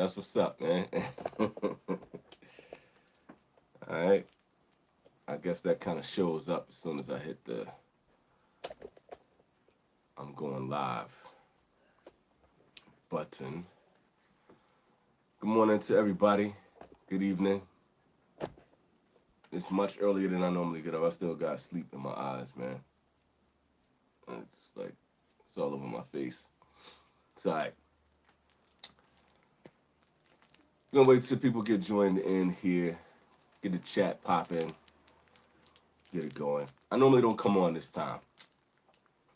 That's what's up, man. All right. I guess that kind of shows up as soon as I hit the I'm going live button. Good morning to everybody. Good evening. It's much earlier than I normally get up. I still got sleep in my eyes, man. It's like it's all over my face. It's all right. We're gonna wait till people get joined in here, get the chat popping, get it going. I normally don't come on this time.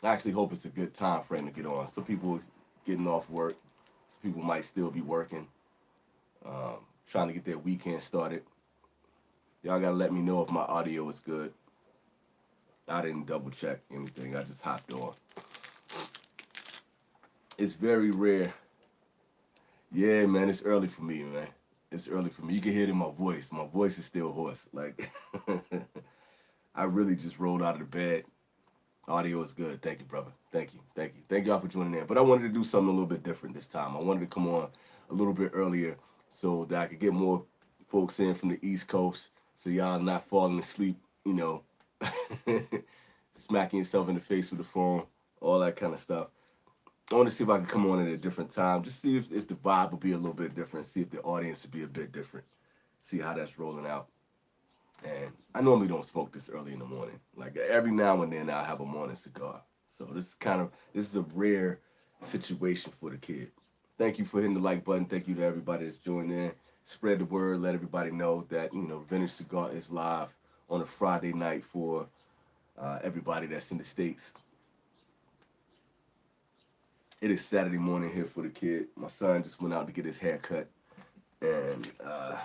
I actually hope it's a good time frame to get on. So people getting off work, so people might still be working, trying to get their weekend started. Y'all gotta let me know if my audio is good. I didn't double check anything. I just hopped on. It's very rare. Yeah, man, it's early for me, man. It's early for me. You can hear it in my voice. My voice is still hoarse. Like, I really just rolled out of the bed. Audio is good. Thank you, brother. Thank you. Thank you. Thank y'all for joining in. But I wanted to do something a little bit different this time. I wanted to come on a little bit earlier so that I could get more folks in from the East Coast so y'all not falling asleep, smacking yourself in the face with the phone, all that kind of stuff. I want to see if I can come on at a different time, just see if the vibe will be a little bit different, see if the audience will be a bit different, see how that's rolling out. And I normally don't smoke this early in the morning. Like every now and then I'll have a morning cigar. So this is a rare situation for the kid. Thank you for hitting the like button. Thank you to everybody that's joined in. Spread the word, let everybody know that, Vintage Cigar is live on a Friday night for everybody that's in the States. It is Saturday morning here for the kid. My son just went out to get his hair cut, and I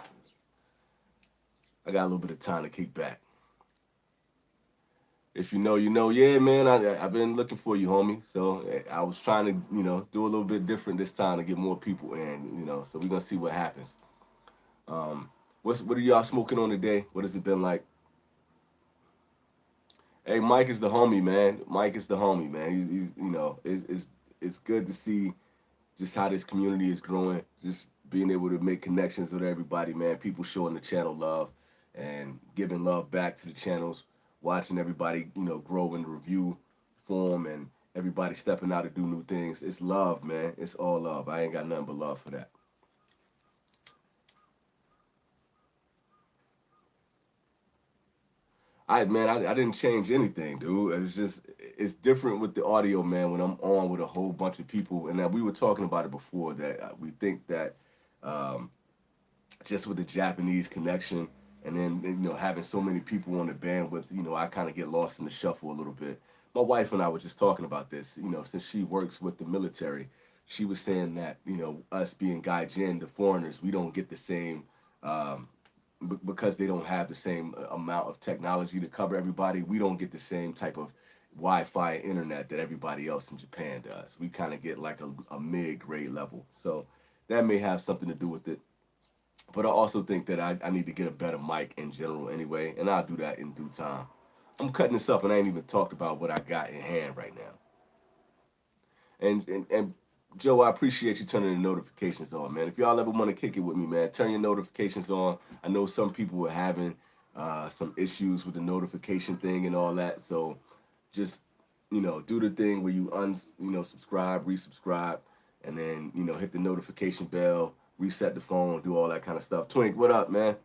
got a little bit of time to kick back. If you know, you know. Yeah, man, I've been looking for you, homie. So I was trying to, do a little bit different this time to get more people in, So we're gonna see what happens. What are y'all smoking on today? What has it been like? Hey, Mike is the homie, man. Mike is the homie, man. It's good to see just how this community is growing. Just being able to make connections with everybody, man. People showing the channel love and giving love back to the channels. Watching everybody, grow in the review form and everybody stepping out to do new things. It's love, man. It's all love. I ain't got nothing but love for that. I didn't change anything, dude. It's different with the audio, man. When I'm on with a whole bunch of people, and we were talking about it before that we think that um, just with the Japanese connection, and then having so many people on the bandwidth, I kind of get lost in the shuffle a little bit. My wife and I were just talking about this. Since she works with the military, she was saying that us being Gaijin, the foreigners, we don't get the same. Because they don't have the same amount of technology to cover everybody, we don't get the same type of Wi-Fi internet that everybody else in Japan does. We kind of get like a mid-grade level. So that may have something to do with it. But I also think that I need to get a better mic in general anyway, and I'll do that in due time. I'm cutting this up and I ain't even talked about what I got in hand right now. And Joe, I appreciate you turning the notifications on, man. If y'all ever want to kick it with me, man, turn your notifications on. I know some people were having some issues with the notification thing and all that, so just do the thing where you subscribe, resubscribe, and then hit the notification bell, reset the phone, do all that kind of stuff. Twink, what up, man?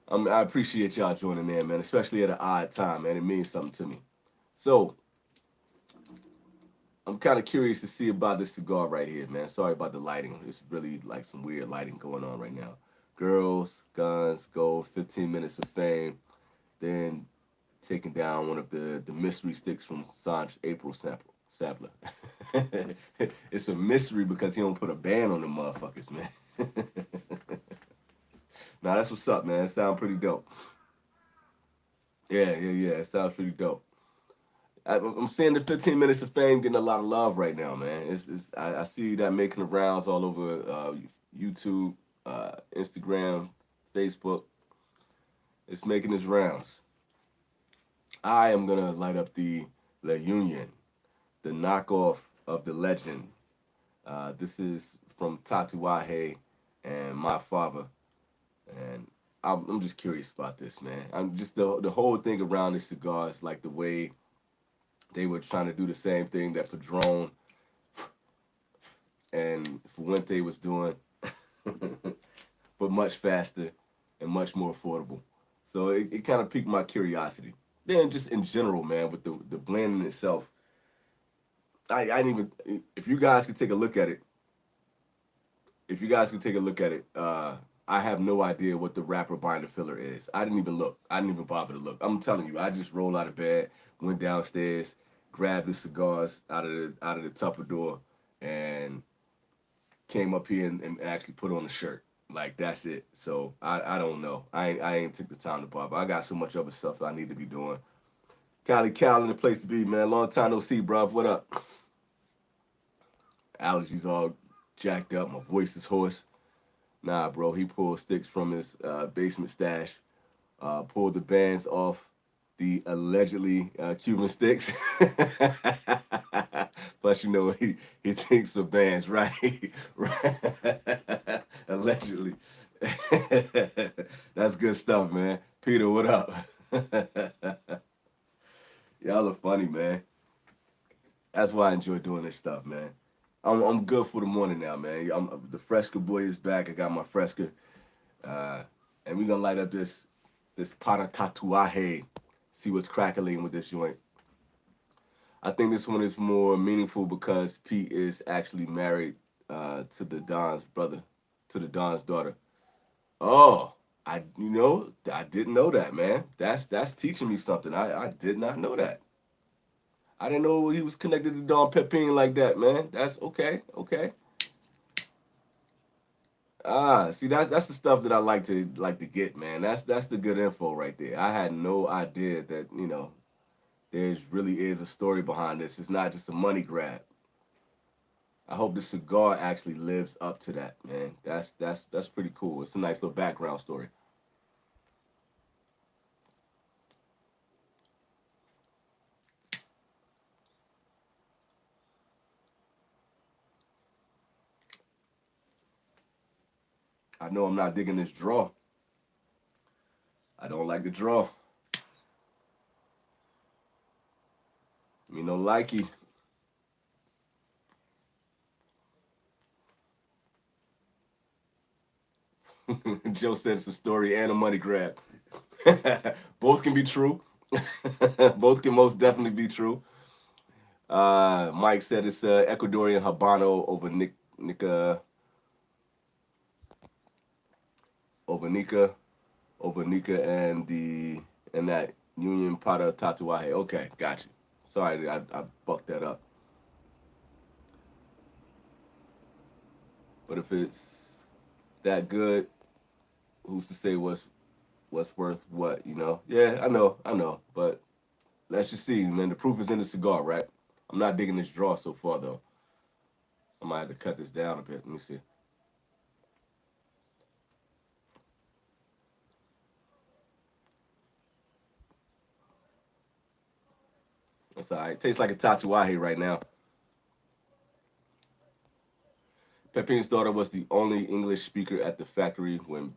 I appreciate y'all joining in, man, especially at an odd time, man. It means something to me. So I'm kind of curious to see about this cigar right here, man. Sorry about the lighting. It's really like some weird lighting going on right now. Girls, guns, gold, 15 minutes of fame. Then taking down one of the mystery sticks from Sanj April sampler. It's a mystery because he don't put a ban on the motherfuckers, man. Now that's what's up, man. It sounds pretty dope. Yeah. It sounds pretty dope. I'm seeing the 15 minutes of fame getting a lot of love right now, man. I see that making the rounds all over YouTube, Instagram, Facebook. It's making its rounds. I am gonna light up the La Union, the knockoff of the legend, This is from Tatuaje and my father, and I'm just curious about this, man. I'm just the whole thing around this cigar is like the way they were trying to do the same thing that Padron and Fuente was doing, but much faster and much more affordable. So it kind of piqued my curiosity. Then just in general, man, with the blend in itself, I didn't even. If you guys could take a look at it, if you guys could take a look at it, I have no idea what the wrapper binder filler is. I didn't even look. I didn't even bother to look. I'm telling you, I just rolled out of bed, went downstairs, grabbed the cigars out of the Tupperware, and came up here and actually put on a shirt. Like that's it. So I don't know. I ain't took the time to bother. I got so much other stuff I need to be doing. Cali Cal in the place to be, man. Long time no see, bruv. What up? Allergies all jacked up. My voice is hoarse. Nah, bro. He pulled sticks from his basement stash. Pulled the bands off the allegedly Cuban sticks. Plus, you know, he thinks of bands, right? Right. Allegedly. That's good stuff, man. Peter, what up? Y'all are funny, man. That's why I enjoy doing this stuff, man. I'm good for the morning now, man. The Fresca boy is back. I got my Fresca, and we gonna light up this para tatuaje. See what's crackling with this joint. I think this one is more meaningful because Pete is actually married to the Don's brother, to the Don's daughter. Oh, I didn't know that, man. That's teaching me something. I did not know that. I didn't know he was connected to Don Pepin like that, man. That's okay, okay. See that's the stuff that I like to get, man. That's the good info right there. I had no idea that there's really is a story behind this. It's not just a money grab. I hope the cigar actually lives up to that, man. That's pretty cool. It's a nice little background story. I know I'm not digging this draw. I don't like the draw. Me no likey. Joe said it's a story and a money grab. Both can be true. Both can most definitely be true. Mike said it's Ecuadorian Habano over Nika, over Nika, over Nika, and that Union Pata Tatuaje. Okay, got you. Sorry, I fucked that up. But if it's that good, who's to say what's worth what? Yeah, I know. But let's just see, man. The proof is in the cigar, right? I'm not digging this draw so far though. I might have to cut this down a bit. Let me see. That's all right. Tastes like a Tatuaje right now. Pepin's daughter was the only English speaker at the factory when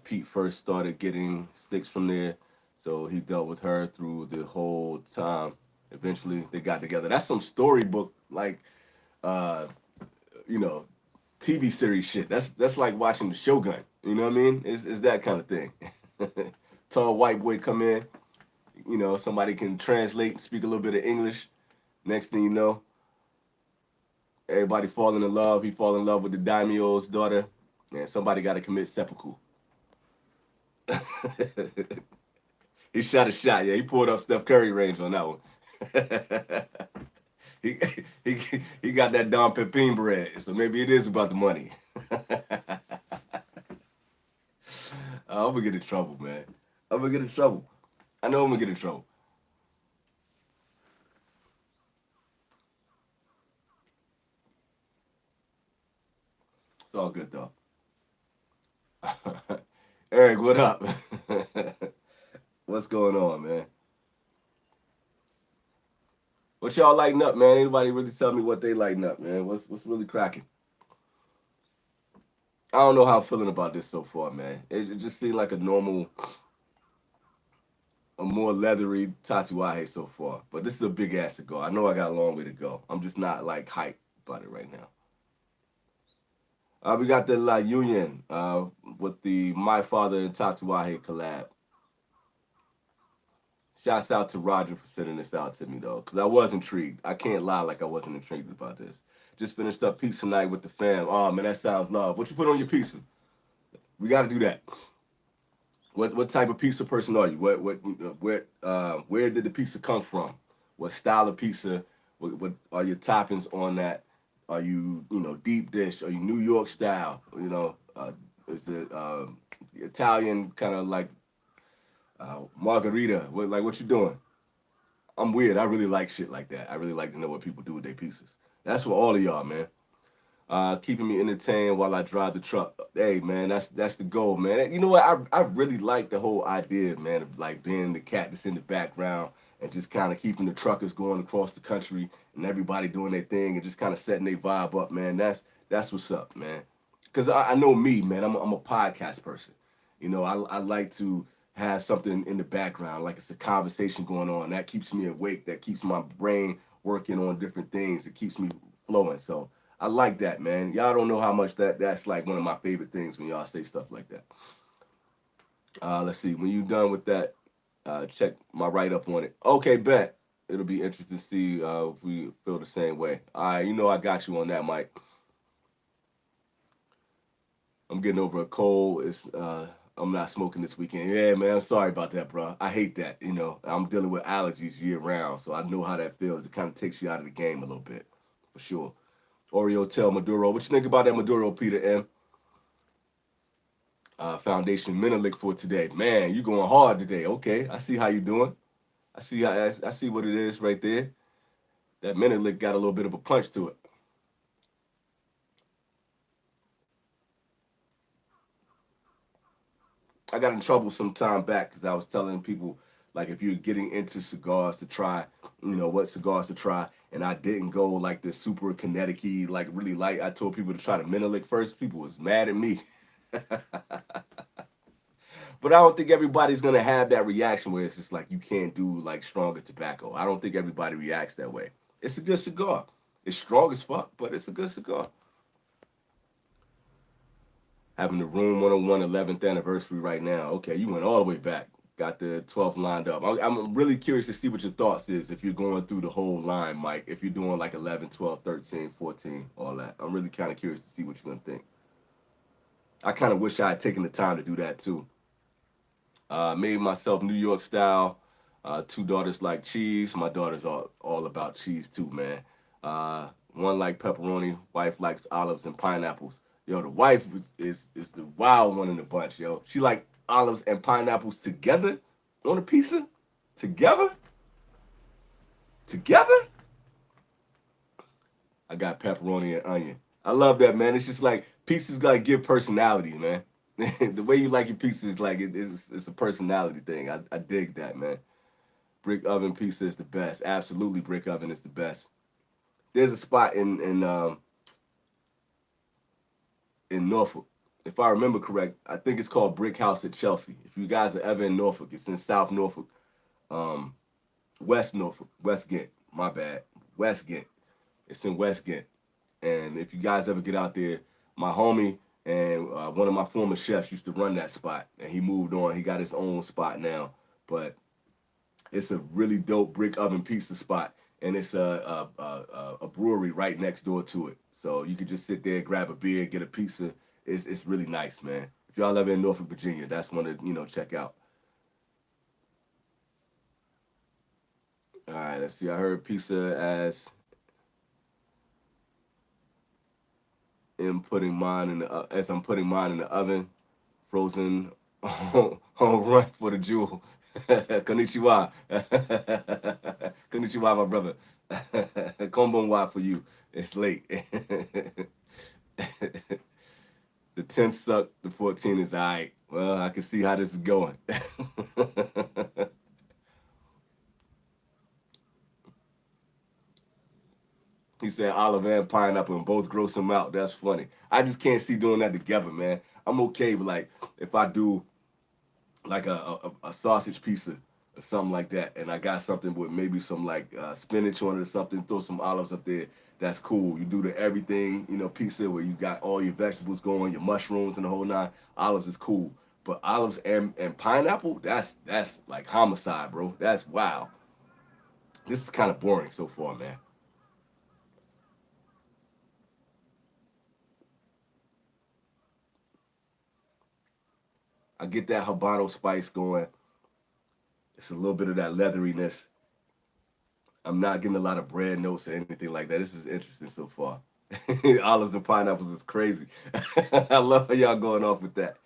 Pete first started getting sticks from there. So he dealt with her through the whole time. Eventually, they got together. That's some storybook, like, uh, you know, TV series shit. That's like watching the Shogun. You know what I mean? It's that kind of thing. Tall white boy come in. Somebody can translate and speak a little bit of English. Next thing you know, everybody falling in love. He fall in love with the daimyo's daughter, and somebody got to commit seppuku. He shot a shot. Yeah, he pulled up Steph Curry range on that one. he, he got that Don Pepin bread, so maybe it is about the money. I'm gonna get in trouble, man. I'm gonna get in trouble. I know I'm gonna get in trouble. It's all good though. Eric, what up? What's going on, man? What y'all lighting up, man? Anybody really tell me what they lighting up, man? What's really cracking? I don't know how I'm feeling about this so far, man. It just seemed like a more leathery tatuaje so far. But this is a big ass cigar. I know I got a long way to go. I'm just not like hyped about it right now. We got the La Union with the My Father and Tatuaje collab. Shouts out to Roger for sending this out to me though, because I was intrigued. I can't lie like I wasn't intrigued about this. Just finished up pizza night with the fam. Oh man, that sounds love. What you put on your pizza? We got to do that. What type of pizza person are you? Where did the pizza come from? What style of pizza? What are your toppings on that? Are you deep dish? Are you New York style? Is it Italian kind of like margarita? What you doing? I'm weird. I really like shit like that. I really like to know what people do with their pizzas. That's for all of y'all, man. Keeping me entertained while I drive the truck. Hey, man, that's the goal, man. You know what? I really like the whole idea, man, of like being the cat that's in the background and just kind of keeping the truckers going across the country and everybody doing their thing and just kind of setting their vibe up, man. That's what's up, man. Because I know me, man. I'm a podcast person. I like to have something in the background, like it's a conversation going on. That keeps me awake. That keeps my brain working on different things. It keeps me flowing. So I like that, man. Y'all don't know how much that's like one of my favorite things when y'all say stuff like that. Let's see. When you done with that, check my write up on it. Okay, bet. It'll be interesting to see if we feel the same way. All right, I got you on that, Mike. I'm getting over a cold. I'm not smoking this weekend. Yeah, man. I'm sorry about that, bro. I hate that. I'm dealing with allergies year round, so I know how that feels. It kind of takes you out of the game a little bit, for sure. Oreo Tell Maduro. What you think about that Maduro, Peter M? Foundation Menelik for today. Man, you going hard today. Okay, I see how you doing. I see what it is right there. That Menelik got a little bit of a punch to it. I got in trouble some time back because I was telling people like if you're getting into cigars to try, what cigars to try, and I didn't go like the super Connecticut, like really light. I told people to try the Menelik first. People was mad at me. But I don't think everybody's gonna have that reaction where it's just like you can't do like stronger tobacco. I don't think everybody reacts that way. It's a good cigar. It's strong as fuck, but it's a good cigar. Having the Room 101 11th anniversary right now. Okay, you went all the way back. Got the 12th lined up. I'm really curious to see what your thoughts is if you're going through the whole line, Mike. If you're doing like 11, 12, 13, 14, all that. I'm really kind of curious to see what you're going to think. I kind of wish I had taken the time to do that too. Made myself New York style. Two daughters like cheese. My daughter's all about cheese too, man. One like pepperoni. Wife likes olives and pineapples. Yo, the wife is the wild one in the bunch, yo. She like olives and pineapples together on a pizza? Together? Together? I got pepperoni and onion. I love that, man. It's just like pizza's gotta give personality, man. The way you like your pizza is like it's a personality thing. I dig that, man. Brick oven pizza is the best. Absolutely, brick oven is the best. There's a spot in Norfolk. If I remember correct, I think it's called Brick House at Chelsea. If you guys are ever in Norfolk, it's in South Norfolk, West Norfolk, Westgate. My bad, Westgate. It's in Westgate. And if you guys ever get out there, my homie and one of my former chefs used to run that spot, and he moved on. He got his own spot now, but it's a really dope brick oven pizza spot, and it's a brewery right next door to it. So you could just sit there, grab a beer, get a pizza. It's really nice, man. If y'all ever in Norfolk, Virginia, that's one to check out. All right, let's see. I heard pizza as I'm putting mine in the oven, frozen on run for the jewel. Konnichiwa. Konnichiwa, my brother. Konbanwa for you. It's late. The 10 suck, the 14 is all right. Well, I can see how this is going. He said olive and pineapple and both gross him out. That's funny. I just can't see doing that together, man. I'm okay with like if I do like a sausage pizza or something like that, and I got something with maybe some like spinach on it or something, throw some olives up there. That's cool. You do the everything, pizza where you got all your vegetables going, your mushrooms and the whole nine. Olives is cool, but olives and pineapple, that's like homicide, bro. That's wow. This is kind of boring so far, man. I get that habano spice going. It's a little bit of that leatheriness. I'm not getting a lot of bread notes or anything like that. This is interesting so far. Olives and pineapples is crazy. I love how y'all going off with that.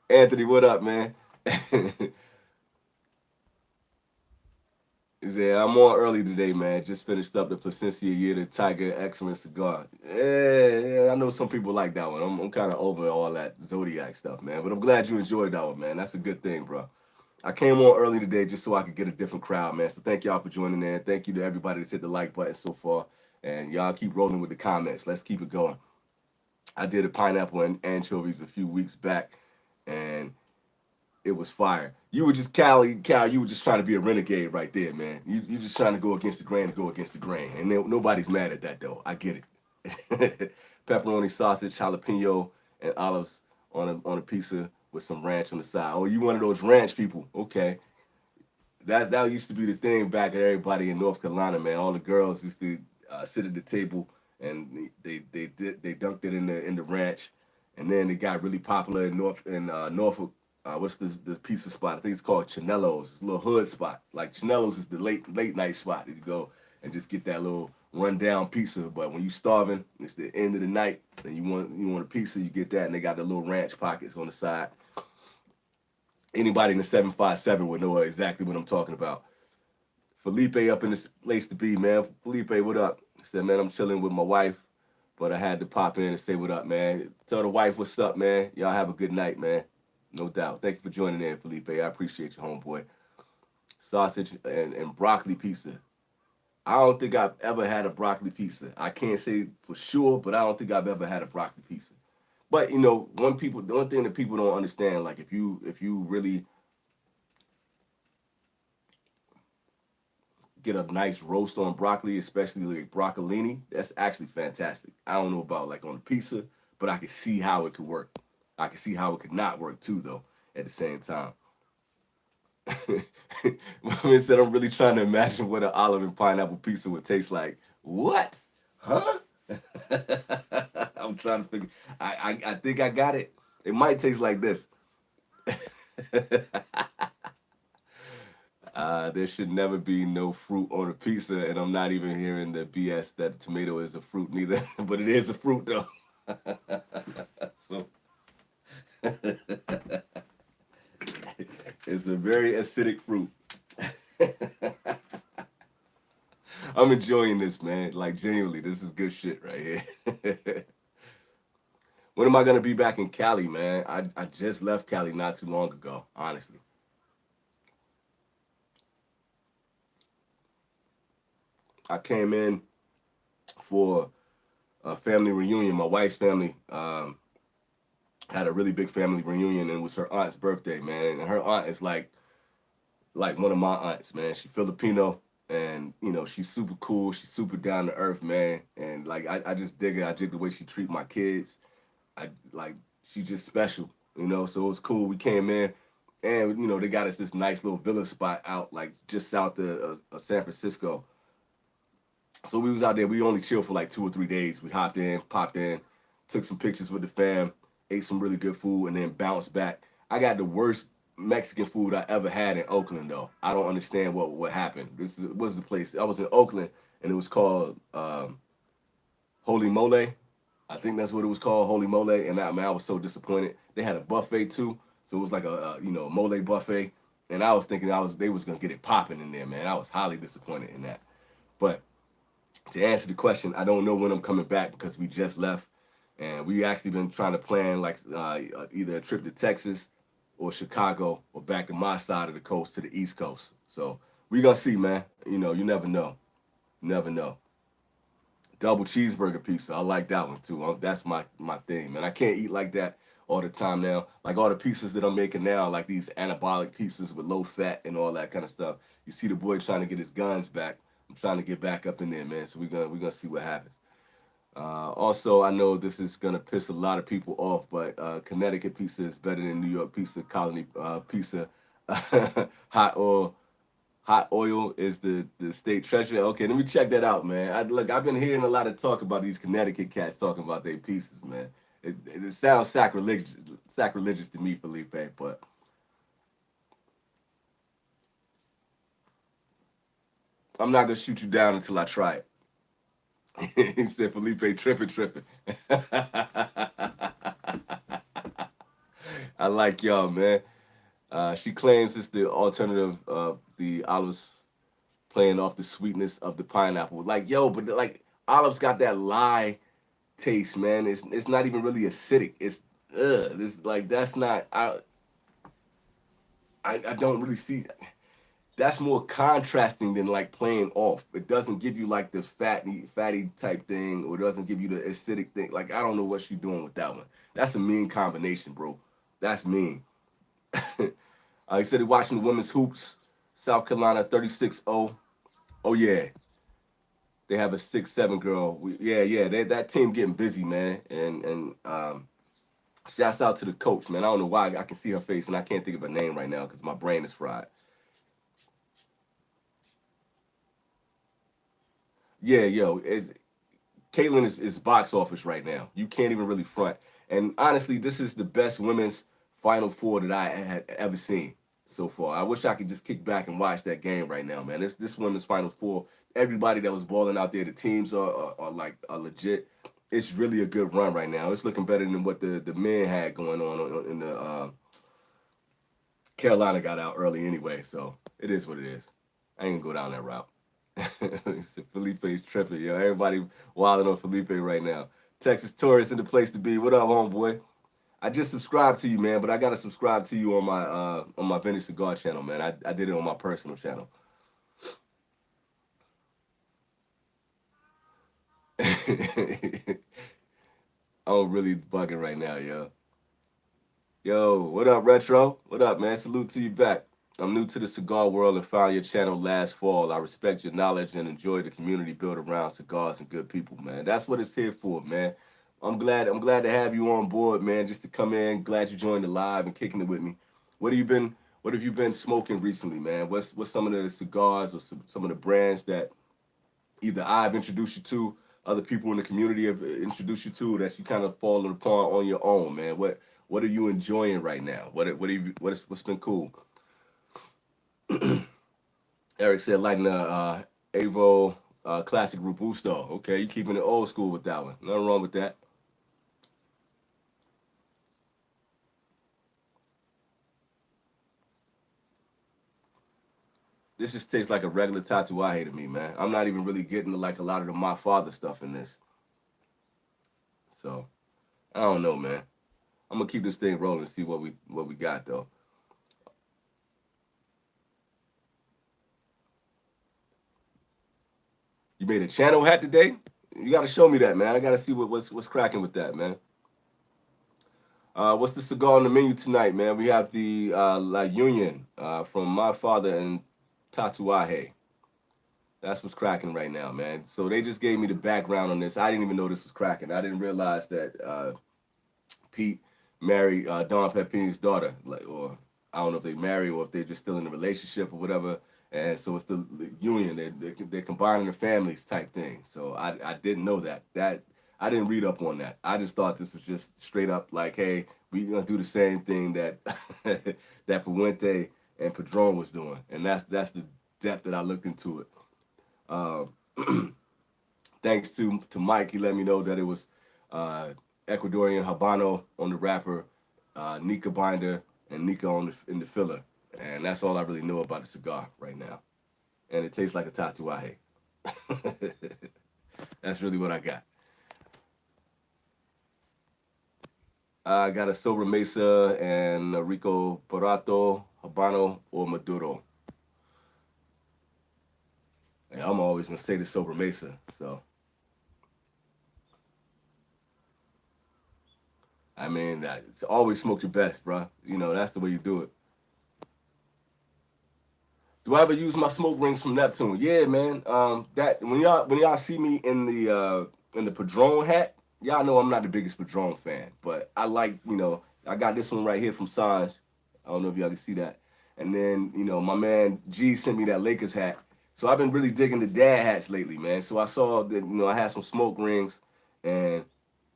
Anthony, what up, man? Yeah, I'm on early today, man. Just finished up the Placencia Year, the Tiger Excellent Cigar. Yeah, I know some people like that one. I'm kind of over all that Zodiac stuff, man. But I'm glad you enjoyed that one, man. That's a good thing, bro. I came on early today just so I could get a different crowd, man. So thank y'all for joining in. Thank you to everybody that's hit the like button so far. And y'all keep rolling with the comments. Let's keep it going. I did a pineapple and anchovies a few weeks back, and it was fire. You were just Cal, you were just trying to be a renegade right there, man. You just trying to go against the grain to go against the grain. And nobody's mad at that, though. I get it. Pepperoni, sausage, jalapeno, and olives on a pizza with some ranch on the side. Oh, you one of those ranch people. Okay. That used to be the thing back at everybody in North Carolina, man. All the girls used to sit at the table and they dunked it in the ranch, and then it got really popular in Norfolk. What's the pizza spot? I think it's called Chanelo's. It's a little hood spot. Like Chanelo's is the late night spot that you go and just get that little rundown pizza. But when you starving, it's the end of the night, and you want a pizza, you get that, and they got the little ranch pockets on the side. Anybody in the 757 would know exactly what I'm talking about. Felipe up in this place to be, man. Felipe, what up? He said, man, I'm chilling with my wife, but I had to pop in and say what up, man. Tell the wife what's up, man. Y'all have a good night, man. No doubt. Thank you for joining in, Felipe. I appreciate you, homeboy. Sausage and broccoli pizza. I don't think I've ever had a broccoli pizza. I can't say for sure, but I don't think I've ever had a broccoli pizza. But the one thing that people don't understand, like if you really get a nice roast on broccoli, especially like broccolini, that's actually fantastic. I don't know about like on a pizza, but I can see how it could work. I can see how it could not work too, though, at the same time. Women said I'm really trying to imagine what an olive and pineapple pizza would taste like. What? Huh? I'm trying to figure. I think I got it. It might taste like this. There should never be no fruit on a pizza, and I'm not even hearing the BS that tomato is a fruit neither, but it is a fruit though. So it's a very acidic fruit. I'm enjoying this, man. Like genuinely, this is good shit right here. When am I gonna be back in Cali, man? I just left Cali not too long ago, honestly. I came in for a family reunion. My wife's family had a really big family reunion, and it was her aunt's birthday, man. And her aunt is like one of my aunts, man. She's Filipino, and she's super cool. She's super down to earth, man. And like I just dig it. I dig the way she treat my kids. I like she's just special, So it was cool. We came in, and they got us this nice little villa spot out like just south of San Francisco. So we was out there. We only chilled for like 2 or 3 days. We hopped in, popped in, took some pictures with the fam, ate some really good food, and then bounced back. I got the worst Mexican food I ever had in Oakland, though. I don't understand what happened. Was the place. I was in Oakland, and it was called Holy Mole. I think that's what it was called, Holy Mole. And I was so disappointed. They had a buffet too, so it was like a mole buffet. And I was thinking they was gonna get it popping in there, man. I was highly disappointed in that. But to answer the question, I don't know when I'm coming back because we just left, and we actually been trying to plan like either a trip to Texas or Chicago or back to my side of the coast to the East Coast. So we gonna see, man. You never know. Never know. double cheeseburger pizza. I like that one too. That's my thing, man. I can't eat like that all the time now. Like all the pizzas that I'm making now, like these anabolic pizzas with low fat and all that kind of stuff. You see the boy trying to get his guns back. I'm trying to get back up in there, man. So we're gonna see what happens. Also, I know this is gonna piss a lot of people off, but Connecticut pizza is better than New York pizza. Colony pizza, hot oil. Hot oil is the state treasure. Okay, let me check that out, man. Look, I've been hearing a lot of talk about these Connecticut cats talking about their pieces, man. It sounds sacrilegious to me, Felipe, but I'm not gonna shoot you down until I try it. He said, Felipe, tripping. I like y'all, man. She claims it's the alternative of the olives playing off the sweetness of the pineapple. Like, yo, but like olives got that lye taste, man. It's not even really acidic. It's this like that's not I don't really see that's more contrasting than like playing off. It doesn't give you like the fatty type thing, or it doesn't give you the acidic thing. Like I don't know what she's doing with that one. That's a mean combination, bro. That's mean. He said he watching the women's hoops, South Carolina 36-0. Oh yeah, they have a 6-7 girl. Yeah. That team getting busy, man. And shouts out to the coach, man. I don't know why I can see her face and I can't think of her name right now because my brain is fried. Yeah, yo, Caitlyn is box office right now. You can't even really front. And honestly, this is the best women's Final Four that I had ever seen so far. I wish I could just kick back and watch that game right now, man. This women's Final Four. Everybody that was balling out there, the teams are legit. It's really a good run right now. It's looking better than what the men had going on in the Carolina got out early anyway. So it is what it is. I ain't gonna go down that route. Felipe's tripping, yo. Everybody wilding on Felipe right now. Texas tourist in the place to be. What up, homeboy? I just subscribed to you, man, but I gotta subscribe to you on my Vintage Cigar channel, man. I did it on my personal channel. I'm really bugging right now, yo. Yo, what up, Retro? What up, man? Salute to you back. I'm new to the cigar world and found your channel last fall. I respect your knowledge and enjoy the community built around cigars and good people, man. That's what it's here for, man. I'm glad to have you on board, man, just to come in. Glad you joined the live and kicking it with me. What have you been smoking recently, man? What's some of the cigars or some of the brands that either I've introduced you to, other people in the community have introduced you to, that you kind of fallen upon on your own, man? What are you enjoying right now? What's been cool? Eric said lighting a Avo Classic Robusto. Okay, you keeping it old school with that one. Nothing wrong with that. This just tastes like a regular Tatuaje to me, man. I'm not even really getting like a lot of the My Father stuff in this. So I don't know, man. I'm gonna keep this thing rolling and see what we got though. You made a channel hat today? You gotta show me that, man. I gotta see what's cracking with that, man. What's the cigar on the menu tonight, man? We have the La Union from My Father and Tatuaje. That's what's cracking right now, man. So they just gave me the background on this. I didn't even know this was cracking. I didn't realize that Pete married Don Pepin's daughter, like, or I don't know if they married or if they're just still in a relationship or whatever. And so it's the union. They're combining the families type thing. So I didn't know that. I didn't read up on that. I just thought this was just straight up like, hey, we're gonna do the same thing that that Fuente and Padron was doing, and that's the depth that I looked into it. Uh, thanks to Mike, he let me know that it was Ecuadorian Habano on the wrapper, Nika binder, and Nika in the filler, and that's all I really know about the cigar right now. And it tastes like a Tatuaje. That's really what I got. I got a Sobra Mesa and a Rico Parato, Habano, or Maduro. And I'm always gonna say the Sobra Mesa. So I mean, it's always smoke your best, bro. You know, that's the way you do it. Do I ever use my smoke rings from Neptune? Yeah, man. That when y'all see me in the Padron hat, y'all know I'm not the biggest Padron fan, but I like, I got this one right here from Sanj. I don't know if y'all can see that. And then, my man G sent me that Lakers hat. So I've been really digging the dad hats lately, man. So I saw that, I had some smoke rings, and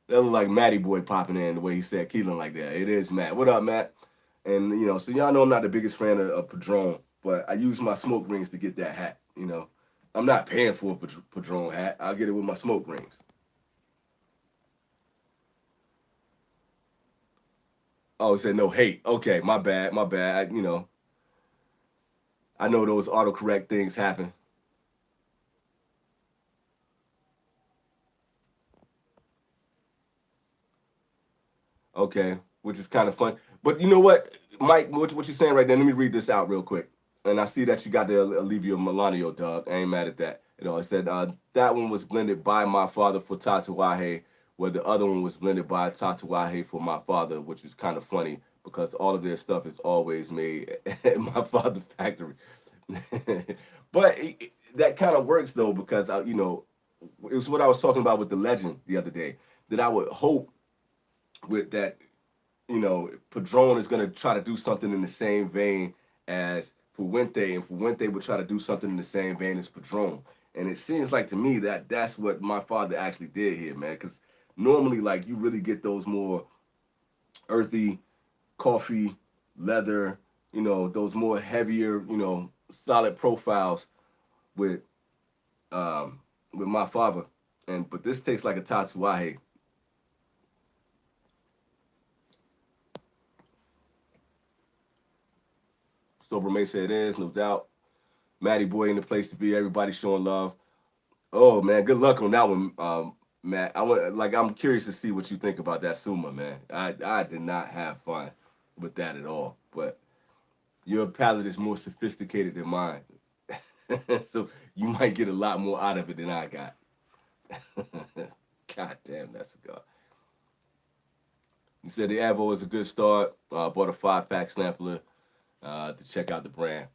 that look like Matty Boy popping in the way he said Keelan like that. It is Matt. What up, Matt? And so y'all know I'm not the biggest fan of Padron, but I use my smoke rings to get that hat. I'm not paying for a Padron hat. I'll get it with my smoke rings. Oh, it said no hate. Okay, my bad, my bad. I know those autocorrect things happen. Okay, which is kind of fun. But you know what, Mike, what you're saying right there? Let me read this out real quick. And I see that you got the Alivio Milanio, dog. I ain't mad at that. It said that one was blended by my father for Tatuaje, where the other one was blended by Tatuaje for my father, which is kind of funny because all of their stuff is always made at my father's factory. But that kind of works though because it was what I was talking about with the legend the other day. That I would hope with that, Padron is going to try to do something in the same vein as Fuente, and Fuente would try to do something in the same vein as Padron. And it seems like to me that that's what my father actually did here, man. Because normally, like, you really get those more earthy, coffee, leather, those more heavier, solid profiles with my father. But this tastes like a Tatsuaje. Sober May said it is, no doubt. Matty Boy in the place to be. Everybody showing love. Oh man, good luck on that one, Matt. I'm curious to see what you think about that Suma, man. I did not have fun with that at all. But your palate is more sophisticated than mine, so you might get a lot more out of it than I got. God damn, that's a god. You said the Avo is a good start. Bought a 5-pack sampler to check out the brand.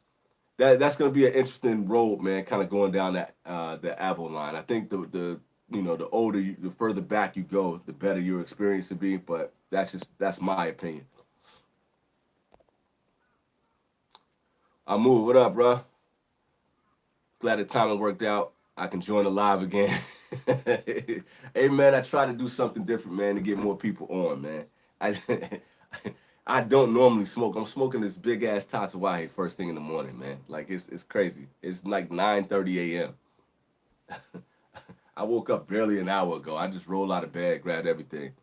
That's going to be an interesting road, man. Kind of going down that the Avo line. I think the older, the further back you go, the better your experience will be. But that's my opinion. I move. What up, bro? Glad the timing worked out. I can join the live again. Hey man, I try to do something different, man, to get more people on, man. I I don't normally smoke. I'm smoking this big ass Tatsuaje first thing in the morning, man. Like it's crazy. It's like 9:30 a.m. I woke up barely an hour ago. I just rolled out of bed, grabbed everything.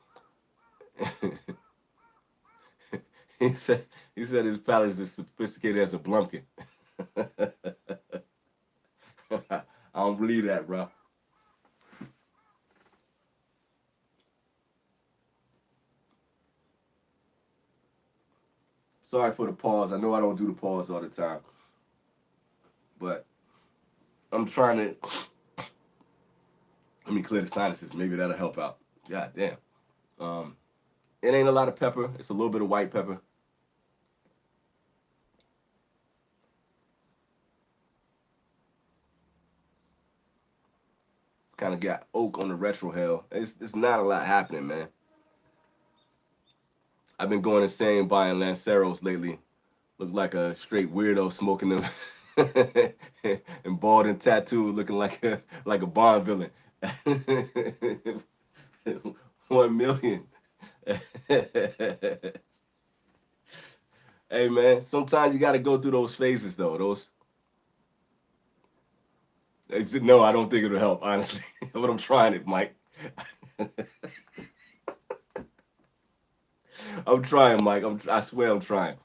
he said his palate is as sophisticated as a blumpkin. I don't believe that, bro. Sorry for the pause. I know I don't do the pause all the time, but I'm trying to let me clear the sinuses. Maybe that'll help out. God damn. Um, it ain't a lot of pepper. It's a little bit of white pepper. It's kind of got oak on the retro hell. It's not a lot happening, man. I've been going insane buying Lanceros lately. Look like a straight weirdo smoking them, and bald and tattooed, looking like a Bond villain. 1 million. Hey man, sometimes you got to go through those phases though. No, I don't think it'll help honestly, but I'm trying it, Mike. I'm trying, Mike. I swear I'm trying.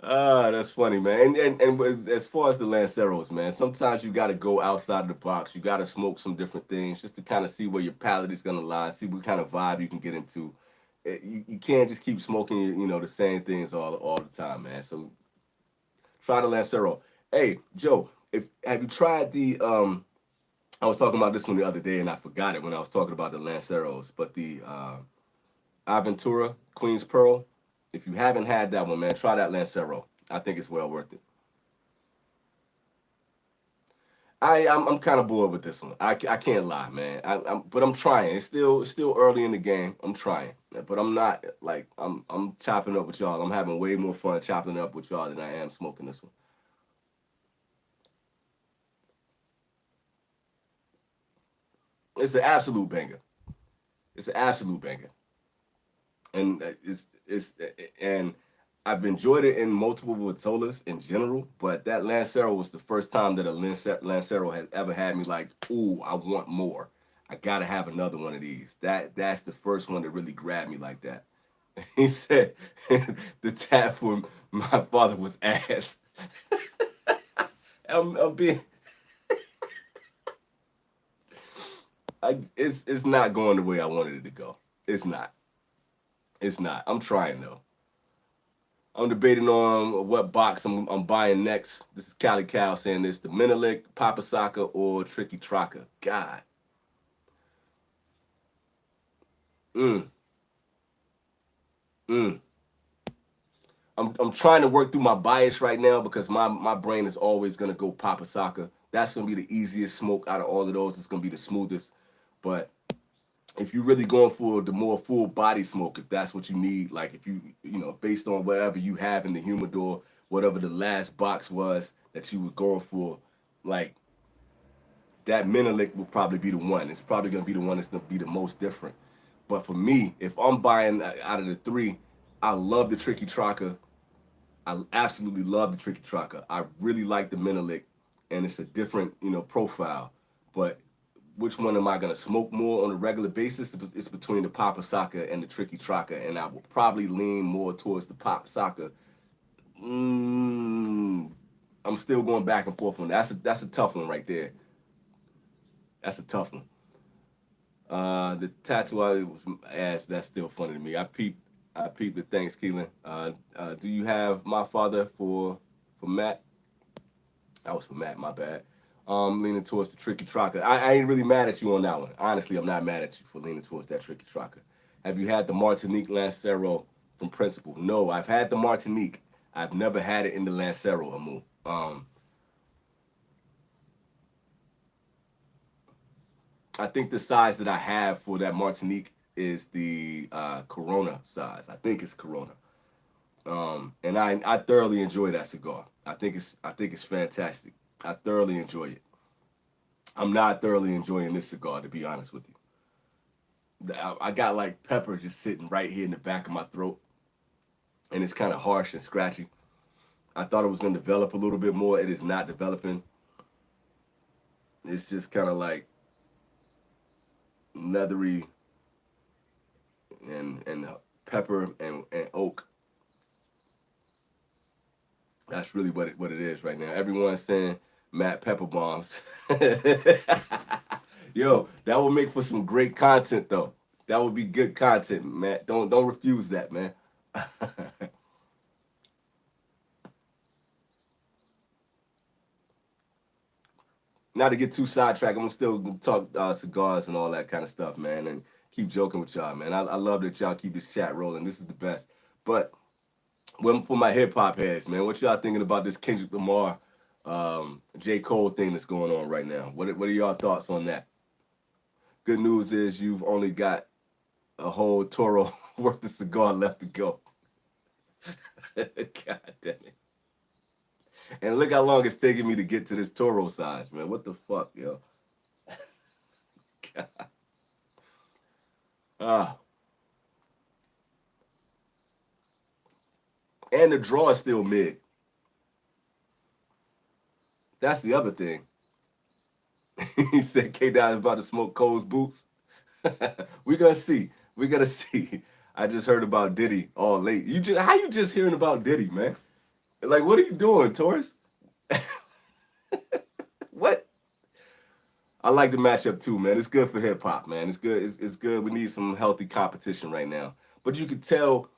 That's funny, man. And as far as the Lanceros, man, sometimes you got to go outside of the box. You got to smoke some different things just to kind of see where your palate is gonna lie, see what kind of vibe you can get into. You can't just keep smoking, the same things all the time, man. So try the Lancero. Hey, Joe, if have you tried the I was talking about this one the other day and I forgot it when I was talking about the Lanceros, but the Aventura Queen's Pearl. If you haven't had that one, man, try that Lancero. I think it's well worth it. I'm kind of bored with this one. I can't lie, man. But I'm trying. It's still early in the game. I'm trying, but I'm not like I'm chopping up with y'all. I'm having way more fun chopping up with y'all than I am smoking this one. It's an absolute banger. It's an absolute banger, and and I've enjoyed it in multiple Vitolas in general, but that Lancero was the first time that a Lancero has ever had me like, ooh, I want more. I gotta have another one of these. That's the first one that really grabbed me like that. He said the tap for my father was ass. I'm being, it's not going the way I wanted it to go. It's not. It's not. I'm trying though. I'm debating on what box I'm buying next. This is Cali Cal saying this: the Menelik, Papa Saka, or Tricky Tracker. God. Mm, mm. I'm trying to work through my bias right now because my brain is always gonna go Papa Saka. That's gonna be the easiest smoke out of all of those. It's gonna be the smoothest. But if you're really going for the more full body smoke, if that's what you need, like if based on whatever you have in the humidor, whatever the last box was that you were going for, like that Menelik will probably be the one. It's probably gonna be the one that's gonna be the most different. But for me, if I'm buying out of the three, I love the Tricky Tracker. I absolutely love the Tricky Tracker. I really like the Menelik, and it's a different, profile. But which one am I gonna smoke more on a regular basis? It's between the Papa Saka and the Tricky Tracker, and I will probably lean more towards the Papa Saka. Mm, I'm still going back and forth on that. That's a tough one right there. That's a tough one. The tattoo I was asked. That's still funny to me. I peeped the thanks, Keelan. Do you have my father for Matt? That was for Matt. My bad. Leaning towards the Tricky Tracker. I ain't really mad at you on that one. Honestly, I'm not mad at you for leaning towards that Tricky Tracker. Have you had the Martinique Lancero from Principal? No, I've had the Martinique. I've never had it in the Lancero, Amu. I think the size that I have for that Martinique is the Corona size. I think it's Corona. And I thoroughly enjoy that cigar. I think it's fantastic. I thoroughly enjoy it. I'm not thoroughly enjoying this cigar, to be honest with you. I got like pepper just sitting right here in the back of my throat, and it's kind of harsh and scratchy. I thought it was going to develop a little bit more. It is not developing. It's just kind of like leathery and pepper and oak. That's really what it is right now. Everyone's saying Matt Pepper Bombs. Yo, that would make for some great content though. That would be good content, Matt. Don't refuse that, man. Not to get too sidetracked, I'm still gonna talk cigars and all that kind of stuff, man, and keep joking with y'all, man. I love that y'all keep this chat rolling. This is the best. But for my hip hop heads, man, what y'all thinking about this Kendrick Lamar, J. Cole thing that's going on right now? What are y'all thoughts on that? Good news is you've only got a whole Toro worth of cigar left to go. God damn it. And look how long it's taking me to get to this Toro size, man. What the fuck, yo? God. Ah. And the draw is still mid. That's the other thing. He said K Dot is about to smoke Cole's boots. We're gonna see. We're gonna see. I just heard about Diddy all late. How you just hearing about Diddy, man? Like, what are you doing, Taurus? What? I like the matchup too, man. It's good for hip hop, man. It's good. It's good. We need some healthy competition right now. But you could tell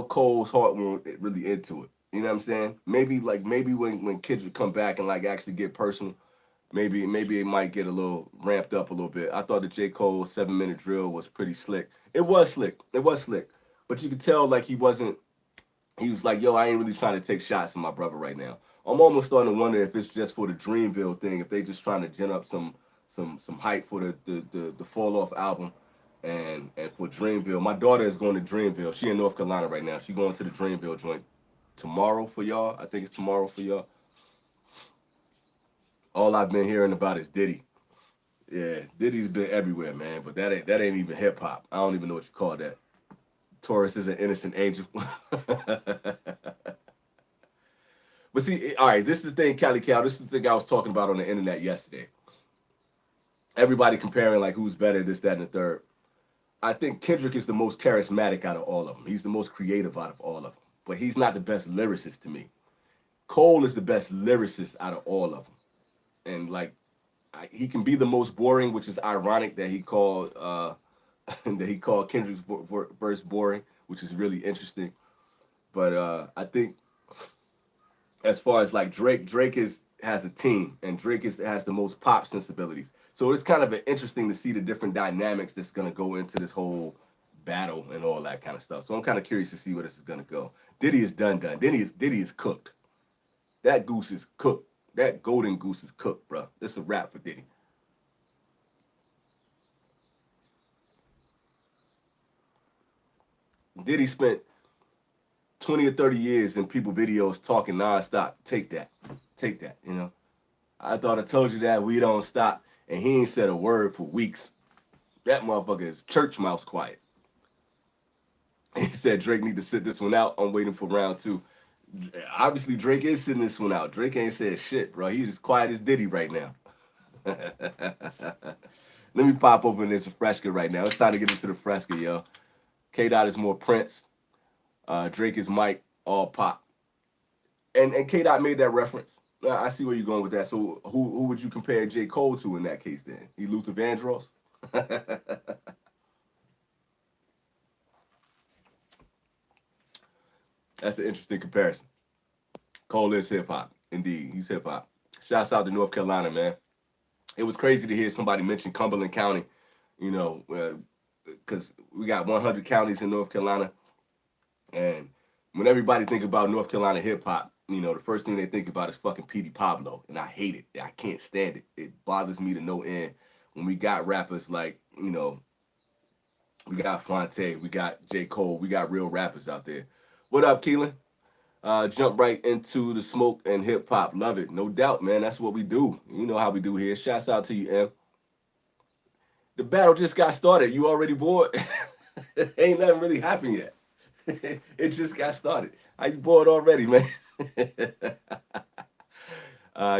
Cole's heart was really into it. You know what I'm saying? Maybe when kids would come back and like actually get personal, Maybe it might get a little ramped up a little bit. I thought the J. Cole 7 minute drill was pretty slick. It was slick. It was slick. But you could tell like he wasn't. He was like, yo, I ain't really trying to take shots from my brother right now. I'm almost starting to wonder if it's just for the Dreamville thing, if they just trying to gen up some hype for the Fall Off album and for Dreamville. My daughter is going to Dreamville. She in North Carolina right now. She going to the Dreamville joint tomorrow for y'all. I think it's tomorrow for y'all. All I've been hearing about is Diddy. Yeah, Diddy's been everywhere, man. But that ain't even hip hop. I don't even know what you call that. Taurus is an innocent angel. But see, all right, this is the thing, Cali Cal. This is the thing I was talking about on the internet yesterday. Everybody comparing like who's better, this, that, and the third. I think Kendrick is the most charismatic out of all of them. He's the most creative out of all of them. But he's not the best lyricist to me. Cole is the best lyricist out of all of them. And like, he can be the most boring, which is ironic that he called Kendrick's verse boring, which is really interesting. But I think as far as like Drake has a team, and Drake has the most pop sensibilities. So it's kind of interesting to see the different dynamics that's gonna go into this whole battle and all that kind of stuff. So I'm kind of curious to see where this is gonna go. Diddy is done. Diddy is cooked. That goose is cooked. That golden goose is cooked, bro. This is a wrap for Diddy. Diddy spent 20 or 30 years in people videos talking nonstop. Take that. Take that, you know. I thought I told you that we don't stop. And he ain't said a word for weeks. That motherfucker is church mouse quiet. He said Drake need to sit this one out. I'm waiting for round two. Obviously, Drake is sitting this one out. Drake ain't said shit, bro. He's as quiet as Diddy right now. Let me pop open this Fresca right now. It's time to get into the Fresca, yo. K-Dot is more Prince. Drake is Mike, all pop. And K-Dot made that reference. I see where you're going with that. So who would you compare J. Cole to in that case then? He Luther Vandross? That's an interesting comparison. Cole is hip-hop. Indeed, he's hip-hop. Shouts out to North Carolina, man. It was crazy to hear somebody mention Cumberland County, you know, because we got 100 counties in North Carolina. And when everybody think about North Carolina hip-hop, you know, the first thing they think about is fucking Petey Pablo. And I hate it. I can't stand it. It bothers me to no end when we got rappers like, you know, we got Fonte, we got J. Cole, we got real rappers out there. What up, Keelan? Jump right into the smoke and hip hop. Love it. No doubt, man. That's what we do. You know how we do here. Shouts out to you, M. The battle just got started. You already bored? Ain't nothing really happened yet. It just got started. How you bored already, man?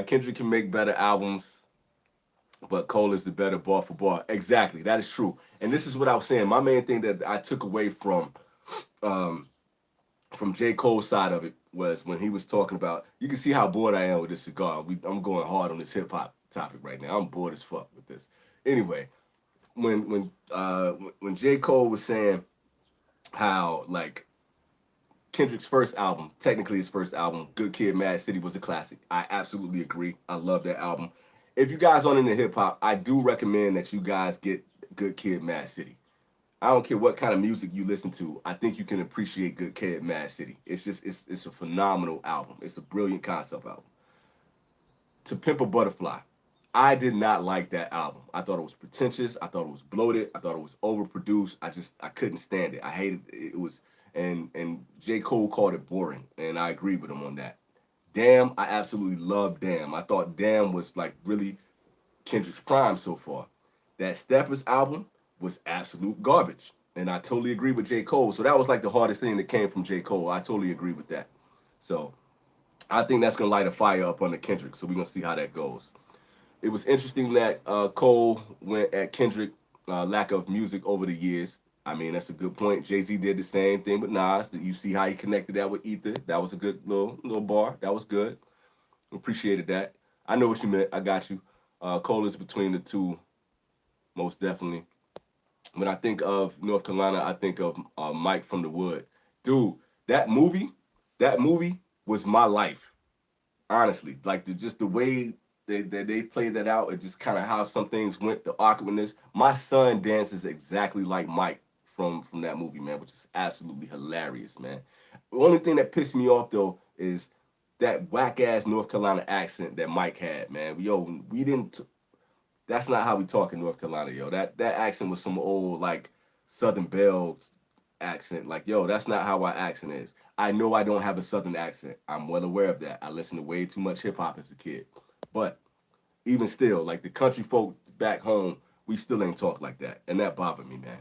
Kendrick can make better albums, but Cole is the better bar for bar. Exactly. That is true. And this is what I was saying. My main thing that I took away from J. Cole's side of it was when he was talking about, you can see how bored I am with this cigar. I'm going hard on this hip hop topic right now. I'm bored as fuck with this. Anyway, when J. Cole was saying how like Kendrick's first album, technically his first album, Good Kid, Mad City, was a classic. I absolutely agree. I love that album. If you guys aren't into hip hop, I do recommend that you guys get Good Kid, Mad City. I don't care what kind of music you listen to. I think you can appreciate Good Kid, Mad City. It's just it's a phenomenal album. It's a brilliant concept album. To Pimp a Butterfly, I did not like that album. I thought it was pretentious. I thought it was bloated. I thought it was overproduced. I couldn't stand it. I hated it. It was and J. Cole called it boring, and I agree with him on that. Damn, I absolutely love Damn. I thought Damn was like really Kendrick's prime so far. That Steppers album was absolute garbage. And I totally agree with J. Cole. So that was like the hardest thing that came from J. Cole. I totally agree with that. So I think that's going to light a fire up under Kendrick. So we're going to see how that goes. It was interesting that Cole went at Kendrick lack of music over the years. I mean, that's a good point. Jay-Z did the same thing with Nas. You see how he connected that with Ether. That was a good little bar. That was good. Appreciated that. I know what you meant. I got you. Cole is between the two, most definitely. When I think of North Carolina, I think of Mike from the Wood. Dude, that movie was my life. Honestly, like just the way they played that out. It just kind of how some things went, the awkwardness. My son dances exactly like Mike from that movie, man, which is absolutely hilarious, man. The only thing that pissed me off though is that whack ass North Carolina accent that Mike had, man. Yo, we didn't. That's not how we talk in North Carolina, yo. That accent was some old like Southern Belle accent. Like, yo, that's not how our accent is. I know I don't have a Southern accent. I'm well aware of that. I listened to way too much hip hop as a kid. But even still, like the country folk back home, we still ain't talk like that. And that bothered me, man.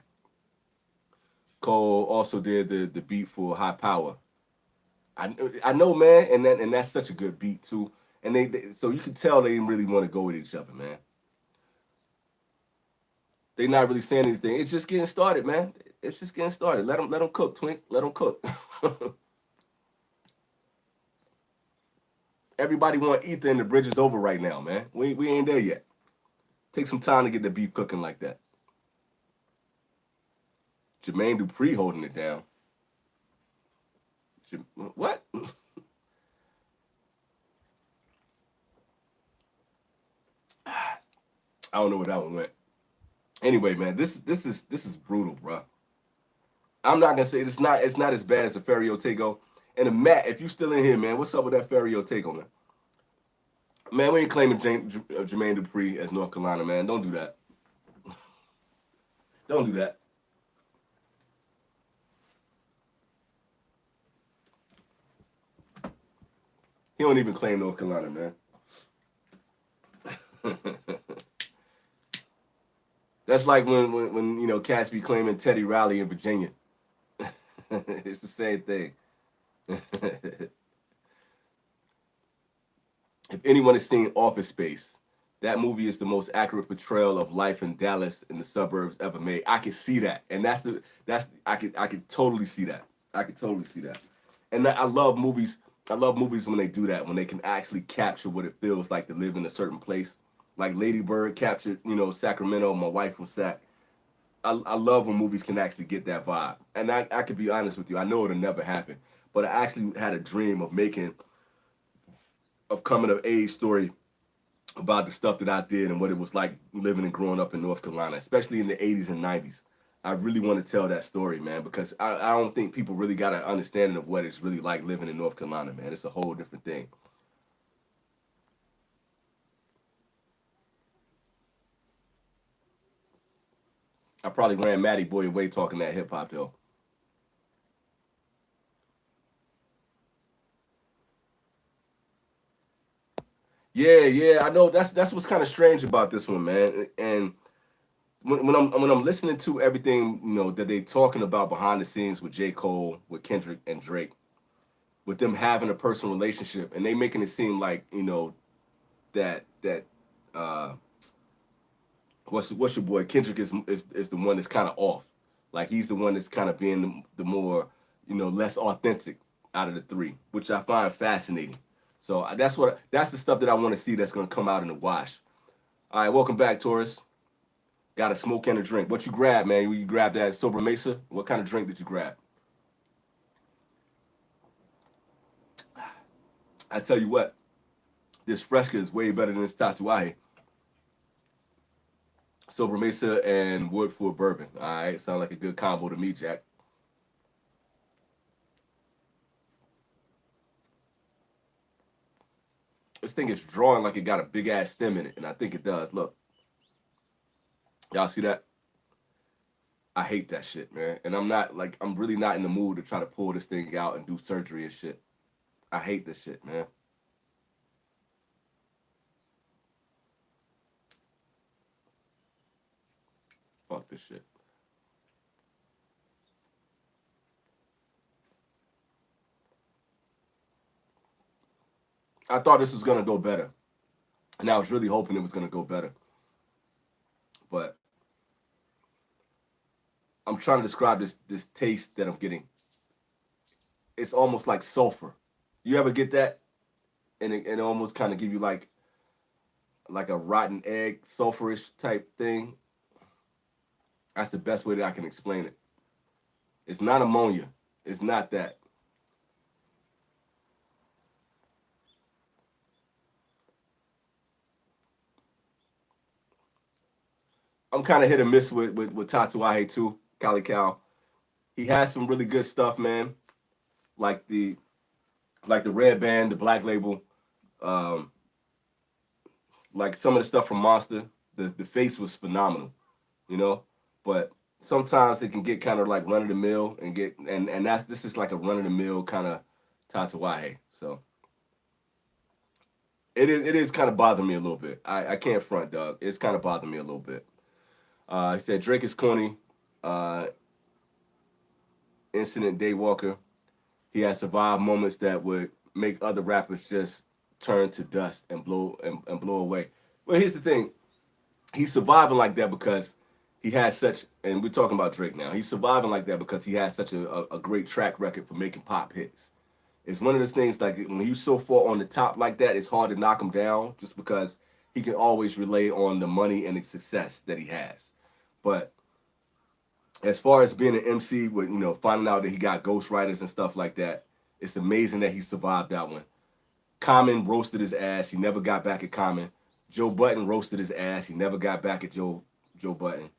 Cole also did the beat for High Power. I know, man, and that's such a good beat too. And they so you can tell they didn't really want to go with each other, man. They not really saying anything. It's just getting started, man. It's just getting started. Let them cook, Twink. Let them cook. Everybody want ether and the bridge is over right now, man. We ain't there yet. Take some time to get the beef cooking like that. Jermaine Dupri holding it down. What? I don't know where that one went. Anyway, man, this is brutal, bro. I'm not gonna say it's not as bad as a Ferio Tego. And the Matt, if you still in here, man, what's up with that Ferio Tego, man? Man, we ain't claiming Jermaine Dupri as North Carolina, man. Don't do that. Don't do that. He don't even claim North Carolina, man. That's like when you know cats be claiming Teddy Riley in Virginia. It's the same thing. If anyone has seen Office Space, that movie is the most accurate portrayal of life in Dallas in the suburbs ever made. I could see that, and I could totally see that. I could totally see that, and I love movies. I love movies when they do that, when they can actually capture what it feels like to live in a certain place. Like Lady Bird captured, you know, Sacramento. My wife from Sac. I love when movies can actually get that vibe. And I could be honest with you, I know it'll never happen, but I actually had a dream of making a coming of age story about the stuff that I did and what it was like living and growing up in North Carolina, especially in the 80s and 90s. I really want to tell that story, man, because I don't think people really got an understanding of what it's really like living in North Carolina, man. It's a whole different thing. I probably ran Matty Boy away talking that hip hop though. Yeah, I know that's what's kind of strange about this one, man. And when I'm listening to everything, you know, that they talking about behind the scenes with J. Cole, with Kendrick and Drake, with them having a personal relationship, and they making it seem like, you know, that uh what's your boy Kendrick is the one that's kind of off. Like he's the one that's kind of being the more, you know, less authentic out of the three, which I find fascinating. So that's the stuff that I want to see that's gonna come out in the wash. All right, welcome back, Taurus. Got a smoke and a drink. What you grab, man? You grab that Sober Mesa? What kind of drink did you grab? I tell you what, this Fresca is way better than this Tatuaje. Sober Mesa and Woodford Bourbon. All right, sound like a good combo to me, Jack. This thing is drawing like it got a big ass stem in it, and I think it does. Look, y'all see that? I hate that shit, man. And I'm really not in the mood to try to pull this thing out and do surgery and shit. I hate this shit, man. Fuck this shit. I thought this was gonna go better, and I was really hoping it was gonna go better. But I'm trying to describe this taste that I'm getting. It's almost like sulfur. You ever get that? And it almost kind of give you like a rotten egg, sulfurish type thing. That's the best way that I can explain it. It's not ammonia. It's not that. I'm kind of hit or miss with Tatuaje too, Cali Cal. He has some really good stuff, man. Like the Red Band, the Black Label, um, like some of the stuff from Monster. The face was phenomenal, you know. But sometimes it can get kind of like run of the mill and get and that's this is like a run of the mill kind of Tatuaje. So it is kind of bothering me a little bit. I can't front, dog. It's kind of bothering me a little bit. He said Drake is corny. Uh, Incident Daywalker. He has survived moments that would make other rappers just turn to dust and blow away. Well, here's the thing: he's surviving like that because he has such, and we're talking about Drake now. He's surviving like that because he has such a great track record for making pop hits. It's one of those things like when he's so far on the top like that, it's hard to knock him down just because he can always relay on the money and the success that he has. But as far as being an MC with finding out that he got ghostwriters and stuff like that, it's amazing that he survived that one. Common roasted his ass. He never got back at Common. Joe Button roasted his ass. He never got back at Joe Button.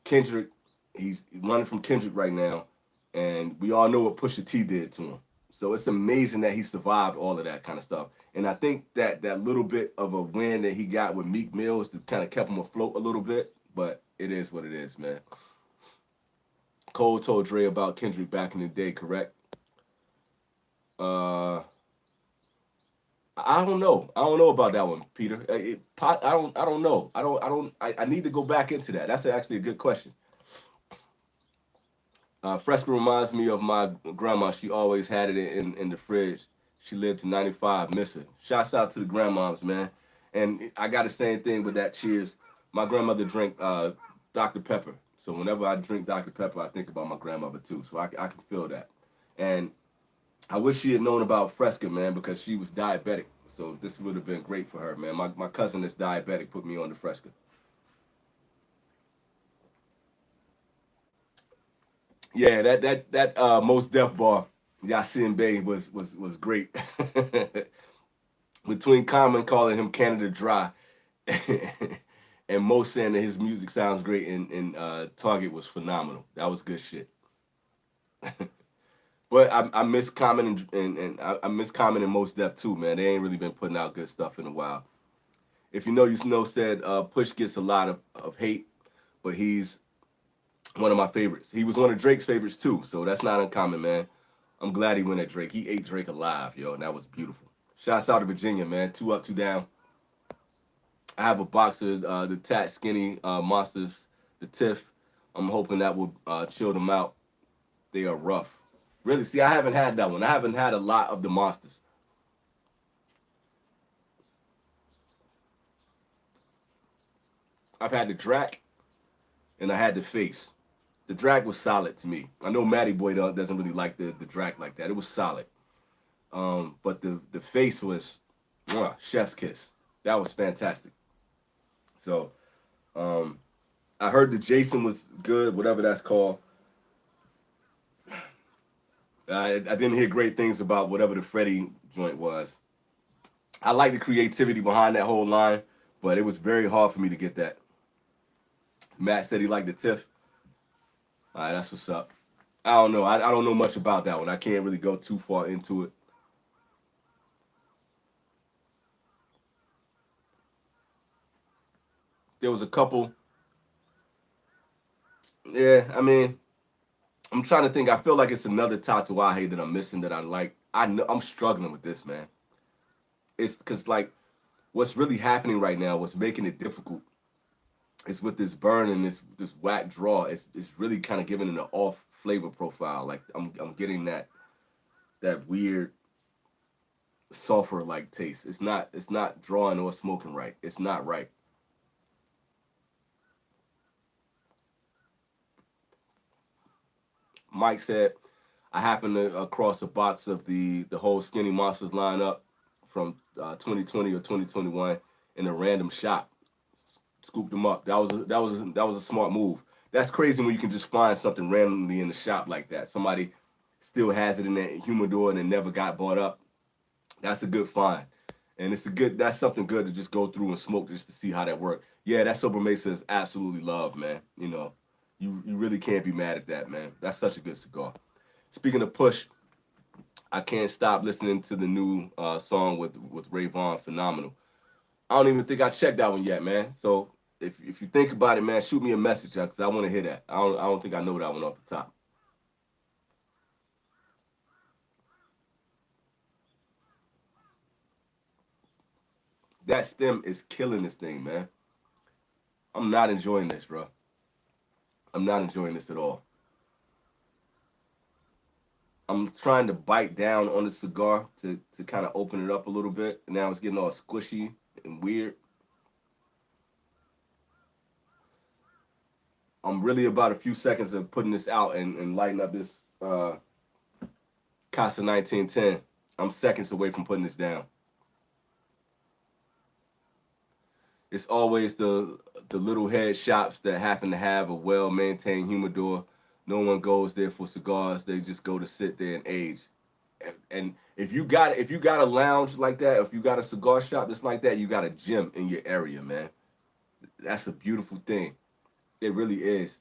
Kendrick, he's running from Kendrick right now, and we all know what Pusha T did to him. So it's amazing that he survived all of that kind of stuff. And I think that little bit of a win that he got with Meek Mills that kind of kept him afloat a little bit, but it is what it is, man. Cole told Dre about Kendrick back in the day, correct? Uh, I don't know. I don't know about that one, Peter. I don't. I don't know. I don't. I don't. I need to go back into that. That's actually a good question. Fresca reminds me of my grandma. She always had it in the fridge. She lived to 95. Miss her. Shouts out to the grandmoms, man. And I got the same thing with that. Cheers. My grandmother drank Dr. Pepper. So whenever I drink Dr. Pepper, I think about my grandmother too. So I can feel that. And I wish she had known about Fresca, man, because she was diabetic. So this would have been great for her, man. My cousin is diabetic, put me on the Fresca. Yeah, that Most Def bar, Yasin Bey was great. Between Common calling him Canada Dry and Mo saying that his music sounds great and Target was phenomenal. That was good shit. But I miss Common and I miss Common and Most Def too, man. They ain't really been putting out good stuff in a while. If you know, said Push gets a lot of hate, but he's one of my favorites. He was one of Drake's favorites too, so that's not uncommon, man. I'm glad he went at Drake. He ate Drake alive, yo, and that was beautiful. Shouts out to Virginia, man. 2 up, 2 down. I have a box of the Tat Skinny Monsters, the Tiff. I'm hoping that will chill them out. They are rough. Really, see, I haven't had that one. I haven't had a lot of the Monsters. I've had the Drac, and I had the Face. The Drac was solid to me. I know Matty Boy doesn't really like the Drac like that. It was solid. But the Face was chef's kiss. That was fantastic. So I heard the Jason was good, whatever that's called. I didn't hear great things about whatever the Freddie joint was. I like the creativity behind that whole line, but it was very hard for me to get that. Matt said he liked the Tiff. All right, that's what's up. I don't know. I don't know much about that one. I can't really go too far into it. There was a couple. Yeah, I mean, I'm trying to think. I feel like it's another Tatuaje that I'm missing that I like. I know I'm struggling with this, man. It's because like what's really happening right now, what's making it difficult, is with this burn and this whack draw. It's really kind of giving it an off flavor profile. Like I'm getting that weird sulfur like taste. It's not drawing or smoking right. It's not right. Mike said, I happened to across a box of the whole Skinny Monsters lineup from 2020 or 2021 in a random shop. Scooped them up. That was a smart move. That's crazy when you can just find something randomly in the shop like that. Somebody still has it in their humidor and it never got bought up. That's a good find. And that's something good to just go through and smoke just to see how that works. Yeah, that Sober Mesa is absolutely love, man. You know, you really can't be mad at that, man. That's such a good cigar. Speaking of push, I can't stop listening to the new song with Ray Vaughn, Phenomenal. I don't even think I checked that one yet, man. So if you think about it, man, shoot me a message, because I want to hear that. I don't think I know that one off the top. That stem is killing this thing, man. I'm not enjoying this, bro. I'm not enjoying this at all. I'm trying to bite down on the cigar to kind of open it up a little bit. And now it's getting all squishy and weird. I'm really about a few seconds of putting this out and lighting up this Kasa 1910. I'm seconds away from putting this down. It's always the little head shops that happen to have a well-maintained humidor. No one goes there for cigars. They just go to sit there and age. And if you got a lounge like that, if you got a cigar shop that's like that, you got a gym in your area, man. That's a beautiful thing. It really is.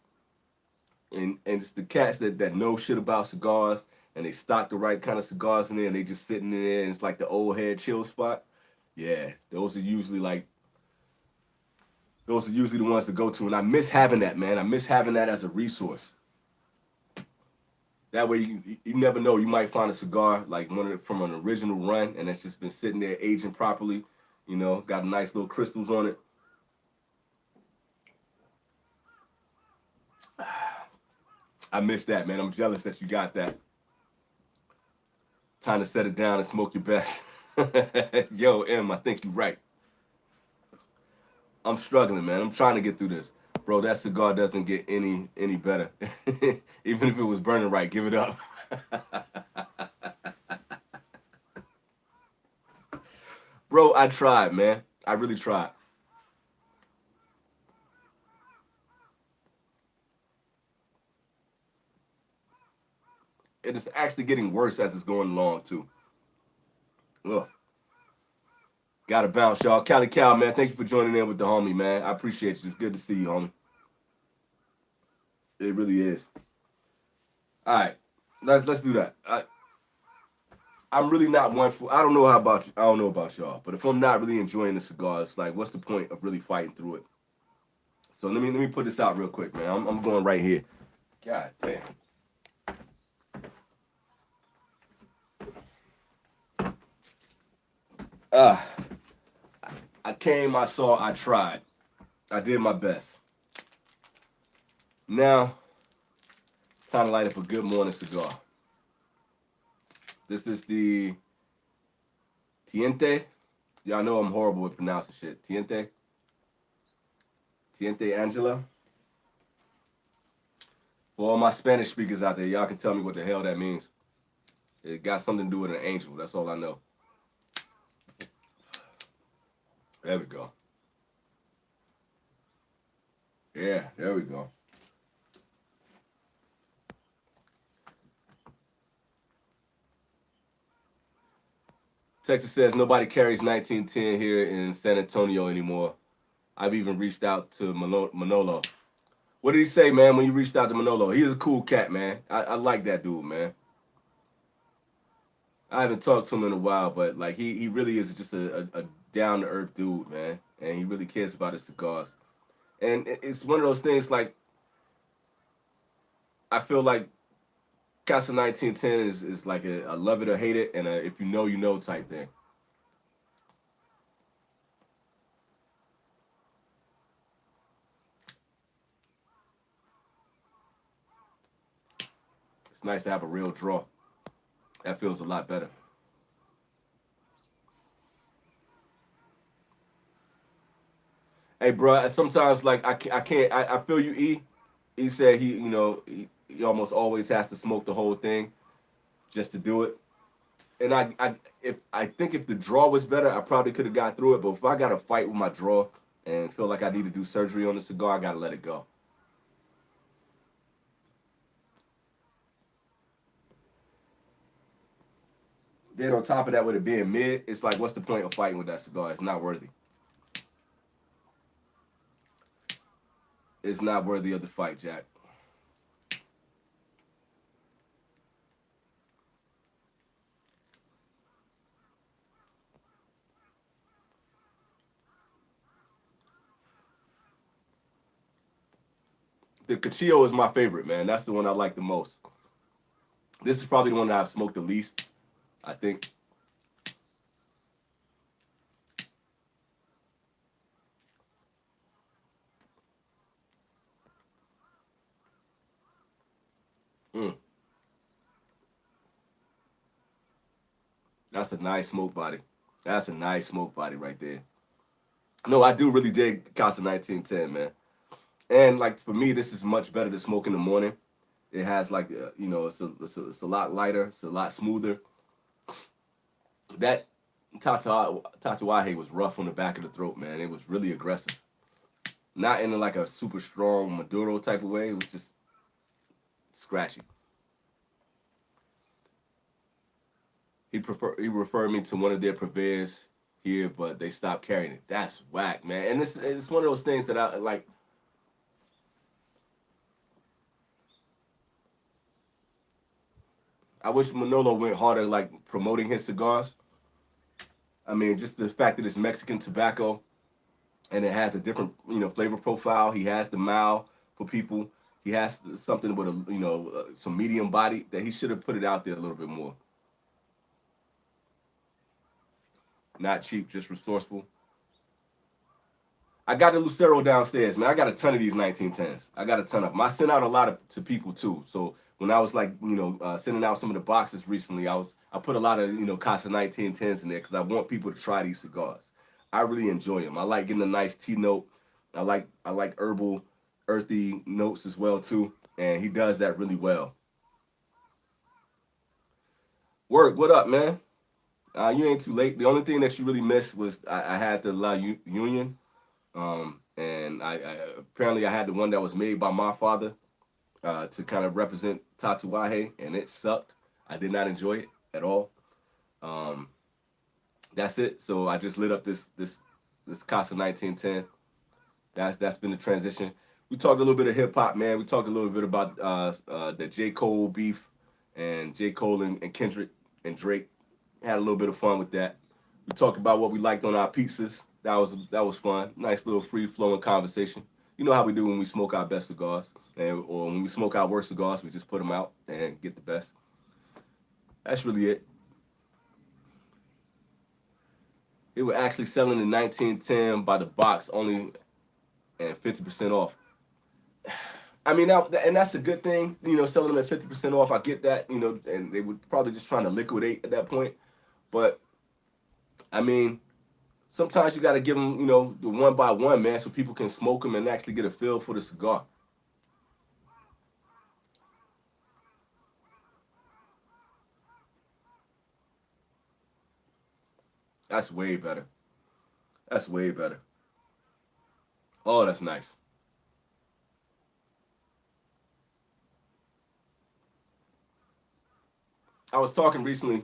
And it's the cats that know shit about cigars, and they stock the right kind of cigars in there, and they just sitting in there, and it's like the old head chill spot. Yeah, those are usually the ones to go to, and I miss having that, man. I miss having that as a resource. That way, you never know. You might find a cigar like from an original run, and it's just been sitting there aging properly. You know, got nice little crystals on it. I miss that, man. I'm jealous that you got that. Time to set it down and smoke your best. Yo, M, I think you're right. I'm struggling, man. I'm trying to get through this. Bro, that cigar doesn't get any better. Even if it was burning right, give it up. Bro, I tried, man. I really tried. It is actually getting worse as it's going along, too. Ugh. Gotta bounce, y'all. Cali Cal, man, thank you for joining in with the homie, man. I appreciate you. It's good to see you, homie. It really is. All right, let's do that. I'm really not one for. I don't know how about you. I don't know about y'all, but if I'm not really enjoying the cigars, like, what's the point of really fighting through it? So let me put this out real quick, man. I'm going right here. God damn. I came, I saw, I tried. I did my best. Now, time to light up a good morning cigar. This is the Tiente. Y'all know I'm horrible with pronouncing shit. Tiente. Tiente Angela. For all my Spanish speakers out there, y'all can tell me what the hell that means. It got something to do with an angel. That's all I know. There we go. Yeah, there we go. Texas says nobody carries 1910 here in San Antonio anymore. I've even reached out to Manolo. What did he say, man, when you reached out to Manolo? He's a cool cat, man. I like that dude, man. I haven't talked to him in a while, but like he really is just a down to earth dude, man, and he really cares about his cigars. And it's one of those things, like, I feel like Casa 1910 is like a love it or hate it, and if you know, you know type thing. It's nice to have a real draw. That feels a lot better. Hey, bro, sometimes, like, I can't. I feel you, E. He said he almost always has to smoke the whole thing just to do it. And I think if the draw was better, I probably could have got through it. But if I got to fight with my draw and feel like I need to do surgery on the cigar, I got to let it go. Then on top of that, with it being mid, it's like, what's the point of fighting with that cigar? It's not worthy. It's not worthy of the fight, Jack. The Cuchillo is my favorite, man. That's the one I like the most. This is probably the one that I've smoked the least, I think. Mm, that's a nice smoke body. That's a nice smoke body right there. No, I do really dig Casa 1910, man. And like for me, this is much better to smoke in the morning. It has like it's a lot lighter, it's a lot smoother. That Tatuaje was rough on the back of the throat, man. It was really aggressive. Not in like a super strong Maduro type of way. It was just scratchy. He referred me to one of their purveyors here, but they stopped carrying it. That's whack, man. And it's one of those things that I like. I wish Manolo went harder, like promoting his cigars. I mean, just the fact that it's Mexican tobacco and it has a different, flavor profile. He has the mild for people. He has something with some medium body that he should have put it out there a little bit more. Not cheap, just resourceful. I got the Lucero downstairs, man. I got a ton of these 1910s. I got a ton of them. I sent out a lot to people too. So when I was like, sending out some of the boxes recently, I put a lot of Casa 1910s in there because I want people to try these cigars. I really enjoy them. I like getting a nice tea note. I like herbal, earthy notes as well too, and he does that really well. Work, what up, man? You ain't too late. The only thing that you really missed was I had the La Union. And I apparently I had the one that was made by my father to kind of represent Tatuaje, and it sucked. I did not enjoy it at all. Um, that's it. So I just lit up this Casa 1910. That's been the transition. We talked a little bit of hip hop, man. We talked a little bit about the J. Cole beef and J. Cole and Kendrick and Drake. Had a little bit of fun with that. We talked about what we liked on our pizzas. That was fun. Nice little free flowing conversation. You know how we do when we smoke our best cigars, or when we smoke our worst cigars, we just put them out and get the best. That's really it. They were actually selling the 1910 by the box only and 50% off. I mean, and that's a good thing, selling them at 50% off. I get that, and they were probably just trying to liquidate at that point. But I mean, sometimes you got to give them, the one by one, man, so people can smoke them and actually get a feel for the cigar. That's way better. That's way better. Oh, that's nice. I was talking recently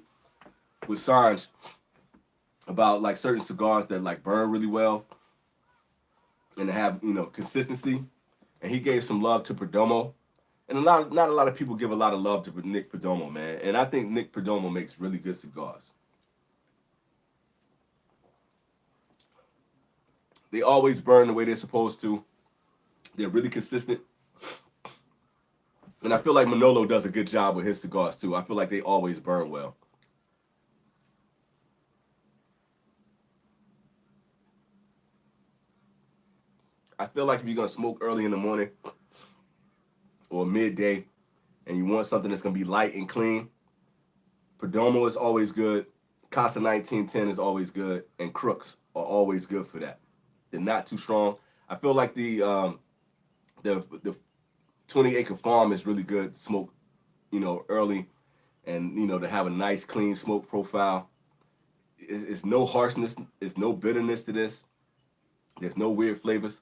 with Sanj about like certain cigars that like burn really well and have consistency, and he gave some love to Perdomo. And not a lot of people give a lot of love to Nick Perdomo, man. And I think Nick Perdomo makes really good cigars. They always burn the way they're supposed to. They're really consistent. And I feel like Manolo does a good job with his cigars too. I feel like they always burn well. I feel like if you're gonna smoke early in the morning or midday and you want something that's gonna be light and clean, Perdomo is always good. Casa 1910 is always good, and Crooks are always good for that. They're not too strong. I feel like the 20 acre farm is really good to smoke, early, and to have a nice clean smoke profile. It's no harshness, it's no bitterness to this. There's no weird flavors.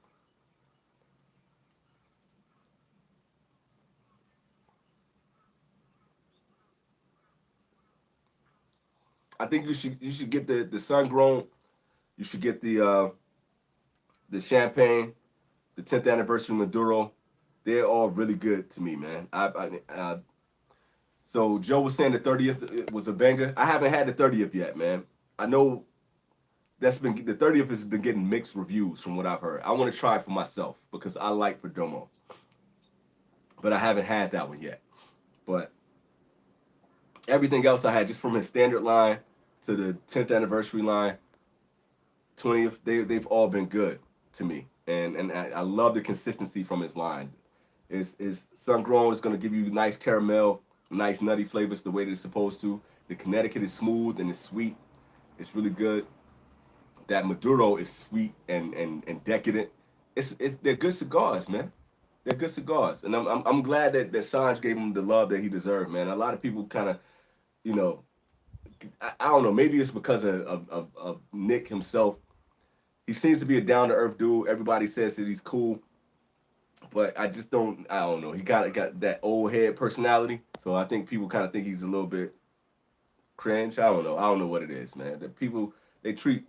I think you should get the sun grown. You should get the champagne, the 10th anniversary Maduro. They're all really good to me, man. So Joe was saying the 30th was a banger. I haven't had the 30th yet, man. I know the 30th has been getting mixed reviews from what I've heard. I want to try it for myself because I like Perdomo, but I haven't had that one yet. But everything else I had, just from his standard line to the 10th anniversary line, 20th, they've all been good to me, and I love the consistency from his line. Is sun grown is going to give you nice caramel, nice nutty flavors the way that it's supposed to. The Connecticut is smooth and it's sweet. It's really good. That Maduro is sweet and decadent. They're good cigars, man. They're good cigars, and I'm glad that Sanj gave him the love that he deserved, man. A lot of people kind of, you know, I don't know. Maybe it's because of Nick himself. He seems to be a down to earth dude. Everybody says that he's cool, but I don't know. He got that old head personality, so I think people kind of think he's a little bit cringe. I don't know what it is, man. The people they treat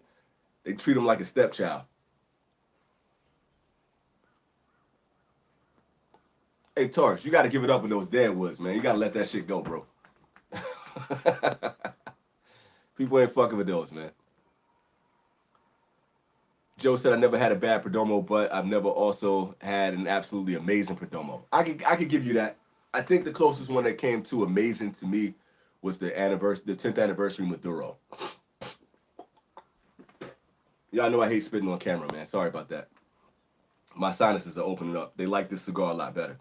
him like a stepchild. Hey, Tarsh, you got to give it up with those Deadwoods, man. You got to let that shit go, bro. People ain't fucking with those, man. Joe said I never had a bad Perdomo, but I've never also had an absolutely amazing Perdomo. I could give you that. I think the closest one that came to amazing to me was the 10th anniversary Maduro. Y'all know I hate spitting on camera, man. Sorry about that. My sinuses are opening up. They like this cigar a lot better.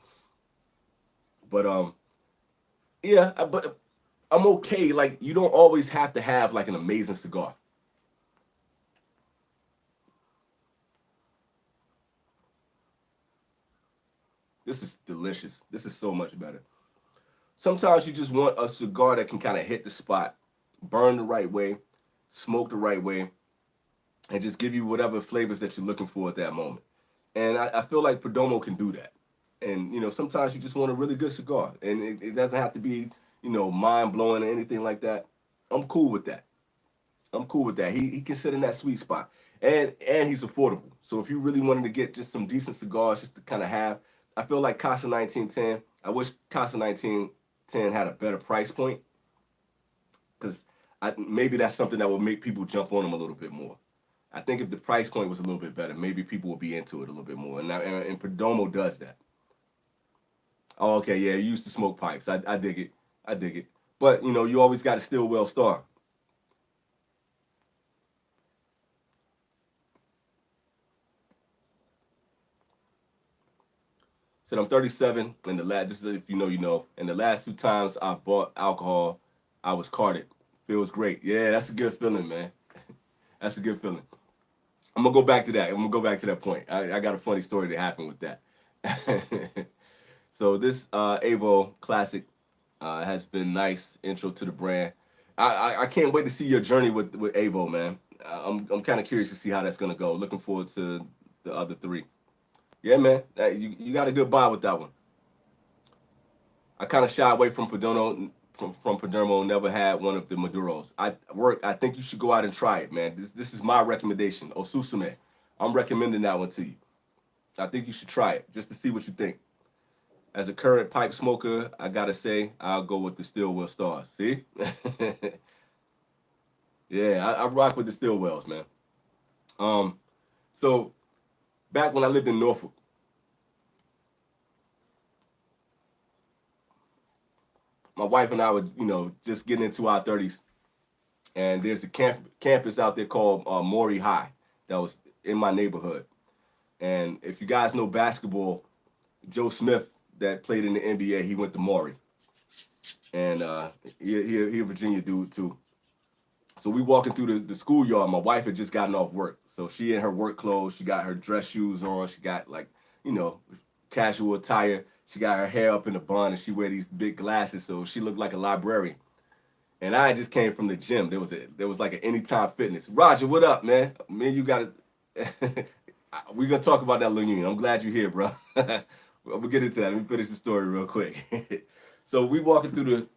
But yeah, but I'm okay. Like, you don't always have to have like an amazing cigar. This is delicious. This is so much better. Sometimes you just want a cigar that can kind of hit the spot, burn the right way, smoke the right way, and just give you whatever flavors that you're looking for at that moment. And I feel like Perdomo can do that. And, you know, sometimes you just want a really good cigar. And it doesn't have to be, you know, mind-blowing or anything like that. I'm cool with that. I'm cool with that. He can sit in that sweet spot. And he's affordable. So if you really wanted to get just some decent cigars just to kind of have, I feel like Kasa 1910, I wish Kasa 1910 had a better price point. Because maybe that's something that would make people jump on him a little bit more. I think if the price point was a little bit better, maybe people would be into it a little bit more. And Perdomo does that. Oh, okay, yeah, you used to smoke pipes. I dig it. I dig it. But, you know, you always got to still well star. Said I'm 37, and this is if you know, you know. And the last 2 times I bought alcohol, I was carded. Feels great. Yeah, that's a good feeling, man. That's a good feeling. I'm gonna go back to that. I'm gonna go back to that point. I got a funny story that happened with that. So this Avo Classic has been nice intro to the brand. I can't wait to see your journey with Avo, man. I'm kind of curious to see how that's gonna go. Looking forward to the other 3. Yeah, man, you got a good buy with that one. I kind of shy away from Perdomo. From Perdomo, never had one of the Maduros. I think you should go out and try it, man. This is my recommendation. Osusume. I'm recommending that one to you. I think you should try it just to see what you think. As a current pipe smoker, I gotta say I'll go with the Stillwell Stars. See? Yeah, I rock with the Stillwells, man. So back when I lived in Norfolk, my wife and I were, you know, just getting into our 30s, and there's a campus out there called Maury High that was in my neighborhood. And if you guys know basketball, Joe Smith that played in the NBA, he went to Maury, and he a Virginia dude too. So we walking through the schoolyard. My wife had just gotten off work, so she in her work clothes. She got her dress shoes on. She got, like, you know, casual attire. She got her hair up in a bun, and she wear these big glasses, so she looked like a librarian. And I just came from the gym. There was like an Anytime Fitness. Roger, what up, man? Man, you got to. We're gonna talk about that little union. I'm glad you're here, bro. We'll get into that. Let me finish the story real quick. So we walking through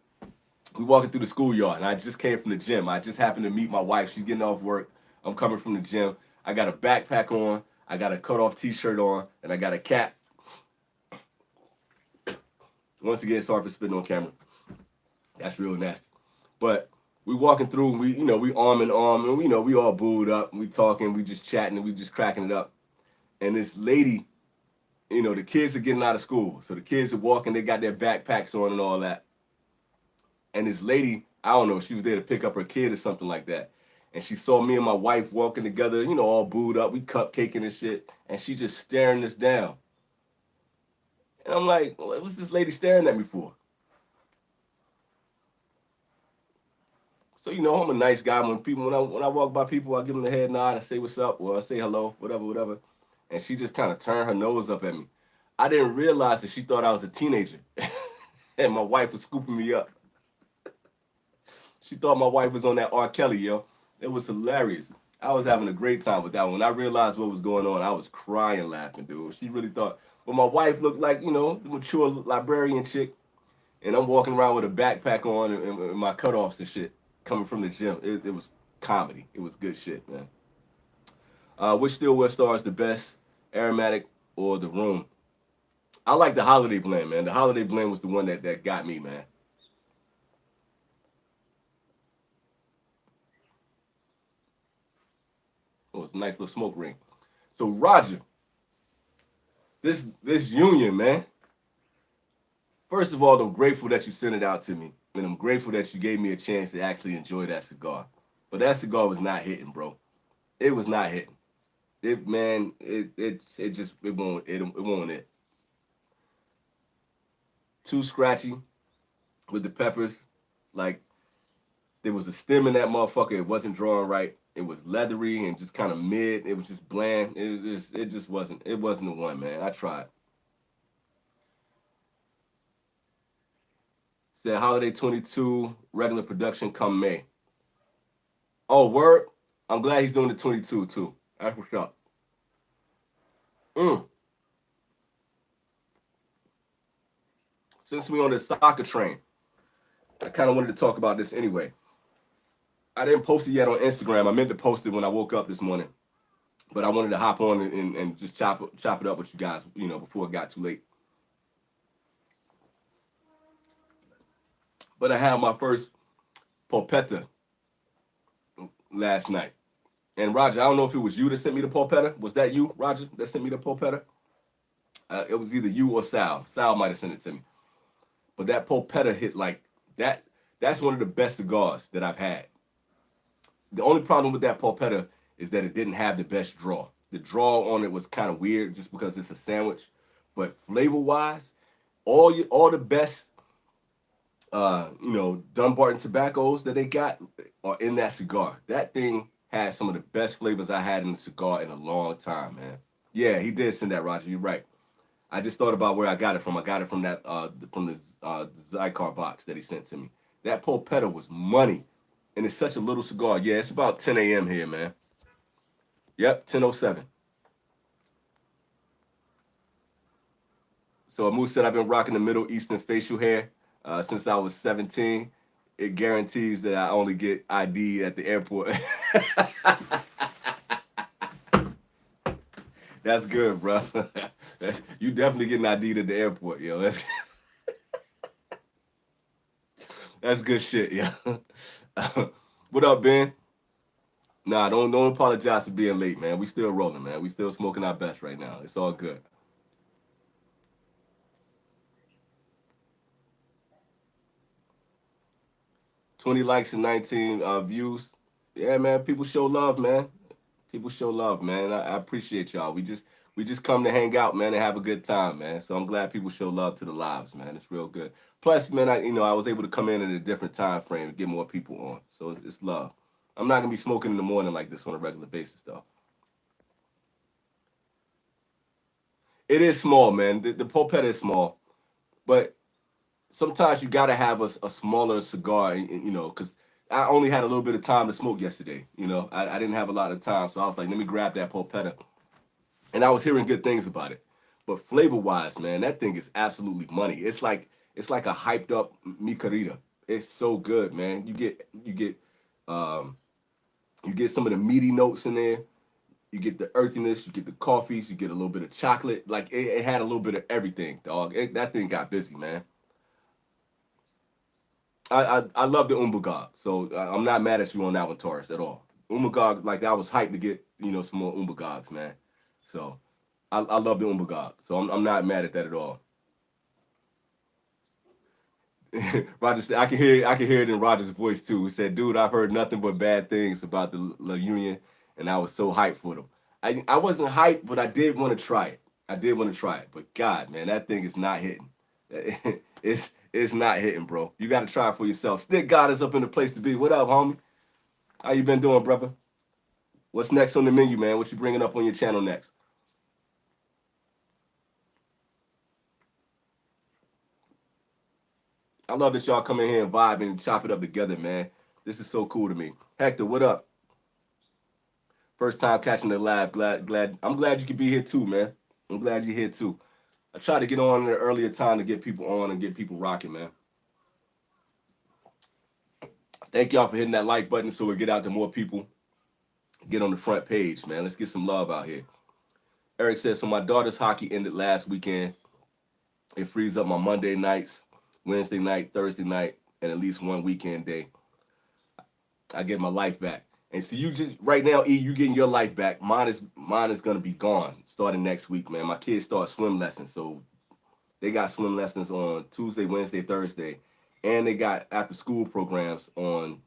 We walking through the schoolyard, and I just came from the gym. I just happened to meet my wife. She's getting off work. I'm coming from the gym. I got a backpack on. I got a cut-off T-shirt on, and I got a cap. Once again, sorry for spitting on camera. That's real nasty. But we walking through, and we arm in arm, and we all booed up, and we talking, we just chatting, and we just cracking it up. And this lady, the kids are getting out of school, so the kids are walking, they got their backpacks on and all that. And this lady, I don't know, she was there to pick up her kid or something like that. And she saw me and my wife walking together, all booed up, we cupcaking and shit, and she just staring us down. And I'm like, what's this lady staring at me for? So I'm a nice guy. When I walk by people, I give them the head nod, I say what's up, or I say hello, whatever. And she just kind of turned her nose up at me. I didn't realize that she thought I was a teenager, and my wife was scooping me up. She thought my wife was on that R. Kelly, yo. It was hilarious. I was having a great time with that one. When I realized what was going on, I was crying laughing, dude. She really thought. But my wife looked like, the mature librarian chick. And I'm walking around with a backpack on and my cutoffs and shit coming from the gym. It was comedy. It was good shit, man. Which Stillwell Star is the best, aromatic or the room? I like the holiday blend, man. The holiday blend was the one that got me, man. Oh, it's a nice little smoke ring. So Roger, this union, man. First of all, I'm grateful that you sent it out to me, and I'm grateful that you gave me a chance to actually enjoy that cigar. But that cigar was not hitting, bro. It was not hitting. It won't hit. Too scratchy with the peppers. Like there was a stem in that motherfucker. It wasn't drawing right. It was leathery and just kind of mid. It was just bland. It just wasn't. It wasn't the one, man. I tried. Said holiday 22 regular production come May. Oh, word. I'm glad he's doing the 22 too. That's what's up. Since we on the soccer train, I kind of wanted to talk about this anyway. I didn't post it yet on Instagram. I meant to post it when I woke up this morning, but I wanted to hop on and just chop it up with you guys, before it got too late. But I had my first polpetta last night. And Roger, I don't know if it was you that sent me the polpetta. Was that you, Roger, that sent me the polpetta? It was either you or Sal. Sal might have sent it to me. But that polpetta hit like that. That's one of the best cigars that I've had. The only problem with that polpetta is that it didn't have the best draw. The draw on it was kind of weird just because it's a sandwich. But flavor-wise, all the best Dunbarton tobaccos that they got are in that cigar. That thing had some of the best flavors I had in the cigar in a long time, man. Yeah, he did send that, Roger. You're right. I just thought about where I got it from. I got it from the Cigar box that he sent to me. That polpetta was money, and it's such a little cigar. Yeah, it's about 10 a.m. here, man. Yep, 10:07. So Amu said I've been rocking the Middle Eastern facial hair since I was 17. It guarantees that I only get ID at the airport. That's good, bro. You definitely getting ID'd at the airport, yo. That's good shit, yo. What up, Ben? Nah, don't apologize for being late, man. We still rolling, man. We still smoking our best right now. It's all good. 20 likes and 19 views. Yeah, man. People show love, man. People show love, man. I appreciate y'all. We just come to hang out, man, and have a good time, man. So I'm glad people show love to the lives, man. It's real good. Plus, man, I was able to come in at a different time frame to get more people on. So it's love. I'm not gonna be smoking in the morning like this on a regular basis, though. It is small, man. The pulpette is small, but sometimes you gotta have a smaller cigar, because I only had a little bit of time to smoke yesterday. I didn't have a lot of time, so I was like, let me grab that pulpetta, and I was hearing good things about it. But flavor wise, man, that thing is absolutely money. It's like a hyped up micarita. It's so good, man. Um, you get some of the meaty notes in there. You get the earthiness. You get the coffees. You get a little bit of chocolate. Like it had a little bit of everything, dog. That thing got busy, man. I love the Umbagog, so I'm not mad at you on that one, Taurus, at all. Umbagog, like I was hyped to get some more Umbagogs, man. So I love the Umbagog, so I'm not mad at that at all. Roger said I can hear it in Roger's voice too. He said, "Dude, I've heard nothing but bad things about the La Union, and I was so hyped for them. I wasn't hyped, but I did want to try it. I did want to try it, but God, man, that thing is not hitting. It's not hitting, bro. You got to try it for yourself. Stick God is up in the place to be. What up, homie? How you been doing, brother? What's next on the menu, man? What you bringing up on your channel next? I love that y'all come in here and vibe and chop it up together, man. This is so cool to me. Hector, what up? First time catching the live. I'm glad you could be here too, man. I'm glad you're here too. I try to get on at an earlier time to get people on and get people rocking, man. Thank y'all for hitting that like button so we get out to more people. Get on the front page, man. Let's get some love out here. Eric says, so my daughter's hockey ended last weekend. It frees up my Monday nights, Wednesday night, Thursday night, and at least one weekend day. I get my life back. And see, you just right now, E, you getting your life back. Mine is gonna be gone starting next week, man. My kids start swim lessons, so they got swim lessons on Tuesday, Wednesday, Thursday, and they got after school programs on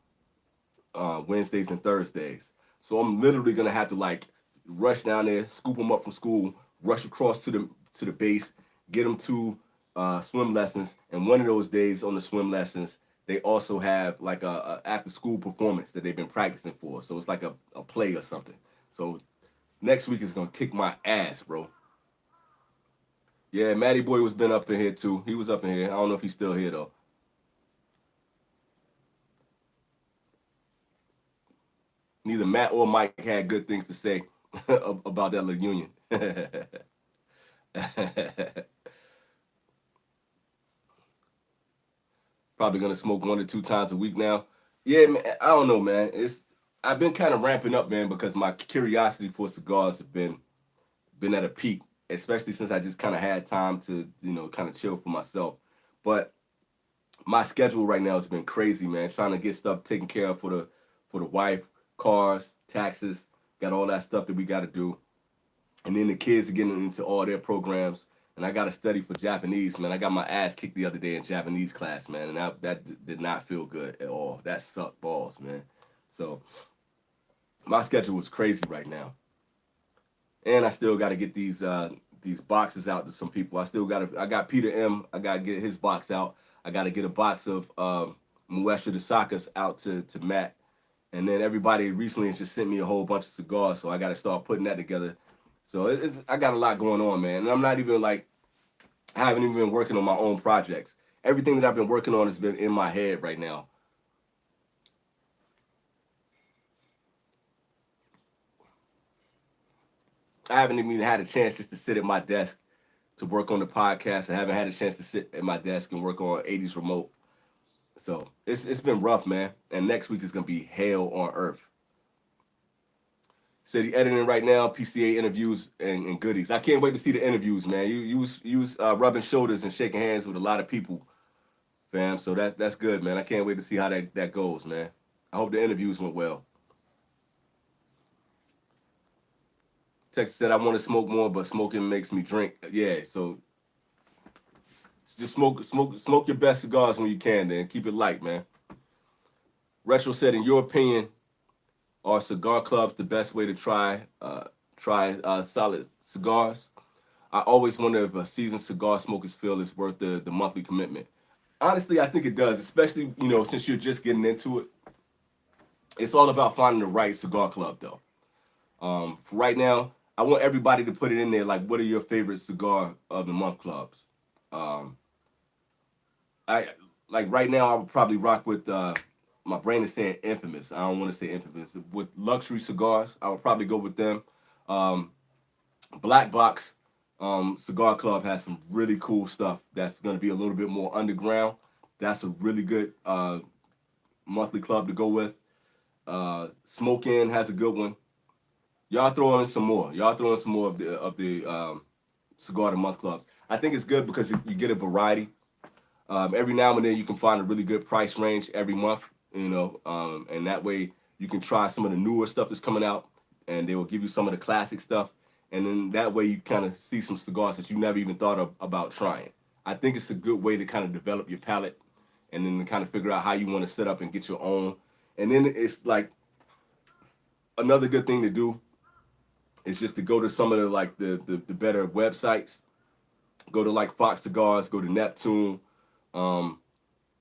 Wednesdays and Thursdays. So I'm literally gonna have to like rush down there, scoop them up from school, rush across to the base, get them to swim lessons, and one of those days on the swim lessons, they also have like a after school performance that they've been practicing for. So it's like a play or something. So next week is gonna kick my ass, bro. Yeah, Matty Boy was been up in here too. He was up in here. I don't know if he's still here though. Neither Matt or Mike had good things to say about that little union. Probably gonna smoke 1 to 2 times a week now. Yeah, man. I don't know, man. I've been kind of ramping up, man, because my curiosity for cigars have been at a peak, especially since I just kind of had time to kind of chill for myself. But my schedule right now has been crazy, man. Trying to get stuff taken care of for the wife, cars, taxes, got all that stuff that we got to do, and then the kids are getting into all their programs. And I got to study for Japanese, man. I got my ass kicked the other day in Japanese class, man, and that did not feel good at all. That sucked balls, man. So my schedule was crazy right now, and I still got to get these boxes out to some people. I got Peter M. I got to get his box out. I got to get a box of Muestra de Sakas out to Matt, and then everybody recently has just sent me a whole bunch of cigars, so I got to start putting that together. So I got a lot going on, man, and I'm not even like I haven't even been working on my own projects. Everything that I've been working on has been in my head right now. I haven't even had a chance just to sit at my desk to work on the podcast. I haven't had a chance to sit at my desk and work on 80s remote. So it's been rough, man. And next week is gonna be hell on earth. Said he editing right now, PCA interviews and goodies. I can't wait to see the interviews, man. You was rubbing shoulders and shaking hands with a lot of people, fam. So that's good, man. I can't wait to see how that goes, man. I hope the interviews went well. Texas said I want to smoke more, but smoking makes me drink. Yeah, so just smoke your best cigars when you can, then keep it light, man. Retro said, in your opinion, are cigar clubs the best way to try solid cigars? I always wonder if a seasoned cigar smoker's feel is worth the monthly commitment. Honestly, I think it does, especially since you're just getting into it. It's all about finding the right cigar club, though. For right now, I want everybody to put it in there. Like, what are your favorite cigar of the month clubs? I like right now. I would probably rock with. My brain is saying Infamous. I don't want to say Infamous. With luxury cigars, I would probably go with them. Black Box Cigar Club has some really cool stuff that's going to be a little bit more underground. That's a really good monthly club to go with. Smoke In has a good one. Y'all throw in some more. Y'all throw in some more of the cigar of the month clubs. I think it's good because you get a variety. Every now and then you can find a really good price range every month, and that way you can try some of the newer stuff that's coming out, and they will give you some of the classic stuff, and then that way you kind of see some cigars that you never even thought about trying. I think it's a good way to kind of develop your palate, and then to kind of figure out how you want to set up and get your own. And then it's like another good thing to do is just to go to some of the better websites. Go to like Fox Cigars, go to Neptune, um,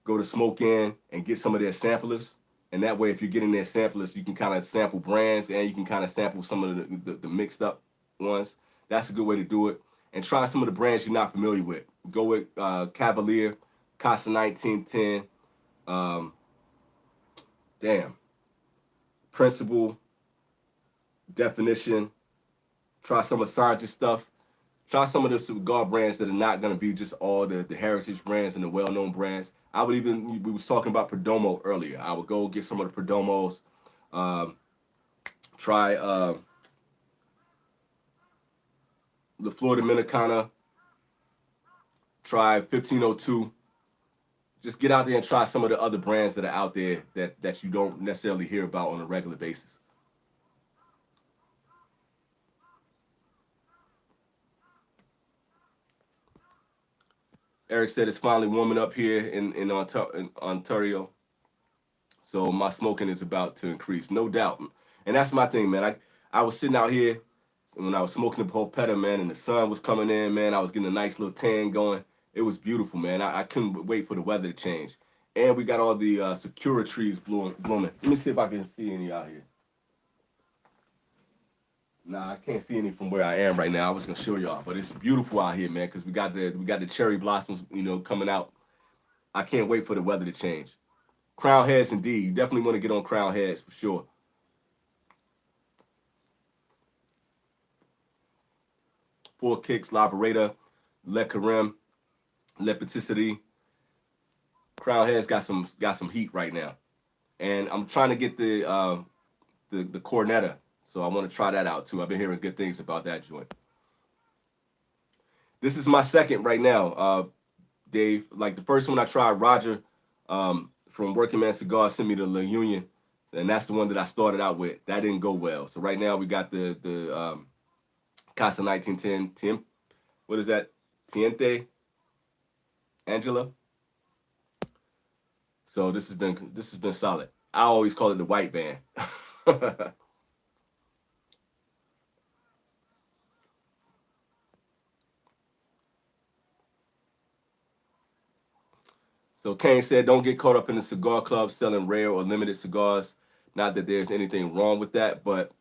go to Smoke In and get some of their samplers. And that way, if you're getting their samplers, you can kind of sample brands and you can kind of sample some of the mixed up ones. That's a good way to do it. And try some of the brands you're not familiar with. Go with Cavalier, Kasa 1910, um, Principle, Definition. Try some of Sargent stuff. Try some of the cigar brands that are not going to be just all the heritage brands and the well-known brands. We was talking about Perdomo earlier. I would go get some of the Perdomos. Try the Flor Dominicana. Try 1502. Just get out there and try some of the other brands that are out there that you don't necessarily hear about on a regular basis. Eric said it's finally warming up here in Ontario. So my smoking is about to increase, no doubt. And that's my thing, man. I was sitting out here when I was smoking the Polpetta, man, and the sun was coming in, man. I was getting a nice little tan going. It was beautiful, man. I couldn't wait for the weather to change. And we got all the sakura trees blooming. Let me see if I can see any out here. Nah, I can't see any from where I am right now. I was gonna show y'all, but it's beautiful out here, man, because we got the cherry blossoms, coming out. I can't wait for the weather to change. Crown heads, indeed. You definitely want to get on crown heads for sure. Four Kicks, La Vereda, Le Carême, Le Patisserie. Crown heads got some heat right now, and I'm trying to get the Cornetta. So I want to try that out too. I've been hearing good things about that joint. This is my second right now, Dave. Like the first one I tried, Roger from Working Man Cigar sent me to La Union, and that's the one that I started out with. That didn't go well. So right now we got the Casa 1910. What is that? Tiente Angela. So this has been solid. I always call it the white band. So Kane said, don't get caught up in the cigar club selling rare or limited cigars. Not that there's anything wrong with that, but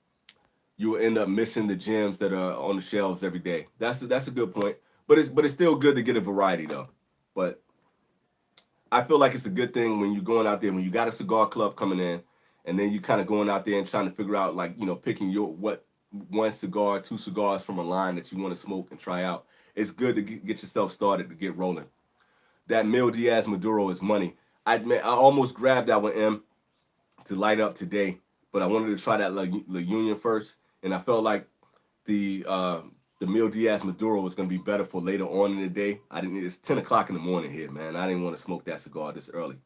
you will end up missing the gems that are on the shelves every day. That's a good point. But it's still good to get a variety though. But I feel like it's a good thing when you're going out there, when you got a cigar club coming in, and then you kind of going out there and trying to figure out, like, picking what one cigar, two cigars from a line that you want to smoke and try out. It's good to get yourself started, to get rolling. That Mil Diaz Maduro is money. I almost grabbed that one, M, to light up today, but I wanted to try that La Union first, and I felt like the Mil Diaz Maduro was going to be better for later on in the day. It's 10 o'clock in the morning here, man. I didn't want to smoke that cigar this early.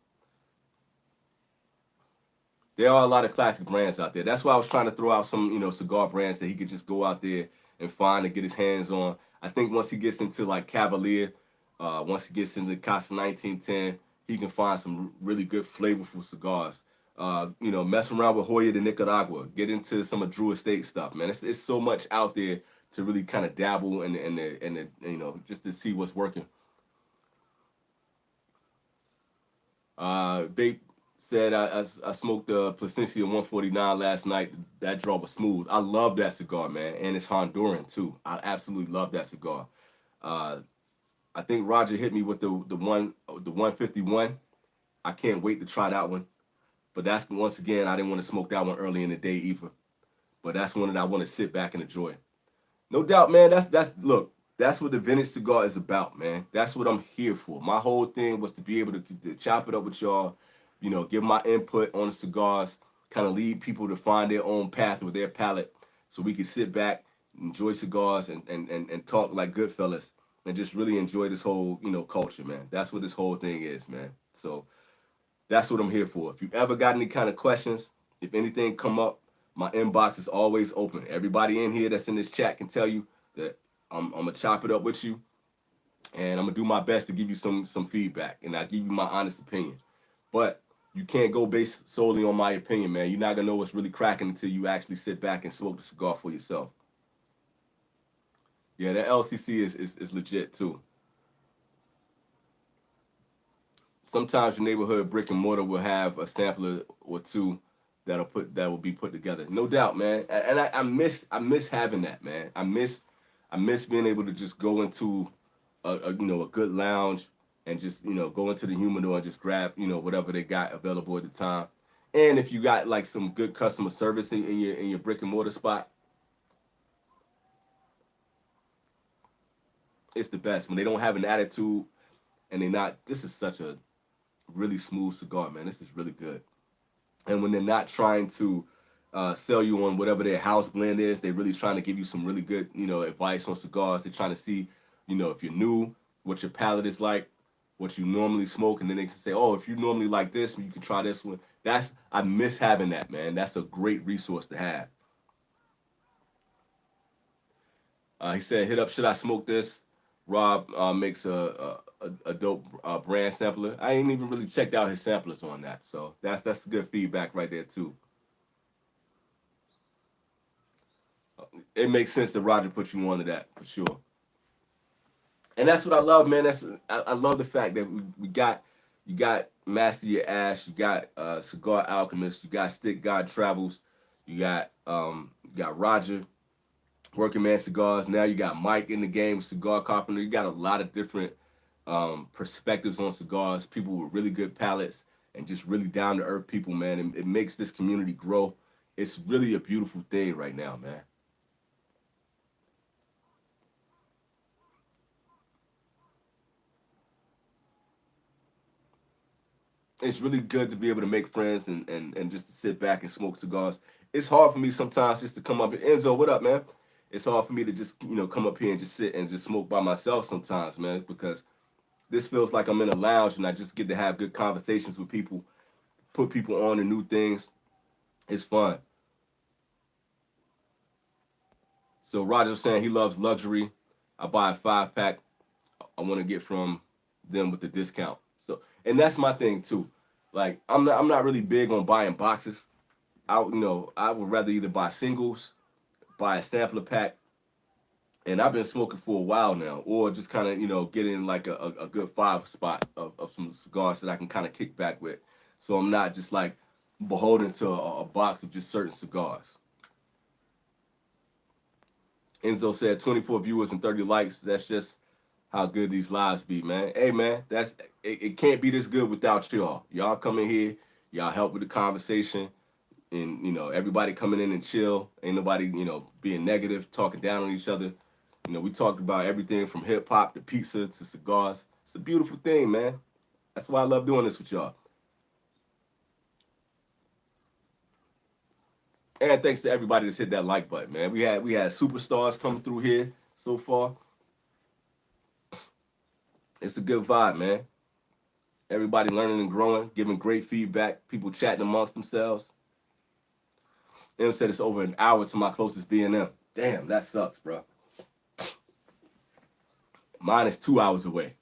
There are a lot of classic brands out there. That's why I was trying to throw out some, cigar brands that he could just go out there and find and get his hands on. I think once he gets into like Cavalier, once he gets into Casa 1910, he can find some really good flavorful cigars. Mess around with Hoya de Nicaragua. Get into some of Drew Estate stuff, man. It's so much out there to really kind of dabble and just to see what's working. Babe said I smoked the Plasencia 149 last night. That draw was smooth. I love that cigar, man, and it's Honduran too. I absolutely love that cigar. I think Roger hit me with the 151. I can't wait to try that one. But that's, once again, I didn't want to smoke that one early in the day either. But that's one that I want to sit back and enjoy. No doubt, man. That's look. That's what the vintage cigar is about, man. That's what I'm here for. My whole thing was to be able to chop it up with y'all, give my input on the cigars, kind of lead people to find their own path with their palate, so we can sit back, enjoy cigars, and talk like good fellas, and just really enjoy this whole culture, man. That's what this whole thing is, man. So that's what I'm here for. If you ever got any kind of questions, if anything come up, my inbox is always open. Everybody in here that's in this chat can tell you that I'm gonna chop it up with you, and I'm gonna do my best to give you some feedback, and I give you my honest opinion. But you can't go based solely on my opinion, man. You're not gonna know what's really cracking until you actually sit back and smoke the cigar for yourself. Yeah, that LCC is legit too. Sometimes your neighborhood brick and mortar will have a sampler or two that will be put together. No doubt, man. And I miss having that, man. I miss being able to just go into a good lounge and just go into the humidor and just grab whatever they got available at the time. And if you got like some good customer service in your brick and mortar spot, it's the best when they don't have an attitude and they're not. This is such a really smooth cigar, man. This is really good. And when they're not trying to sell you on whatever their house blend is, they're really trying to give you some really good, advice on cigars. They're trying to see, if you're new, what your palate is like, what you normally smoke, and then they can say, oh, if you normally like this, you can try this one. I miss having that, man. That's a great resource to have. He said, hit up, should I smoke this? Rob makes a dope brand sampler. I ain't even really checked out his samplers on that, so that's good feedback right there too. It makes sense that Roger put you onto that for sure, and that's what I love, man. I love the fact that we got you got Master Your Ash, you got Cigar Alchemist, you got Stick God Travels, you got Roger, Working Man Cigars. Now you got Mike in the game, Cigar Carpenter. You got a lot of different perspectives on cigars, people with really good palates, and just really down to earth people, man. And it makes this community grow. It's really a beautiful thing right now, man. It's really good to be able to make friends and just to sit back and smoke cigars. It's hard for me sometimes just to come up here. Enzo, what up, man? It's hard for me to just, come up here and just sit and just smoke by myself sometimes, man, because this feels like I'm in a lounge and I just get to have good conversations with people, put people on to new things. It's fun. So Roger was saying he loves luxury. I buy a 5 pack. I want to get from them with the discount. So, and that's my thing too. Like I'm not really big on buying boxes. I would rather either buy singles, buy a sampler pack, and I've been smoking for a while now, or just kind of get in like a good five spot of some cigars that I can kind of kick back with, so I'm not just like beholden to a box of just certain cigars. Enzo said 24 viewers and 30 likes. That's just how good these lives be, man. Hey, man, it can't be this good without y'all. Y'all come in here, y'all help with the conversation, and everybody coming in and chill. Ain't nobody being negative, talking down on each other. We talked about everything from hip hop to pizza to cigars. It's a beautiful thing, man. That's why I love doing this with y'all. And thanks to everybody that's hit that like button, man. We had superstars coming through here so far. It's a good vibe, man. Everybody learning and growing, giving great feedback, people chatting amongst themselves. M said it's over an hour to my closest B&M. Damn, that sucks, bro. Mine is 2 hours away.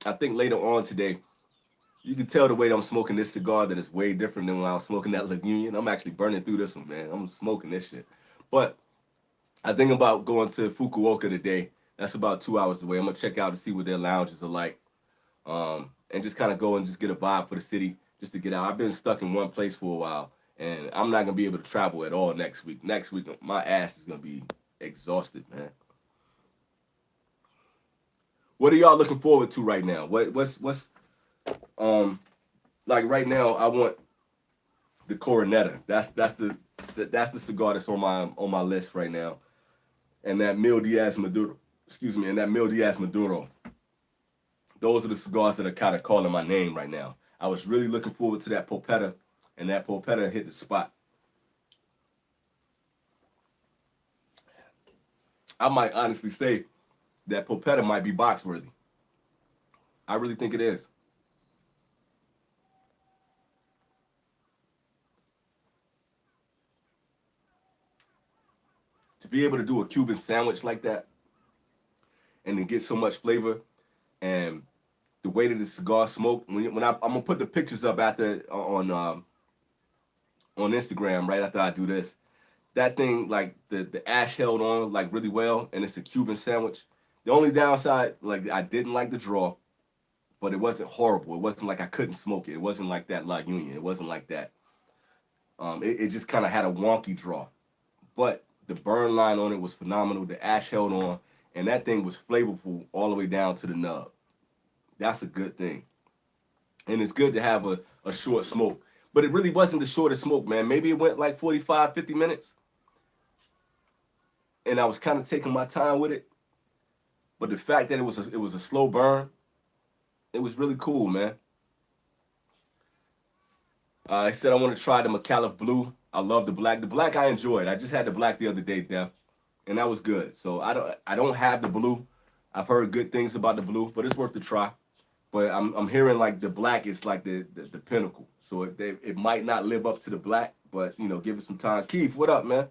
I think later on today, you can tell the way that I'm smoking this cigar that it's way different than when I was smoking that Union. I'm actually burning through this one, man. I'm smoking this shit. But I think about going to Fukuoka today. That's about 2 hours away. I'm going to check out to see what their lounges are like. And just kind of go and just get a vibe for the city, just to get out. I've been stuck in one place for a while, and I'm not going to be able to travel at all next week. Next week, my ass is going to be exhausted, man. What are y'all looking forward to right now? What's like right now? I want the Coronetta. That's the cigar that's on my list right now. And that Mil Diaz Maduro. Excuse me, and that Mil Diaz Maduro. Those are the cigars that are kind of calling my name right now. I was really looking forward to that Popetta, and that Popetta hit the spot. I might honestly say that Popetta might be box worthy. I really think it is. To be able to do a Cuban sandwich like that and then get so much flavor, and the way that the cigar smoked, I'm gonna put the pictures up after on Instagram right after I do this. That thing, like the ash held on like really well, and it's a Cuban sandwich. The only downside, like I didn't like the draw, but it wasn't horrible. It wasn't like I couldn't smoke it. It wasn't like that La Union. It wasn't like that. It just kind of had a wonky draw, but the burn line on it was phenomenal. The ash held on, and that thing was flavorful all the way down to the nub. That's a good thing, and it's good to have a short smoke. But it really wasn't the shortest smoke, man. Maybe it went like 45, 50 minutes, and I was kind of taking my time with it. But the fact that it was a slow burn, it was really cool, man. I said I want to try the McAuliffe Blue. I love the black. The black I enjoyed. I just had the black the other day, Def, and that was good. So I don't have the blue. I've heard good things about the blue, but it's worth the try. But I'm hearing like the black is like the pinnacle. So it might not live up to the black, but you know, give it some time. Keith, what up, man?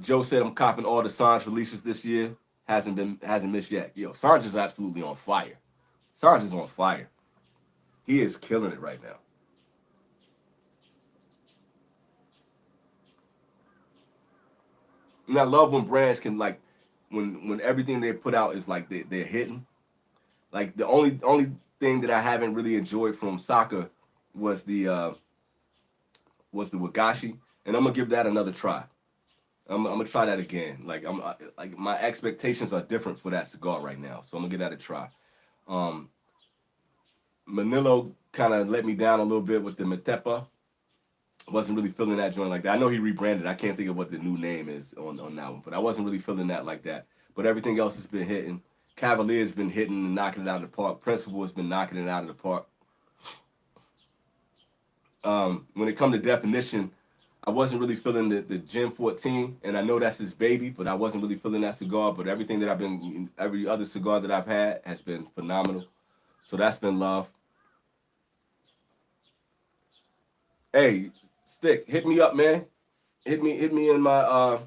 Joe said I'm copping all the Sarge releases this year. Hasn't missed yet. Yo, Sarge is absolutely on fire. Sarge is on fire. He is killing it right now. And I love when brands can like when everything they put out is like they're hitting. Like the only thing that I haven't really enjoyed from Saka was the Wagashi, and I'm gonna give that another try. I'm gonna try that again. Like my expectations are different for that cigar right now, so I'm gonna give that a try. Um, Manilo kind of let me down a little bit with the Metepa. Wasn't really feeling that joint like that. I know he rebranded. I can't think of what the new name is on that one, but I wasn't really feeling that like that. But everything else has been hitting. Cavalier's been hitting and knocking it out of the park. Principal has been knocking it out of the park. When it comes to definition, I wasn't really feeling the Gem 14, and I know that's his baby, but I wasn't really feeling that cigar. But everything that every other cigar that I've had has been phenomenal. So that's been love. Hey, Stick, hit me up, man. Hit me in my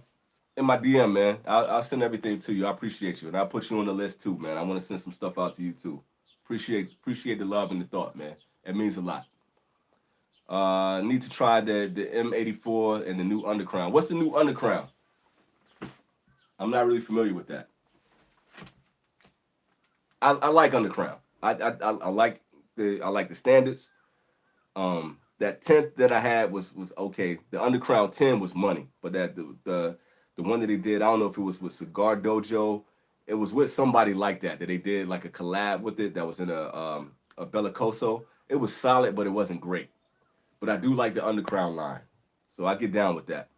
DM, man. I'll send everything to you. I appreciate you, and I'll put you on the list too, man. I want to send some stuff out to you too. Appreciate the love and the thought, man. It means a lot. Need to try the M84 and the new Undercrown. What's the new Undercrown? I'm not really familiar with that. I like Undercrown. I like the standards. That 10th that I had was okay. The Undercrown 10 was money, but that the one that they did, I don't know if it was with Cigar Dojo. It was with somebody like that they did like a collab with it that was in a Bellicoso. It was solid, but it wasn't great. But I do like the Undercrown line, so I get down with that.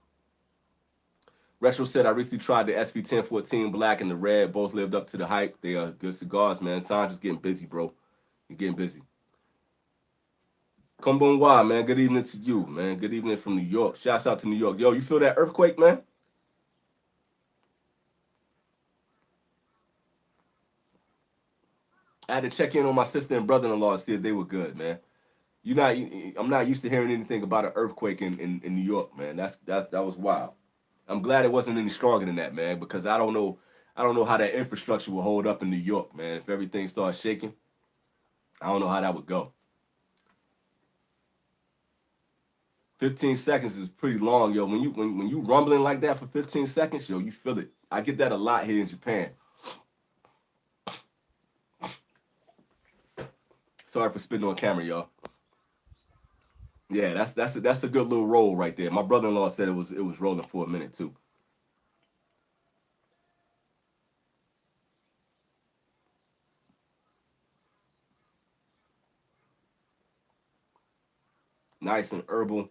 Retro said I recently tried the SP 1014 Black and the Red. Both lived up to the hype. They are good cigars, man. Sanj is getting busy, bro. You're getting busy. Kumbunwa, man. Good evening to you, man. Good evening from New York. Shouts out to New York. Yo, you feel that earthquake, man? I had to check in on my sister and brother-in-law and see if they were good, man. I'm not used to hearing anything about an earthquake in New York, man. That was wild. I'm glad it wasn't any stronger than that, man, because I don't know how that infrastructure will hold up in New York, man. If everything starts shaking, I don't know how that would go. 15 seconds is pretty long, yo. When you rumbling like that for 15 seconds, yo, you feel it. I get that a lot here in Japan. Sorry for spitting on camera, y'all. Yeah, that's a good little roll right there. My brother-in-law said it was rolling for a minute too. nice and herbal,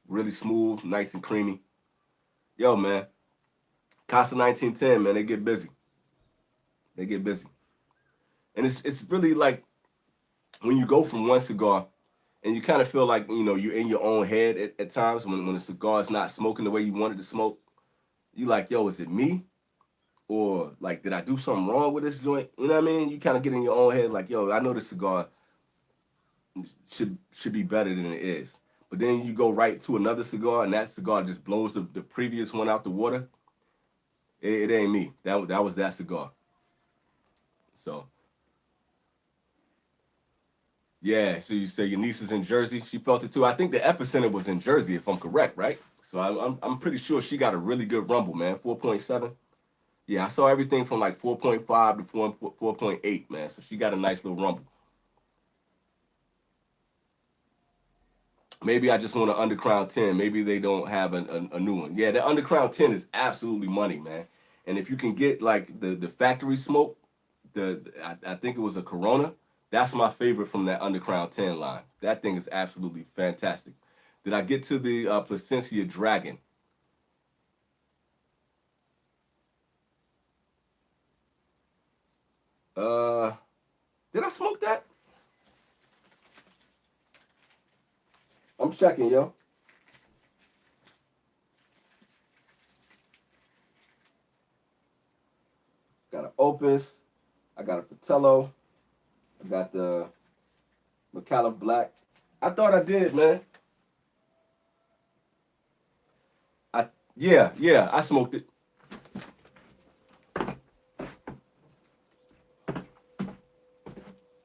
really smooth, nice and creamy. Yo, man, Kasa 1910, man, they get busy. They get busy. And it's really like when you go from one cigar and you kind of feel like, you're in your own head at times when a cigar is not smoking the way you wanted to smoke. You like, yo, is it me? Or like, did I do something wrong with this joint? You know what I mean? You kind of get in your own head like, yo, I know this cigar should be better than it is. But then you go right to another cigar, and that cigar just blows the previous one out the water. It ain't me. That was that cigar. So yeah. So you say your niece is in Jersey. She felt it too. I think the epicenter was in Jersey, if I'm correct, right? So I'm pretty sure she got a really good rumble, man. 4.7. Yeah, I saw everything from like 4.5 to 4.8, man. So she got a nice little rumble. Maybe I just want an Undercrown 10. Maybe they don't have a new one. Yeah, the Undercrown 10 is absolutely money, man. And if you can get like the factory smoke, I think it was a Corona. That's my favorite from that Undercrown 10 line. That thing is absolutely fantastic. Did I get to the Placencia Dragon? Did I smoke that? I'm checking, yo. Got an Opus. I got a Fratello. I got the Macallan Black. I thought I did, man. Yeah, I smoked it.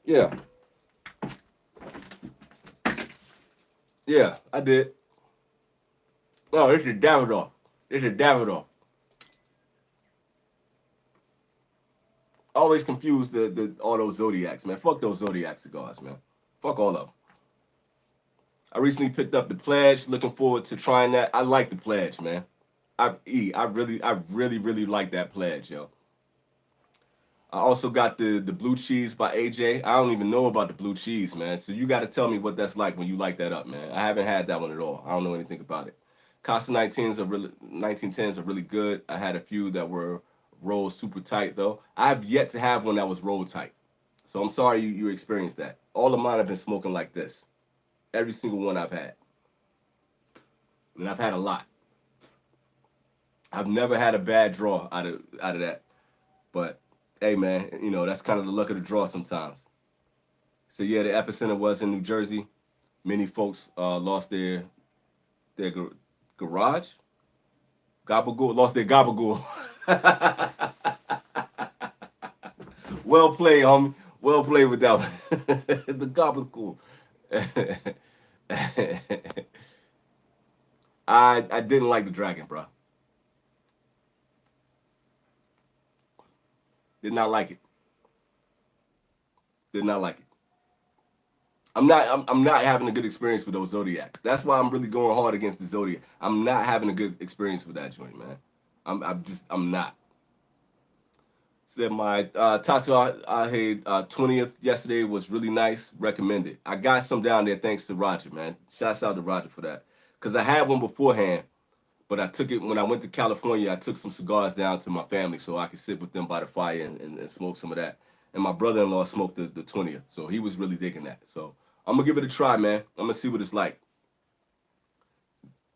Yeah. Yeah, I did. Oh, this is Davidoff. This is Davidoff. Always confuse all those Zodiacs, man. Fuck those Zodiac cigars, man. Fuck all of them. I recently picked up the Pledge. Looking forward to trying that. I like the Pledge, man. I really like that Pledge, yo. I also got the blue cheese by AJ. I don't even know about the blue cheese, man. So you got to tell me what that's like when you light that up, man. I haven't had that one at all. I don't know anything about it. Casa 1910s are really good. I had a few that were rolled super tight though. I've yet to have one that was rolled tight. So I'm sorry you experienced that. All of mine have been smoking like this. Every single one I've had. And I've had a lot. I've never had a bad draw out of that. But hey, man, that's kind of the luck of the draw sometimes. So yeah, the epicenter was in New Jersey. Many folks lost their garage. Gabagool lost their gabagool. Well played, homie. Well played with that one. The gabagool. I didn't like the dragon, bro. Did not like it. Did not like it. I'm not having a good experience with those Zodiacs. That's why I'm really going hard against the Zodiac. I'm not having a good experience with that joint, man. I'm not. Said my Tatu Ahe 20th yesterday was really nice. Recommended. I got some down there thanks to Roger, man. Shouts out to Roger for that. Because I had one beforehand, but I took it when I went to California. I took some cigars down to my family so I could sit with them by the fire and smoke some of that. And my brother-in-law smoked the 20th, so he was really digging that. So I'm gonna give it a try, man. I'm gonna see what it's like.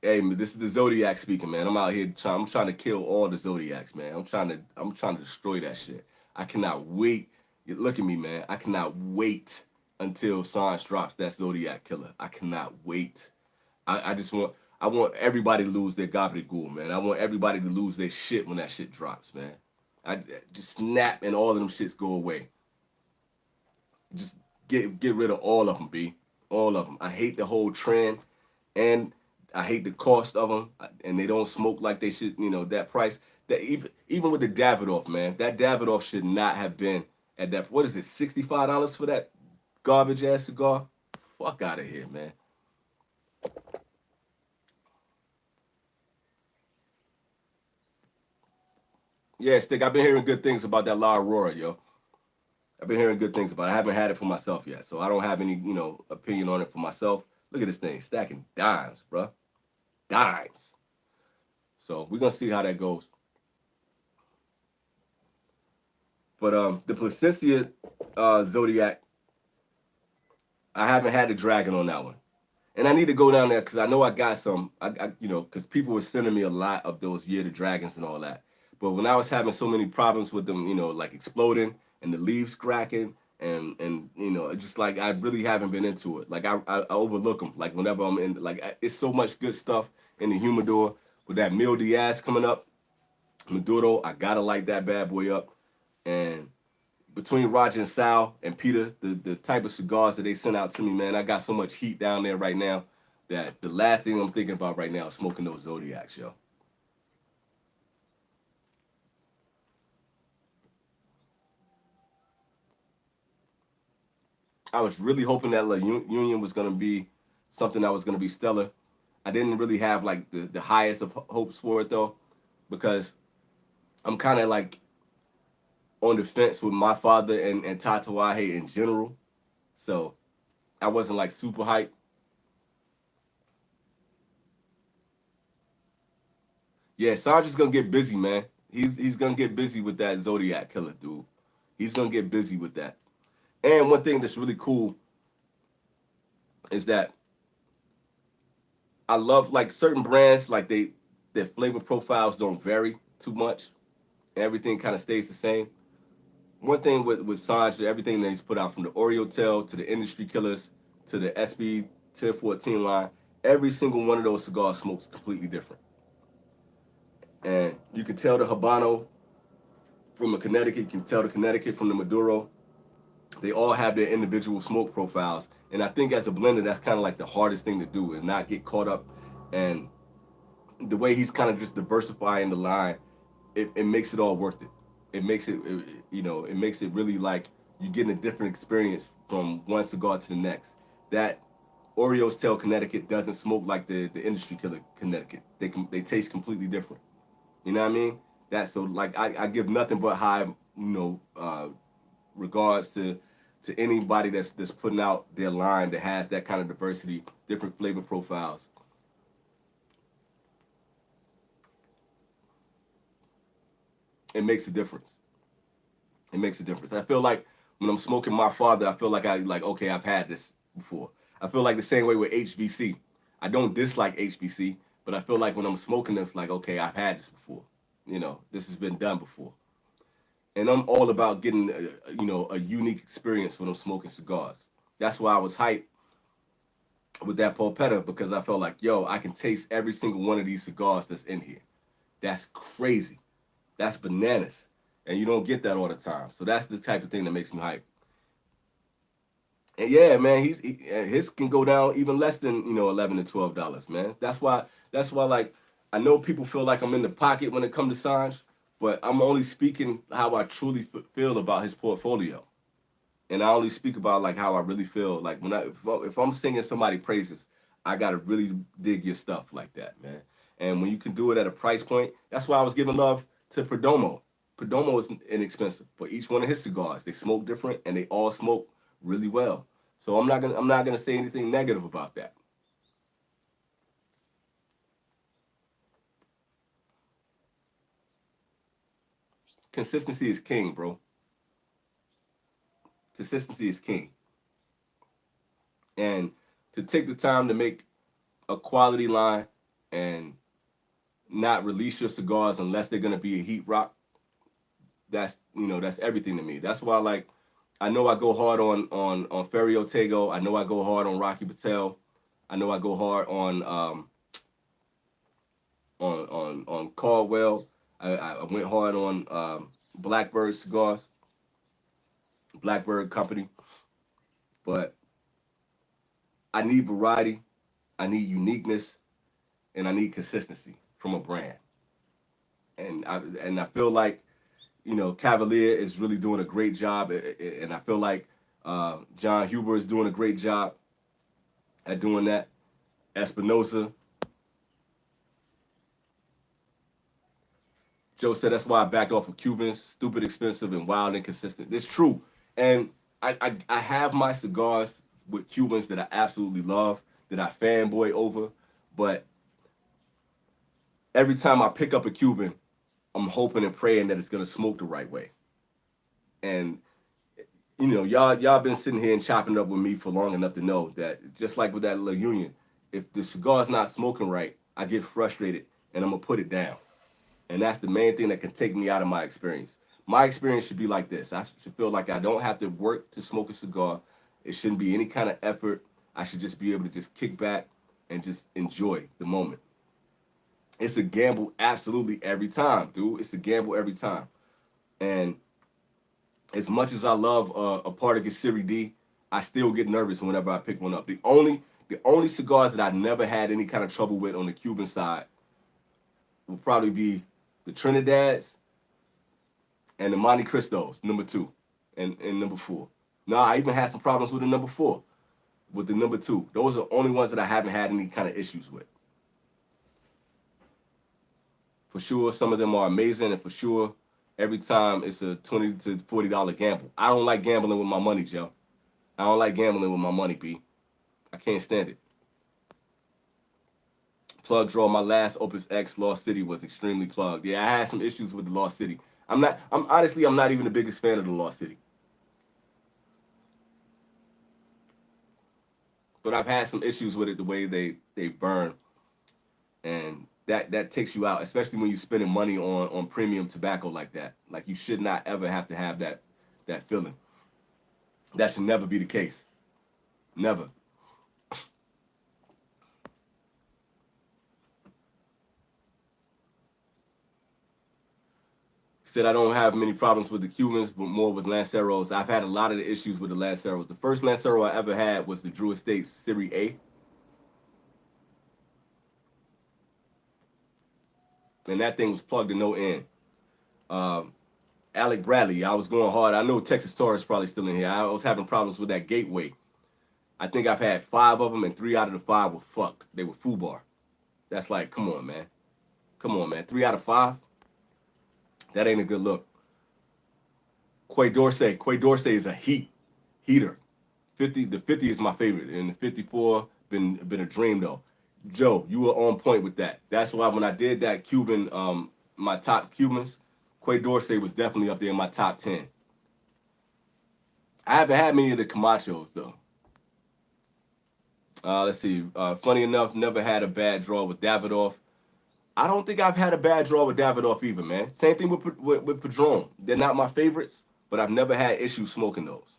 Hey, man, this is the Zodiac speaking, man. I'm out here I'm trying to kill all the Zodiacs, man. I'm trying to destroy that shit. I cannot wait. Look at me, man. I cannot wait until Sanj drops that Zodiac killer. I cannot wait. I want everybody to lose their gobbledygook, man. I want everybody to lose their shit when that shit drops, man. I just snap and all of them shits go away. Just get rid of all of them, B. All of them. I hate the whole trend, and I hate the cost of them, and they don't smoke like they should. That price. That even with the Davidoff, man, that Davidoff should not have been at that. What is it? $65 for that garbage ass cigar? Fuck out of here, man. Yeah, Stick. I've been hearing good things about that La Aurora, yo. I've been hearing good things about it. I haven't had it for myself yet, so I don't have any, opinion on it for myself. Look at this thing stacking dimes, bro. Dimes. So we're gonna see how that goes. But the Placencia Zodiac, I haven't had the dragon on that one. And I need to go down there because I know I got some. Because people were sending me a lot of those Year the Dragons and all that. But when I was having so many problems with them, like exploding and the leaves cracking, and just like I really haven't been into it. Like I overlook them. Like whenever I'm in, like it's so much good stuff in the humidor with that Mil Diaz coming up, Maduro. I gotta light that bad boy up. And between Roger and Sal and Peter, the type of cigars that they sent out to me, man, I got so much heat down there right now that the last thing I'm thinking about right now is smoking those Zodiacs, yo. I was really hoping that La Union was going to be something that was going to be stellar. I didn't really have like the highest of hopes for it though, because I'm kind of like on the fence with my father and Tatawahe in general. So I wasn't like super hyped. Yeah, Sandra's gonna get busy, man. He's gonna get busy with that Zodiac killer, dude. He's gonna get busy with that. And one thing that's really cool is that I love like certain brands, like their flavor profiles don't vary too much. Everything kind of stays the same. One thing with Sanj, everything that he's put out from the Oreo Tail to the Industry Killers to the SB 1014 line, every single one of those cigars smokes completely different. And you can tell the Habano from the Connecticut, you can tell the Connecticut from the Maduro. They all have their individual smoke profiles. And I think as a blender, that's kind of like the hardest thing to do is not get caught up. And the way he's kind of just diversifying the line, it makes it all worth it. It makes it makes it really like you're getting a different experience from one cigar to the next. That Oreo's Tail Connecticut doesn't smoke like the Industry Killer Connecticut. They taste completely different. You know what I mean? That so like I give nothing but high regards to anybody that's putting out their line that has that kind of diversity, different flavor profiles. It makes a difference. It makes a difference. I feel like when I'm smoking my father, I feel like okay, I've had this before. I feel like the same way with HBC. I don't dislike HBC, but I feel like when I'm smoking this, like okay, I've had this before. This has been done before. And I'm all about getting a unique experience when I'm smoking cigars. That's why I was hyped with that Pulpetta because I felt like, yo, I can taste every single one of these cigars that's in here. That's crazy. That's bananas. And you don't get that all the time. So that's the type of thing that makes me hype. And yeah, man, his can go down even less than $11 to $12, man. That's why like I know people feel like I'm in the pocket when it comes to Sanj, but I'm only speaking how I truly feel about his portfolio, and I only speak about like how I really feel. Like if I'm singing somebody praises, I gotta really dig your stuff like that, man. And when you can do it at a price point, that's why I was giving love to Perdomo. Perdomo is inexpensive, but each one of his cigars they smoke different, and they all smoke really well. So I'm not gonna say anything negative about that. Consistency is king, bro. Consistency is king. And to take the time to make a quality line and not release your cigars unless they're gonna be a heat rock, that's everything to me. That's why like I know I go hard on Ferry Otego. I know I go hard on Rocky Patel. I know I go hard on Caldwell. I went hard on Blackbird Cigars, Blackbird Company. But I need variety, I need uniqueness, and I need consistency from a brand. And I feel like Cavalier is really doing a great job, and I feel like John Huber is doing a great job at doing that. Espinosa. Joe said that's why I backed off of Cubans. Stupid, expensive, and wild inconsistent. It's true. And I have my cigars with Cubans that I absolutely love. that I fanboy over, but every time I pick up a Cuban, I'm hoping and praying that it's gonna smoke the right way. And you know, y'all been sitting here and chopping up with me for long enough to know that just like with that La Union, if the cigar's not smoking right, I get frustrated and I'm gonna put it down. And that's the main thing that can take me out of my experience. My experience should be like this. I should feel like I don't have to work to smoke a cigar. It shouldn't be any kind of effort. I should just be able to just kick back and just enjoy the moment. It's a gamble absolutely every time, dude. It's a gamble every time. And as much as I love a part of your Series D, I still get nervous whenever I pick one up. The only cigars that I never had any kind of trouble with on the Cuban side will probably be the Trinidad's and the Monte Cristos, number 2 and number 4. Now, I even had some problems with the number 4, with the number 2. Those are the only ones that I haven't had any kind of issues with. For sure, some of them are amazing, and for sure, every time it's a $20 to $40 gamble. I don't like gambling with my money, Joe. I don't like gambling with my money, B. I can't stand it. Plug draw, my last Opus X Lost City was extremely plugged. Yeah, I had some issues with the Lost City. I'm honestly not even the biggest fan of the Lost City. But I've had some issues with it, the way they burn. And that takes you out, especially when you're spending money on premium tobacco like that. Like, you should not ever have to have that feeling. That should never be the case. Never. Said I don't have many problems with the Cubans, but more with Lanceros. I've had a lot of the issues with the Lanceros. The first Lancero I ever had was the Drew Estate Series A. And that thing was plugged to no end. Alec Bradley, I was going hard. I know Texas Taurus probably still in here. I was having problems with that Gateway. I think I've had 5 of them, and 3 out of the 5 were fucked. They were FUBAR. That's like, come on, man. Come on, man. 3 out of 5? That ain't a good look. Quay Dorsey is a heater. The 50 is my favorite, and the 54 been a dream though. Joe, you were on point with that. That's why when I did that Cuban, my top Cubans, Quay Dorsey was definitely up there in my top 10. I haven't had many of the Camachos though. Let's see. Funny enough, never had a bad draw with Davidoff. I don't think I've had a bad draw with Davidoff either, man. Same thing with Padron. They're not my favorites, but I've never had issues smoking those.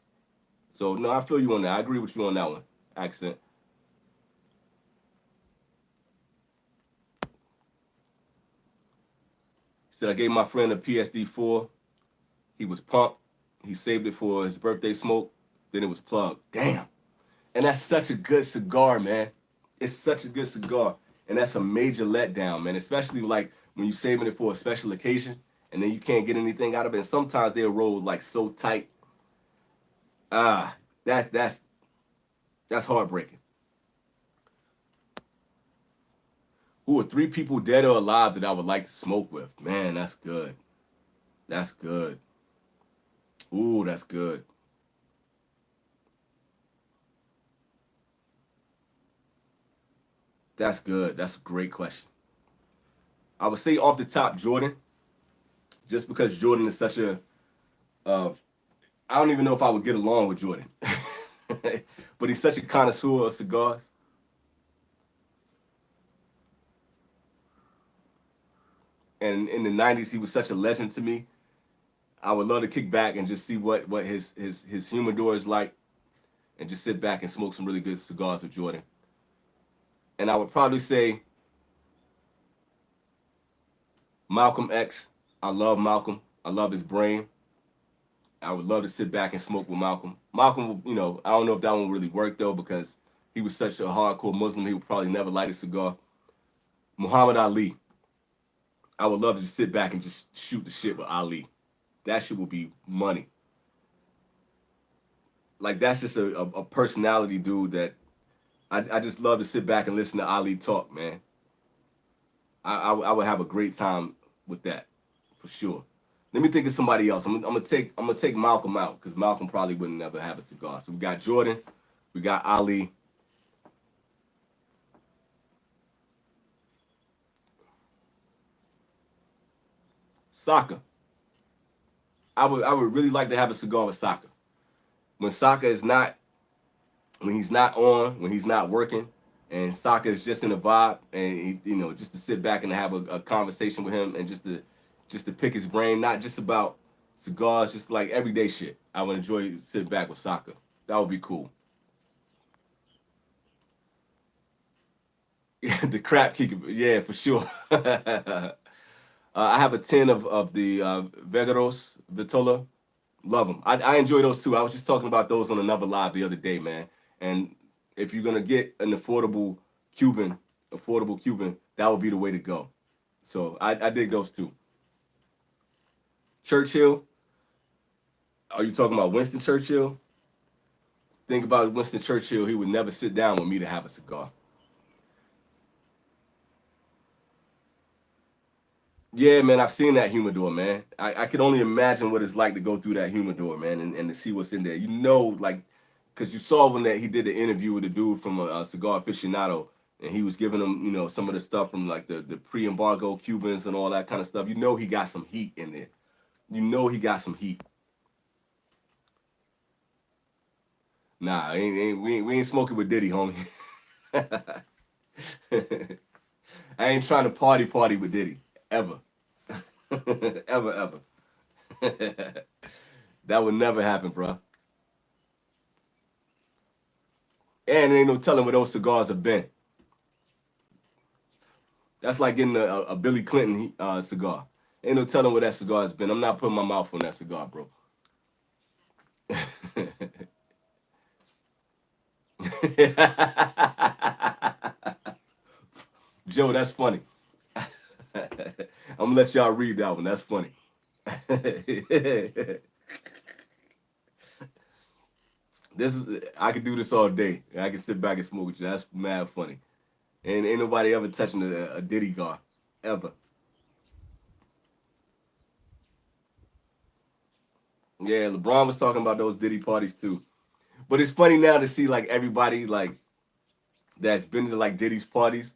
So, no, I feel you on that. I agree with you on that one, Accent. Said I gave my friend a PSD4. He was pumped. He saved it for his birthday smoke. Then it was plugged. Damn. And that's such a good cigar, man. It's such a good cigar. And that's a major letdown, man. Especially like when you're saving it for a special occasion and then you can't get anything out of it. And sometimes they'll roll like so tight. That's heartbreaking. Who are 3 people dead or alive that I would like to smoke with? Man, that's good. That's good. Ooh, that's good. That's good. That's a great question. I would say off the top, Jordan, just because Jordan is such a, I don't even know if I would get along with Jordan, but he's such a connoisseur of cigars. And in the 90s, he was such a legend to me. I would love to kick back and just see what his humidor is like and just sit back and smoke some really good cigars with Jordan. And I would probably say Malcolm X. I love Malcolm. I love his brain. I would love to sit back and smoke with Malcolm. Malcolm, you know, I don't know if that one would really work though because he was such a hardcore Muslim. He would probably never light a cigar. Muhammad Ali. I would love to just sit back and just shoot the shit with Ali. That shit would be money. Like, that's just a personality dude that I just love to sit back and listen to Ali talk, man. I would have a great time with that, for sure. Let me think of somebody else. I'm gonna take Malcolm out because Malcolm probably wouldn't never have a cigar. So we got Jordan, we got Ali. Soccer. I would really like to have a cigar with Soccer. When Soccer is not, when he's not on, when he's not working, and Soccer is just in a vibe, and just to sit back and have a conversation with him, and just to pick his brain, not just about cigars, just like everyday shit. I would enjoy sitting back with Soccer. That would be cool. The crap kicker, yeah, for sure. I have a 10 of the Vegaros Vitola. Love them. I enjoy those too. I was just talking about those on another live the other day, man. And if you're gonna get an affordable Cuban, that would be the way to go. So I dig those too. Churchill. Are you talking about Winston Churchill? Think about Winston Churchill. He would never sit down with me to have a cigar. Yeah, man, I've seen that humidor, man. I could only imagine what it's like to go through that humidor, man, and to see what's in there. Like, because you saw when that he did the interview with the dude from a Cigar Aficionado, and he was giving him, some of the stuff from like the pre-embargo Cubans and all that kind of stuff. He got some heat in there. He got some heat. Nah, we ain't smoking with Diddy, homie. I ain't trying to party with Diddy ever, ever. That would never happen, bro. And ain't no telling where those cigars have been. That's like getting a Billy Clinton cigar. Ain't no telling where that cigar has been. I'm not putting my mouth on that cigar, bro. Joe, that's funny. I'm gonna let y'all read that one. That's funny. I could do this all day. I can sit back and smoke with you. That's mad funny. And ain't nobody ever touching a Diddy cigar, ever. Yeah, LeBron was talking about those Diddy parties too. But it's funny now to see like everybody like that's been to like Diddy's parties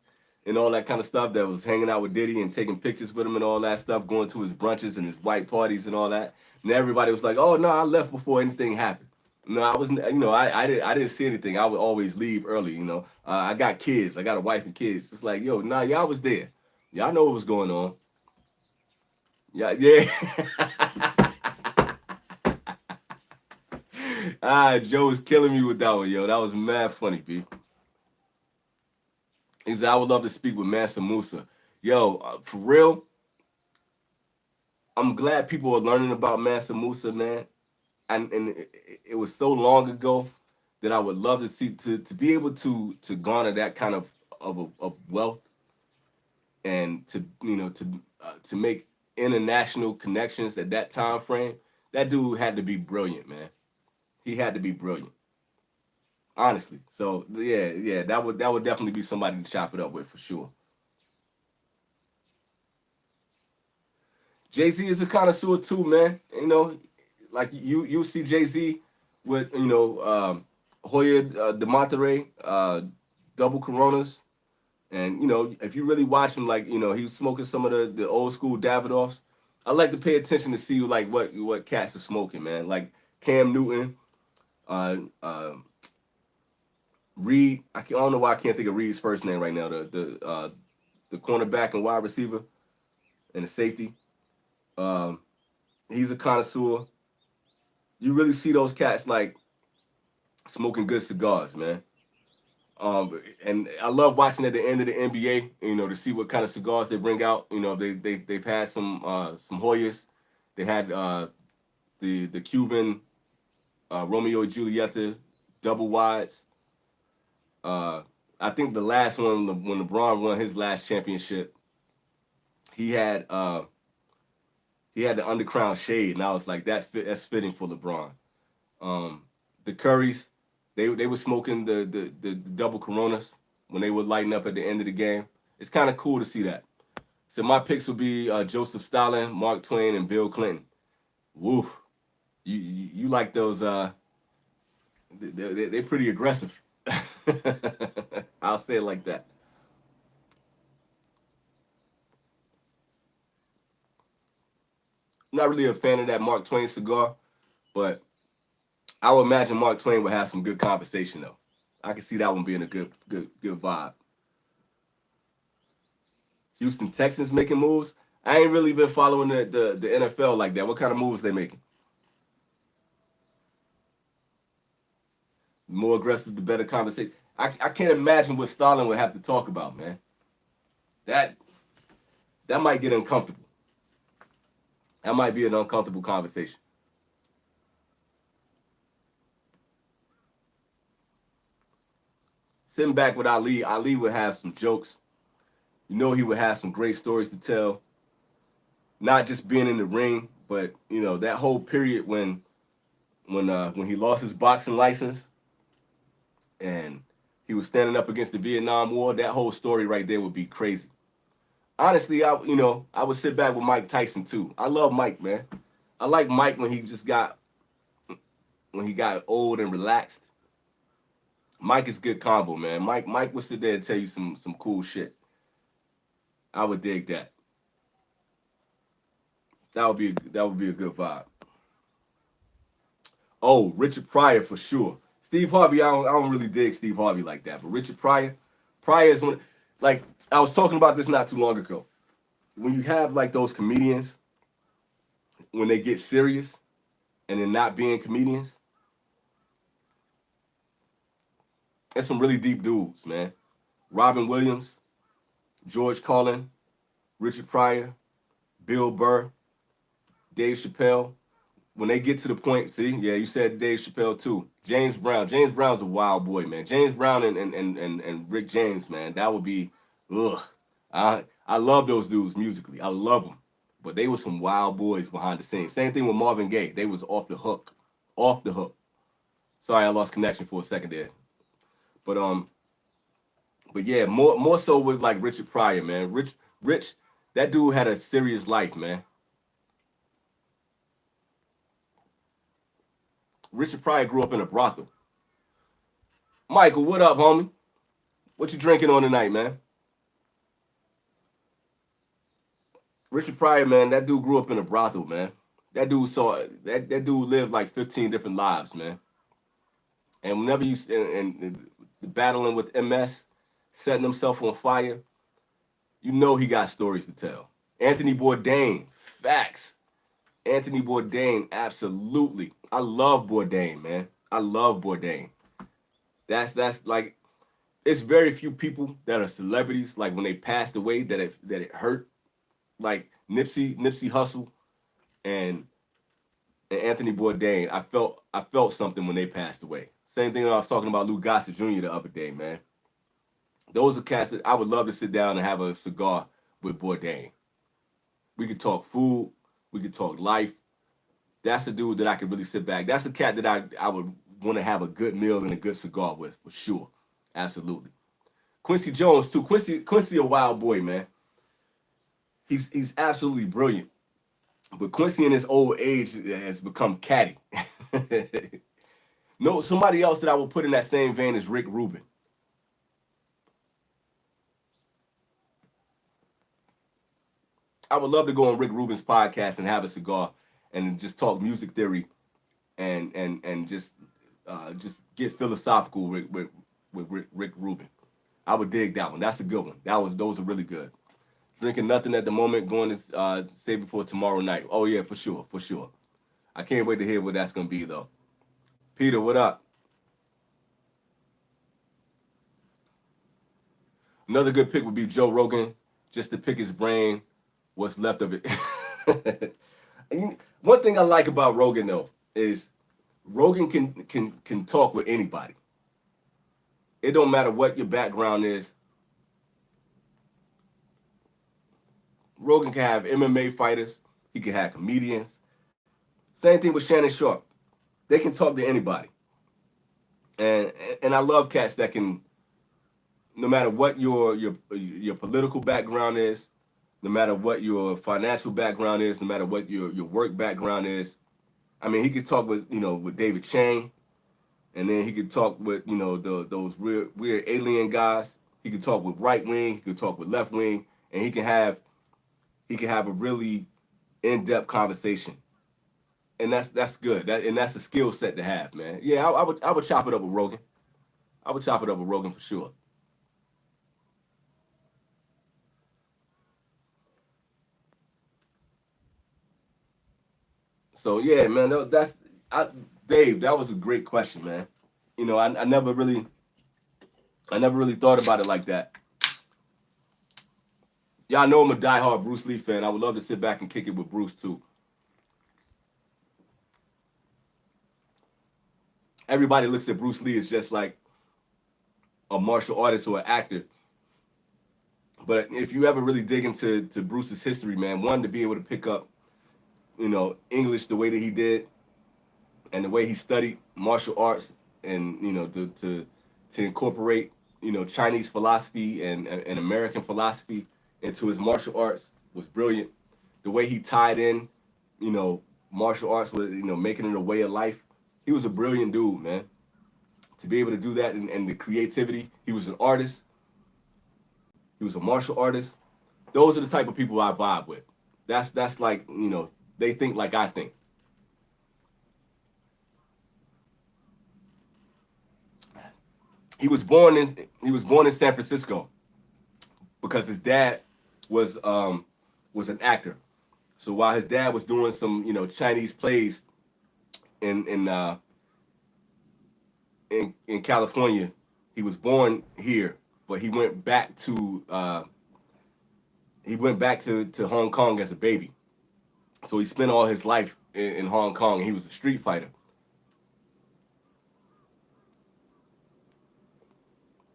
and all that kind of stuff, that was hanging out with Diddy and taking pictures with him and all that stuff, going to his brunches and his white parties and all that. And everybody was like, "Oh no, I left before anything happened." No, I wasn't. I didn't see anything. I would always leave early. I got kids. I got a wife and kids. It's like, yo, nah, y'all was there. Y'all know what was going on. Yeah, yeah. Joe was killing me with that one, yo. That was mad funny, B. He said, I would love to speak with Mansa Musa. Yo, for real, I'm glad people are learning about Mansa Musa, man. And it was so long ago that I would love to see to be able to garner that kind of wealth, and to make international connections at that time frame. That dude had to be brilliant, man. He had to be brilliant, honestly. So yeah, that would definitely be somebody to chop it up with for sure. Jay-Z is a connoisseur too, man. Like you see Jay-Z with Hoya de Monterrey, double Coronas, and if you really watch him, like he was smoking some of the old school Davidoffs. I like to pay attention to see like what cats are smoking, man. Like Cam Newton, uh, uh, Reed. I don't know why I can't think of Reed's first name right now. The cornerback and wide receiver and the safety. Um, he's a connoisseur. You really see those cats like smoking good cigars, man. And I love watching at the end of the NBA, to see what kind of cigars they bring out. They've had some Hoyas. They had the Cuban Romeo and Julieta double wides. I think the last one when LeBron won his last championship, he had the undercrown shade, and I was like, that's fitting for LeBron. The Currys, they were smoking the double Coronas when they would lighten up at the end of the game. It's kind of cool to see that. So my picks would be Joseph Stalin, Mark Twain, and Bill Clinton. Woo, you like those? They're pretty aggressive. I'll say it like that. not really a fan of that Mark Twain cigar, but I would imagine Mark Twain would have some good conversation though. I can see that one being a good vibe. Houston Texans making moves. I ain't really been following the NFL like that. What kind of moves they making? The more aggressive, the better conversation. I can't imagine what Stalin would have to talk about, man. That might get uncomfortable. That might be an uncomfortable conversation. Sitting back with Ali would have some jokes. You know, he would have some great stories to tell. Not just being in the ring, but you know that whole period when he lost his boxing license and he was standing up against the Vietnam War. That whole story right there would be crazy. Honestly, I would sit back with Mike Tyson too. I love Mike, man. I like Mike when he got old and relaxed. Mike is good combo, man. Mike would sit there and tell you some cool shit. I would dig that. That would be a good vibe. Oh, Richard Pryor for sure. Steve Harvey, I don't really dig Steve Harvey like that, but Richard Pryor is one. Like I was talking about this not too long ago. When you have like those comedians, when they get serious, and they're not being comedians, there's some really deep dudes, man. Robin Williams, George Carlin, Richard Pryor, Bill Burr, Dave Chappelle. When they get to the point, see, yeah, you said Dave Chappelle too. James Brown. James Brown's a wild boy, man. James Brown and Rick James, man. That would be, ugh. I love those dudes musically. I love them. But they were some wild boys behind the scenes. Same thing with Marvin Gaye. They was off the hook. Off the hook. Sorry, I lost connection for a second there. But yeah, more so with like Richard Pryor, man. Rich, that dude had a serious life, man. Richard Pryor grew up in a brothel. Michael, what up, homie? What you drinking on tonight, man? Richard Pryor, man, that dude grew up in a brothel, man. That dude lived like 15 different lives, man. And whenever you and battling with MS, setting himself on fire, you know he got stories to tell. Anthony Bourdain, facts. Anthony Bourdain, absolutely. I love Bourdain, man. I love Bourdain. That's like, it's very few people that are celebrities. Like when they passed away, that it hurt. Like Nipsey Hussle, and Anthony Bourdain. I felt something when they passed away. Same thing when I was talking about Lou Gossett Jr. the other day, man. Those are cats that I would love to sit down and have a cigar with Bourdain. We could talk food. We could talk life. That's the dude that I could really sit back. That's a cat that I would want to have a good meal and a good cigar with, for sure. Absolutely. Quincy Jones, too. Quincy a wild boy, man. He's absolutely brilliant. But Quincy in his old age has become catty. No, somebody else that I would put in that same vein is Rick Rubin. I would love to go on Rick Rubin's podcast and have a cigar and just talk music theory and just get philosophical with Rick Rubin. I would dig that one. That's a good one. Those are really good. Drinking nothing at the moment, going to save it for tomorrow night. Oh yeah, for sure. I can't wait to hear what that's gonna be though. Peter, what up? Another good pick would be Joe Rogan, just to pick his brain, what's left of it. One thing I like about Rogan though is Rogan can talk with anybody. It don't matter what your background is. Rogan can have MMA fighters. He can have comedians. Same thing with Shannon Sharp. They can talk to anybody. And I love cats that can, no matter what your political background is, no matter what your financial background is, no matter what your work background is. I mean, he could talk with David Chang, and then he could talk with those weird alien guys. He could talk with right wing. He could talk with left wing, and he can have a really in-depth conversation, and that's good. And that's a skill set to have, man. Yeah, I would chop it up with Rogan. I would chop it up with Rogan for sure. So yeah, man, that's Dave. That was a great question, man. You know, I never really thought about it like that. Y'all know I'm a diehard Bruce Lee fan. I would love to sit back and kick it with Bruce too. Everybody looks at Bruce Lee as just like a martial artist or an actor. But if you ever really dig into Bruce's history, man, one, to be able to pick up, English the way that he did, and the way he studied martial arts, and to incorporate Chinese philosophy and American philosophy into his martial arts was brilliant. The way he tied in, martial arts with making it a way of life. He was a brilliant dude, man. To be able to do that, and the creativity. He was an artist. He was a martial artist. Those are the type of people I vibe with. That's like, they think like I think. He was born in San Francisco because his dad was an actor. So while his dad was doing some Chinese plays in in uh, in California, he was born here, but he went back to Hong Kong as a baby. So he spent all his life in Hong Kong. He was a street fighter.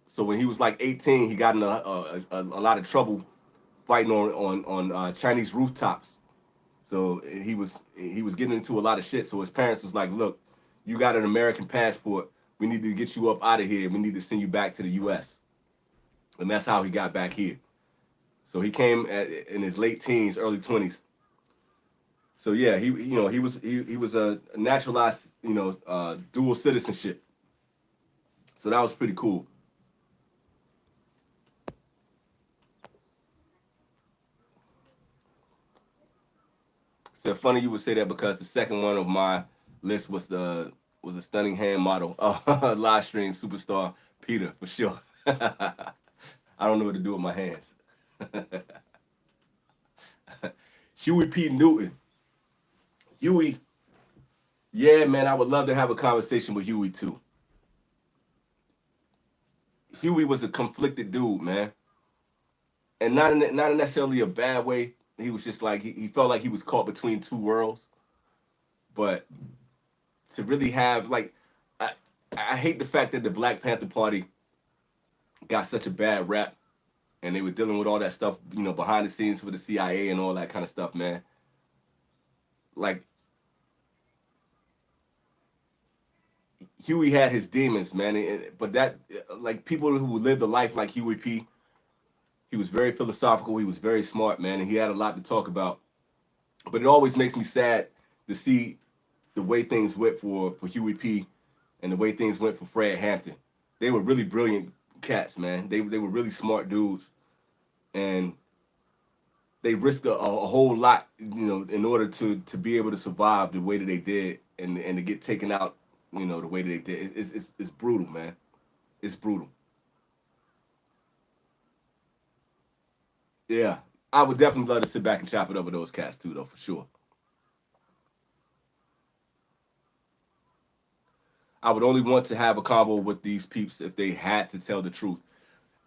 So when he was like 18, he got in a lot of trouble fighting on Chinese rooftops. So he was getting into a lot of shit. So his parents was like, "Look, you got an American passport. We need to get you up out of here. We need to send you back to the U.S." And that's how he got back here. So he came in his late teens, early 20s. So yeah, he was a naturalized dual citizenship. So that was pretty cool. So funny you would say that because the second one of my list was a stunning hand model, live stream superstar Peter for sure. I don't know what to do with my hands. Huey P. Newton. Huey, yeah, man, I would love to have a conversation with Huey too. Huey was a conflicted dude, man, and not necessarily a bad way. He was just like he felt like he was caught between two worlds. But to really have like, I I hate the fact that the Black Panther Party got such a bad rap, and they were dealing with all that stuff, behind the scenes with the CIA and all that kind of stuff, man. Like Huey had his demons, man, but that like people who lived a life like Huey P. He was very philosophical. He was very smart, man, and he had a lot to talk about. But it always makes me sad to see the way things went for Huey P. and the way things went for Fred Hampton. They were really brilliant cats, man. They were really smart dudes, and they risked a whole lot, in order to be able to survive the way that they did, and to get taken out, the way that they did. It's brutal, man. It's brutal. Yeah, I would definitely love to sit back and chop it up with those cats too, though, for sure. I would only want to have a combo with these peeps if they had to tell the truth.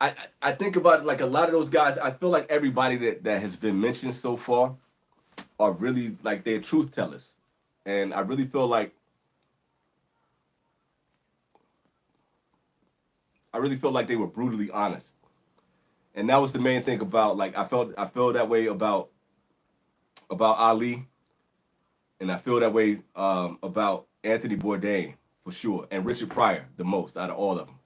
I think about it, like a lot of those guys. I feel like everybody that has been mentioned so far are really like they're truth tellers, and I really feel like they were brutally honest, and that was the main thing about like I feel that way about Ali, and I feel that way about Anthony Bourdain for sure, and Richard Pryor the most out of all of them.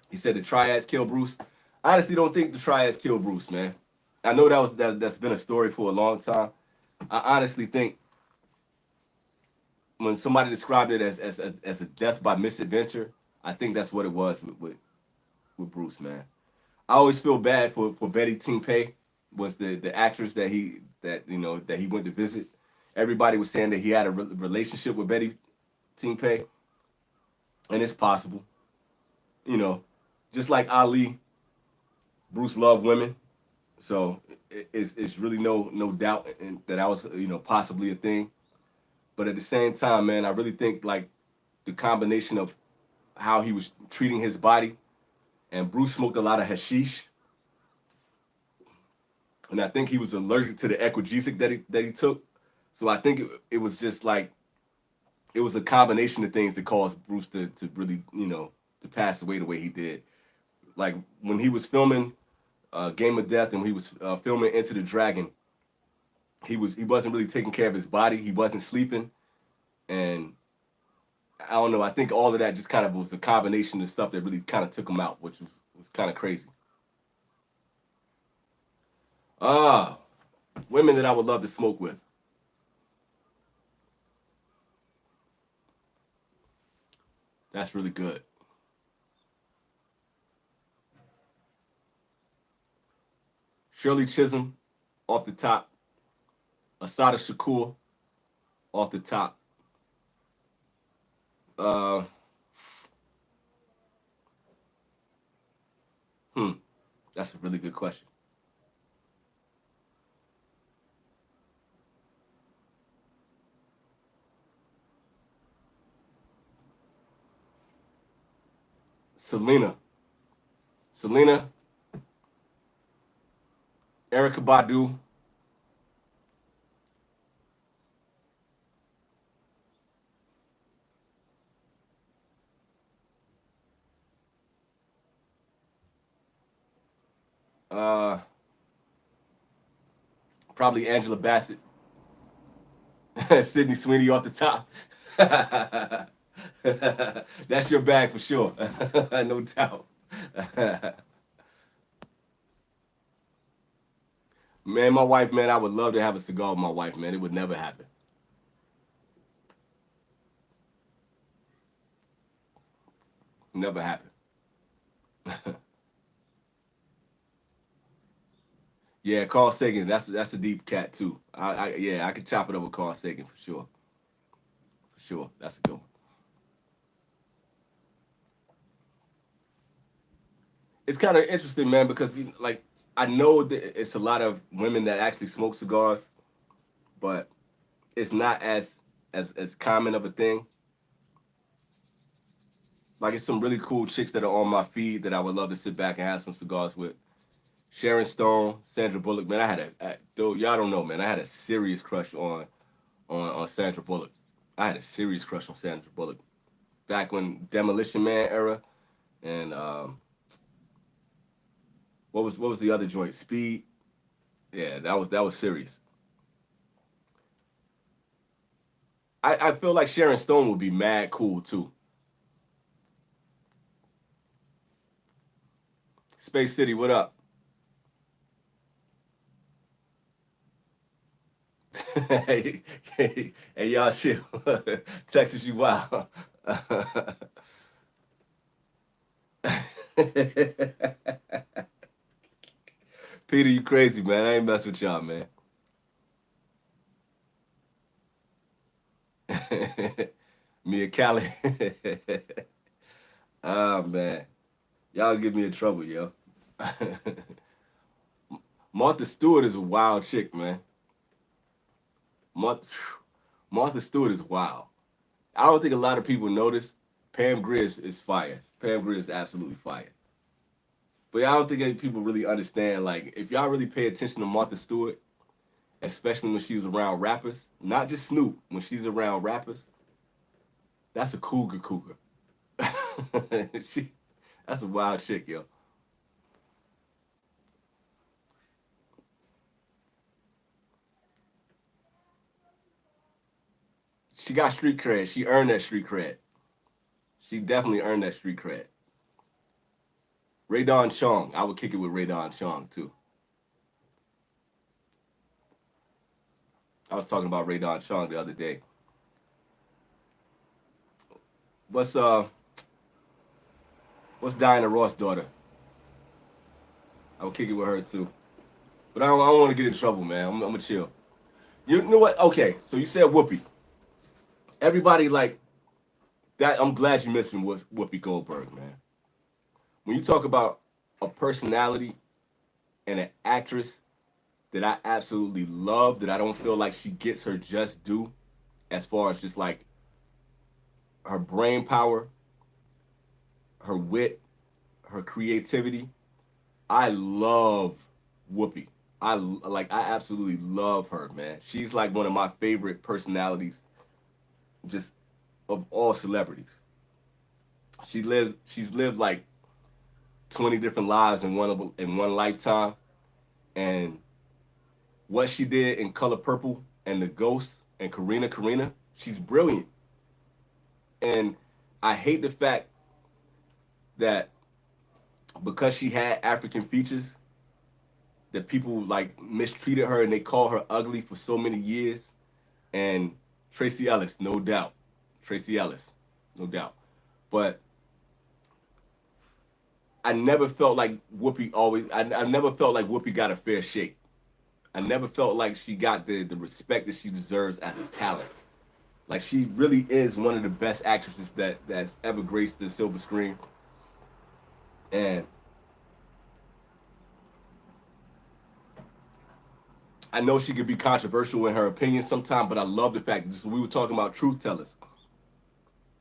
He said the triads killed Bruce. I honestly don't think the triads killed Bruce, man. I know that's been a story for a long time. I honestly think when somebody described it as a death by misadventure, I think that's what it was with Bruce, man. I always feel bad for Betty Ting Pei. was the actress that he went to visit. Everybody was saying that he had a relationship with Betty Team-Pei, and it's possible. You know, just like Ali, Bruce loved women, so it's really no doubt that was possibly a thing. But at the same time, man, I really think like the combination of how he was treating his body, and Bruce smoked a lot of hashish, and I think he was allergic to the equagesic that he took. So I think it was just like it was a combination of things that caused Bruce to really to pass away the way he did. Like when he was filming Game of Death and when he was filming Into the Dragon, he wasn't really taking care of his body. He wasn't sleeping, and I don't know. I think all of that just kind of was a combination of stuff that really kind of took him out, which was kind of crazy. Ah, women that I would love to smoke with. That's really good. Shirley Chisholm, off the top. Asada Shakur, off the top. Uh, hmm, that's a really good question. Selena, Selena, Erica Badu. Uh, Probably Angela Bassett. Sydney Sweeney off the top. That's your bag for sure. No doubt. Man, my wife, man, I would love to have a cigar with my wife, man. It would never happen. Never happen. Yeah, Carl Sagan, that's a deep cat too. Yeah, I could chop it up with Carl Sagan for sure. For sure. That's a good one. It's kind of interesting, man, because like I know that it's a lot of women that actually smoke cigars, but it's not as common of a thing. Like it's some really cool chicks that are on my feed that I would love to sit back and have some cigars with. Sharon Stone, Sandra Bullock, man, dude, y'all don't know, man. I had a serious crush on Sandra Bullock. I had a serious crush on Sandra Bullock back when Demolition Man era, and what was the other joint? Speed. Yeah, that was serious. I feel like Sharon Stone would be mad cool too. Space City, what up? Hey, y'all, shit. Texas, you wild. Peter, you crazy, man. I ain't mess with y'all, man. Me and Callie. Oh, man. Y'all give me in trouble, yo. Martha Stewart is a wild chick, man. Martha, Martha Stewart is wild. I don't think a lot of people notice. Pam Grier is fire. Pam Grier is absolutely fire. But I don't think any people really understand. Like, if y'all really pay attention to Martha Stewart, especially when she was around rappers, not just Snoop, when she's around rappers, that's a cougar. she, that's a wild chick, yo. She got street cred. She earned that street cred. She definitely earned that street cred. Ray Don Chong, I would kick it with Ray Don Chong too. I was talking about Ray Don Chong the other day. What's uh what's Diana Ross' daughter? I would kick it with her too. But I don't want to get in trouble, man. I'm gonna chill. You know what? Okay, so you said Whoopi. Everybody like that. I'm glad you mentioned Whoopi Goldberg, man. When you talk about a personality and an actress that I absolutely love, that I don't feel like she gets her just due, as far as just like her brain power, her wit, her creativity. I love Whoopi. I absolutely love her, man. She's like one of my favorite personalities, just of all celebrities. She's lived like 20 different lives in one lifetime, and what she did in Color Purple and The Ghost and Karina, she's brilliant. And I hate the fact that because she had African features, that people like mistreated her and they call her ugly for so many years. And Tracy Ellis, no doubt. Tracy Ellis, no doubt. But I never felt like I never felt like Whoopi got a fair shake. I never felt like she got the respect that she deserves as a talent. Like she really is one of the best actresses that's ever graced the silver screen. And I know she could be controversial in her opinion sometimes, but I love the fact that we were talking about truth tellers.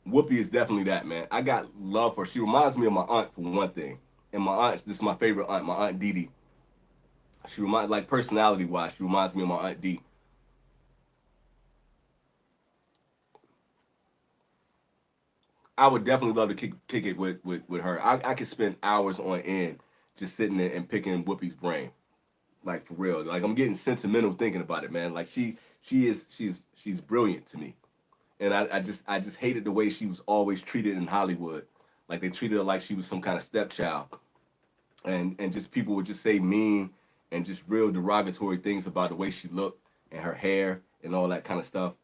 Whoopi is definitely that, man. I got love for her. She reminds me of my aunt for one thing. And my aunt, this is my favorite aunt, my aunt Dee Dee. She reminds, like personality wise, she reminds me of my aunt Dee. I would definitely love to kick it with her. I could spend hours on end just sitting there and picking Whoopi's brain. Like for real. Like I'm getting sentimental thinking about it, man. Like she's brilliant to me. And I just hated the way she was always treated in Hollywood. Like they treated her like she was some kind of stepchild. And just people would just say mean and just real derogatory things about the way she looked and her hair and all that kind of stuff.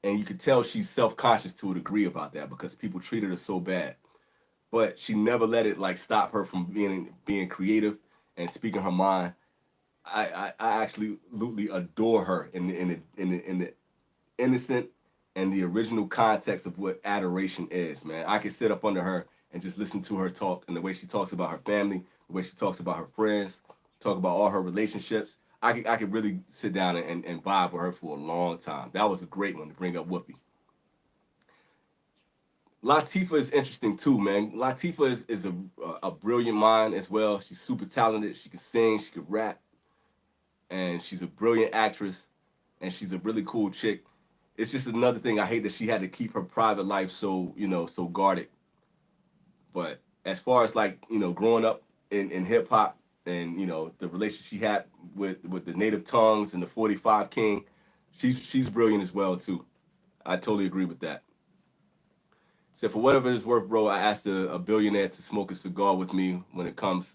And you could tell she's self-conscious to a degree about that because people treated her so bad. But she never let it like stop her from being creative and speaking her mind. I absolutely adore her in the innocent and the original context of what adoration is, man. I could sit up under her and just listen to her talk and the way she talks about her family, the way she talks about her friends, talk about all her relationships. I could really sit down and vibe with her for a long time. That was a great one to bring up Whoopi. Latifah is interesting too, man. Latifah is a brilliant mind as well. She's super talented. She can sing, she can rap, and she's a brilliant actress, and she's a really cool chick. It's just another thing I hate that she had to keep her private life so so guarded. But as far as like growing up in hip hop and the relationship she had with the native tongues and the 45 King, she's brilliant as well too. I totally agree with that. So for whatever it's worth, bro, I asked a billionaire to smoke a cigar with me when he comes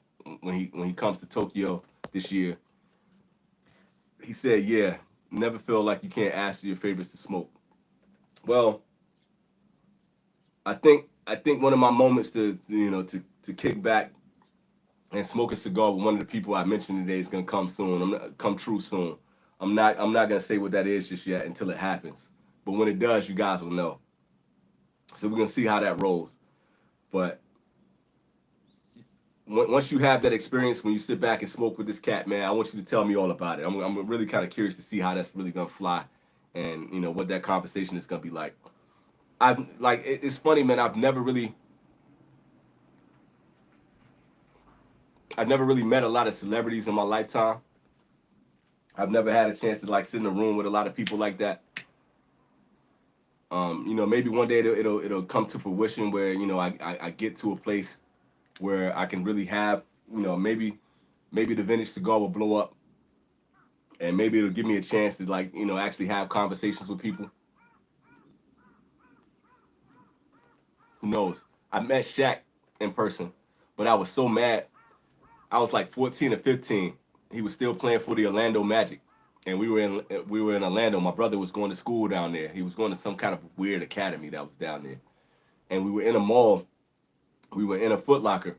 to Tokyo this year. He said, "Yeah, never feel like you can't ask your favorites to smoke." Well, I think one of my moments to kick back and smoke a cigar with one of the people I mentioned today is gonna come soon. Come true soon. I'm not gonna say what that is just yet until it happens. But when it does, you guys will know. So we're gonna see how that rolls. But once you have that experience, when you sit back and smoke with this cat, man, I want you to tell me all about it. I'm really kind of curious to see how that's really gonna fly, and what that conversation is gonna be like. It's funny, man. I've never really met a lot of celebrities in my lifetime. I've never had a chance to like sit in a room with a lot of people like that. Maybe one day it'll come to fruition where I get to a place where I can really have maybe the vintage cigar will blow up, and maybe it'll give me a chance to like actually have conversations with people. Who knows? I met Shaq in person, but I was so mad. I was like 14 or 15. He was still playing for the Orlando Magic, and we were in Orlando. My brother was going to school down there. He was going to some kind of weird academy that was down there, and we were in a mall. We were in a Foot Locker,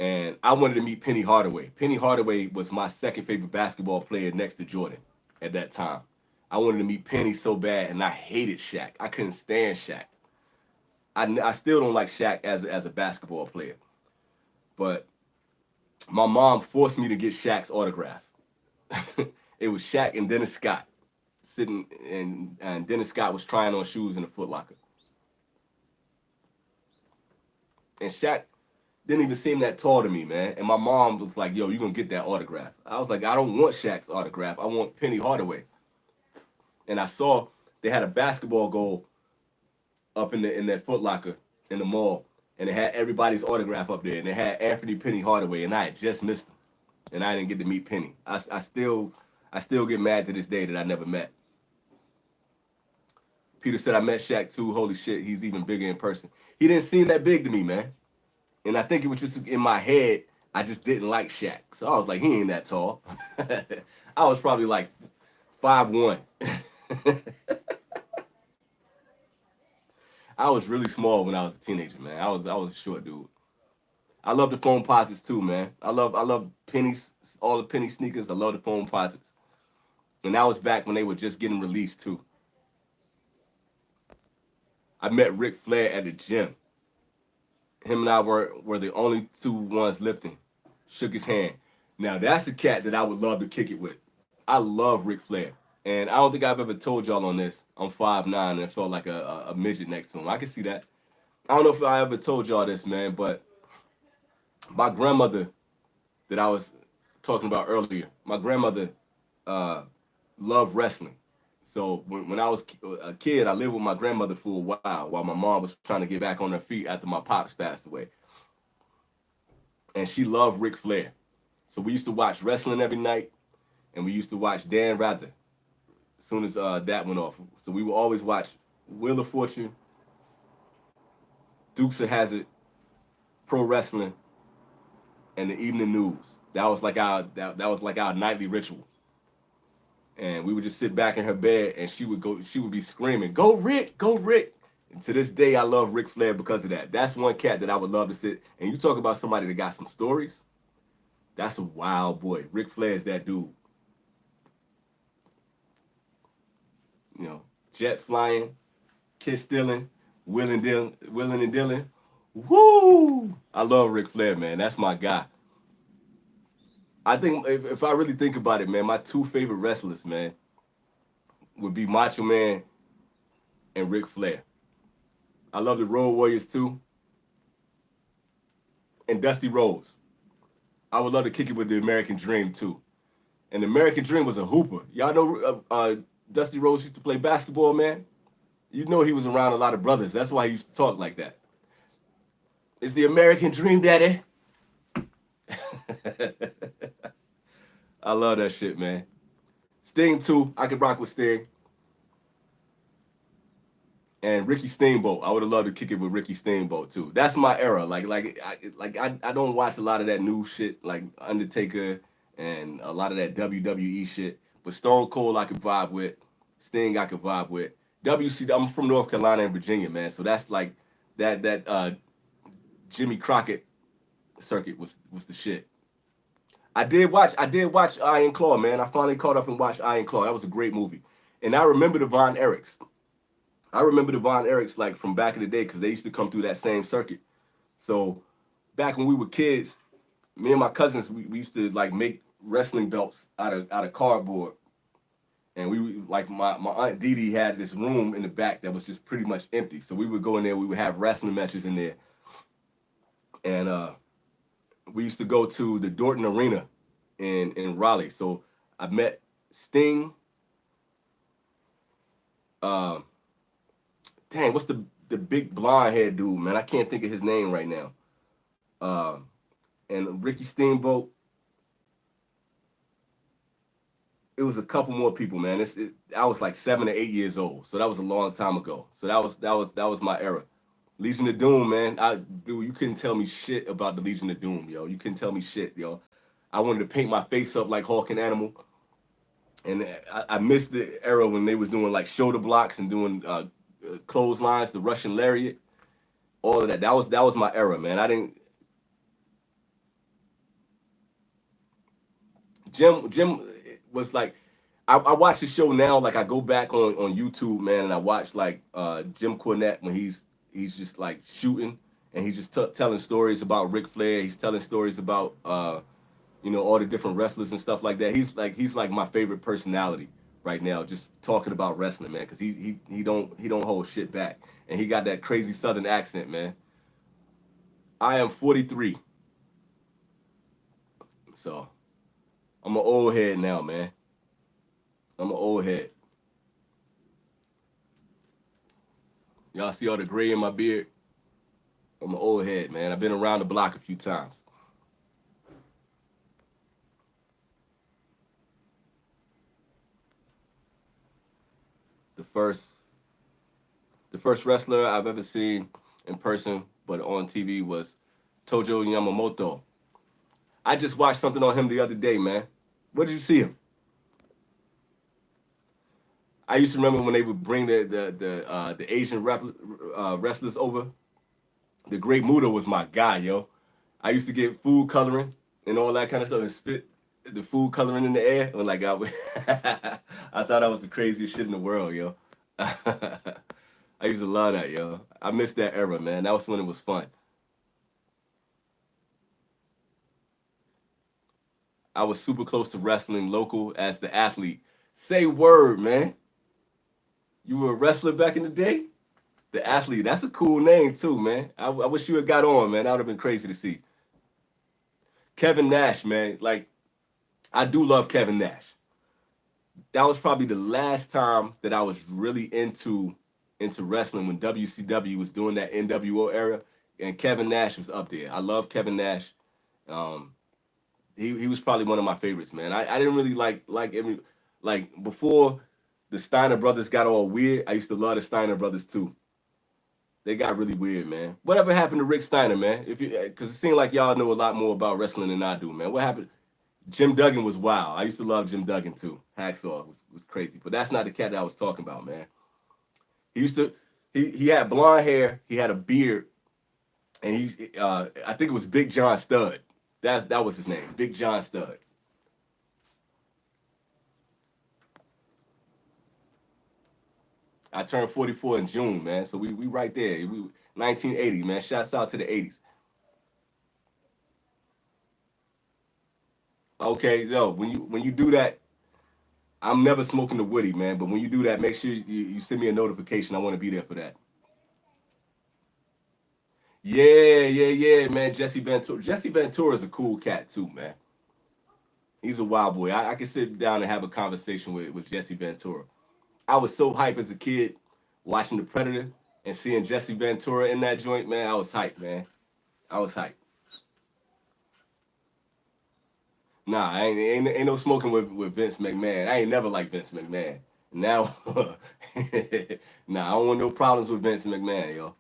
And I wanted to meet Penny Hardaway. Penny Hardaway was my second favorite basketball player next to Jordan at that time. I wanted to meet Penny so bad, and I hated Shaq. I couldn't stand Shaq. I still don't like Shaq as a basketball player. But my mom forced me to get Shaq's autograph. It was Shaq and Dennis Scott sitting, and Dennis Scott was trying on shoes in the Foot Locker. And Shaq didn't even seem that tall to me, man. And my mom was like, yo, you're going to get that autograph. I was like, I don't want Shaq's autograph. I want Penny Hardaway. And I saw they had a basketball goal up in that Foot Locker in the mall. And it had everybody's autograph up there. And it had Anthony Penny Hardaway. And I had just missed him. And I didn't get to meet Penny. I still get mad to this day that I never met. Peter said, I met Shaq too. Holy shit, he's even bigger in person. He didn't seem that big to me, man. And I think it was just in my head, I just didn't like Shaq. So I was like, he ain't that tall. I was probably like 5'1". I was really small when I was a teenager, man. I was a short dude. I love the foam posits too, man. I love pennies, all the penny sneakers. I love the foam posits. And that was back when they were just getting released too. I met Ric Flair at the gym. Him and I were the only two ones lifting. Shook his hand. Now that's a cat that I would love to kick it with. I love Ric Flair. And I don't think I've ever told y'all on this. I'm 5'9" and it felt like a midget next to him. I can see that. I don't know if I ever told y'all this, man, but my grandmother that I was talking about earlier, my grandmother loved wrestling. So when I was a kid, I lived with my grandmother for a while my mom was trying to get back on her feet after my pops passed away. And she loved Ric Flair. So we used to watch wrestling every night, and we used to watch Dan Rather as soon as that went off. So we would always watch Wheel of Fortune, Dukes of Hazzard, Pro Wrestling, and the evening news. That was like our nightly ritual. And we would just sit back in her bed, and she would be screaming, "Go Rick, go Rick!" And to this day, I love Ric Flair because of that. That's one cat that I would love to sit. And you talk about somebody that got some stories. That's a wild boy. Ric Flair is that dude. You know, jet flying, kiss stealing, willing and dealing. Woo! I love Ric Flair, man. That's my guy. I think if I really think about it, man, my two favorite wrestlers, man, would be Macho Man and Ric Flair. I love the Road Warriors too. And Dusty Rhodes. I would love to kick it with the American Dream too. And the American Dream was a hooper. Y'all know Dusty Rhodes used to play basketball, man? You know he was around a lot of brothers. That's why he used to talk like that. It's the American Dream, daddy. I love that shit, man. Sting too. I could rock with Sting. And Ricky Steamboat. I would have loved to kick it with Ricky Steamboat too. That's my era. I don't watch a lot of that new shit like Undertaker and a lot of that WWE shit. But Stone Cold I could vibe with. Sting I could vibe with. I'm from North Carolina and Virginia, man. So that's like that Jimmy Crockett circuit was the shit. I did watch Iron Claw, man. I finally caught up and watched Iron Claw. That was a great movie. And I remember the Von Erichs. Like from back in the day because they used to come through that same circuit. So back when we were kids, me and my cousins, we used to like make wrestling belts out of cardboard. And we like my Aunt Dee Dee had this room in the back that was just pretty much empty. So we would go in there, we would have wrestling matches in there. And we used to go to the Dorton Arena in Raleigh. So I met Sting. Dang, what's the big blonde head dude, man? I can't think of his name right now. And Ricky Steamboat. It was a couple more people, man. I was like 7 or 8 years old, so that was a long time ago. So that was my era. Legion of Doom, man. You couldn't tell me shit about the Legion of Doom, yo. You couldn't tell me shit, yo. I wanted to paint my face up like Hawk and Animal. And I missed the era when they was doing like shoulder blocks and doing clotheslines, the Russian lariat, all of that. That was my era, man. Jim was like, I watch the show now. Like I go back on YouTube, man, and I watch like Jim Cornette when he's just like shooting and he's just telling stories about Ric Flair. He's telling stories about all the different wrestlers and stuff like that. He's like my favorite personality right now, just talking about wrestling, man, because he don't hold shit back, and he got that crazy Southern accent, man. I am 43, so I'm an old head now, man. I'm an old head. Y'all see all the gray in my beard? I'm an old head, man. I've been around the block a few times. The first the first wrestler I've ever seen in person, but on TV was Tojo Yamamoto. I just watched something on him the other day, man. Where did you see him? I used to remember when they would bring the Asian wrestlers over. The Great Muda was my guy, yo. I used to get food coloring and all that kind of stuff and spit the food coloring in the air. When like I thought I was the craziest shit in the world, yo. I used to love that, yo. I missed that era, man. That was when it was fun. I was super close to wrestling local as the athlete. Say word, man. You were a wrestler back in the day? The athlete. That's a cool name too, man. I wish you had got on, man. That would have been crazy to see. Kevin Nash, man. Like, I do love Kevin Nash. That was probably the last time that I was really into wrestling when WCW was doing that NWO era, and Kevin Nash was up there. I love Kevin Nash. Um, he was probably one of my favorites, man. I didn't really like every like before the Steiner brothers got all weird. I used to love the Steiner brothers too. They got really weird, man. Whatever happened to Rick Steiner, man? If you because it seemed like y'all know a lot more about wrestling than I do, man. What happened? Jim Duggan was wild. I used to love Jim Duggan too. Hacksaw was crazy, but that's not the cat that I was talking about, man. He used to he had blonde hair, he had a beard, and I think it was Big John Studd. That was his name, Big John Studd. I turned 44 in June, man. So we right there. 1980, man. Shouts out to the 80s. Okay, yo, when you do that, I'm never smoking the woody, man. But when you do that, make sure you send me a notification. I want to be there for that. Yeah, man. Jesse Ventura. Jesse Ventura is a cool cat too, man. He's a wild boy. I can sit down and have a conversation with Jesse Ventura. I was so hype as a kid watching The Predator and seeing Jesse Ventura in that joint, man. I was hyped, man. I was hyped. Nah, ain't no smoking with Vince McMahon. I ain't never liked Vince McMahon. Now, nah, I don't want no problems with Vince McMahon, yo.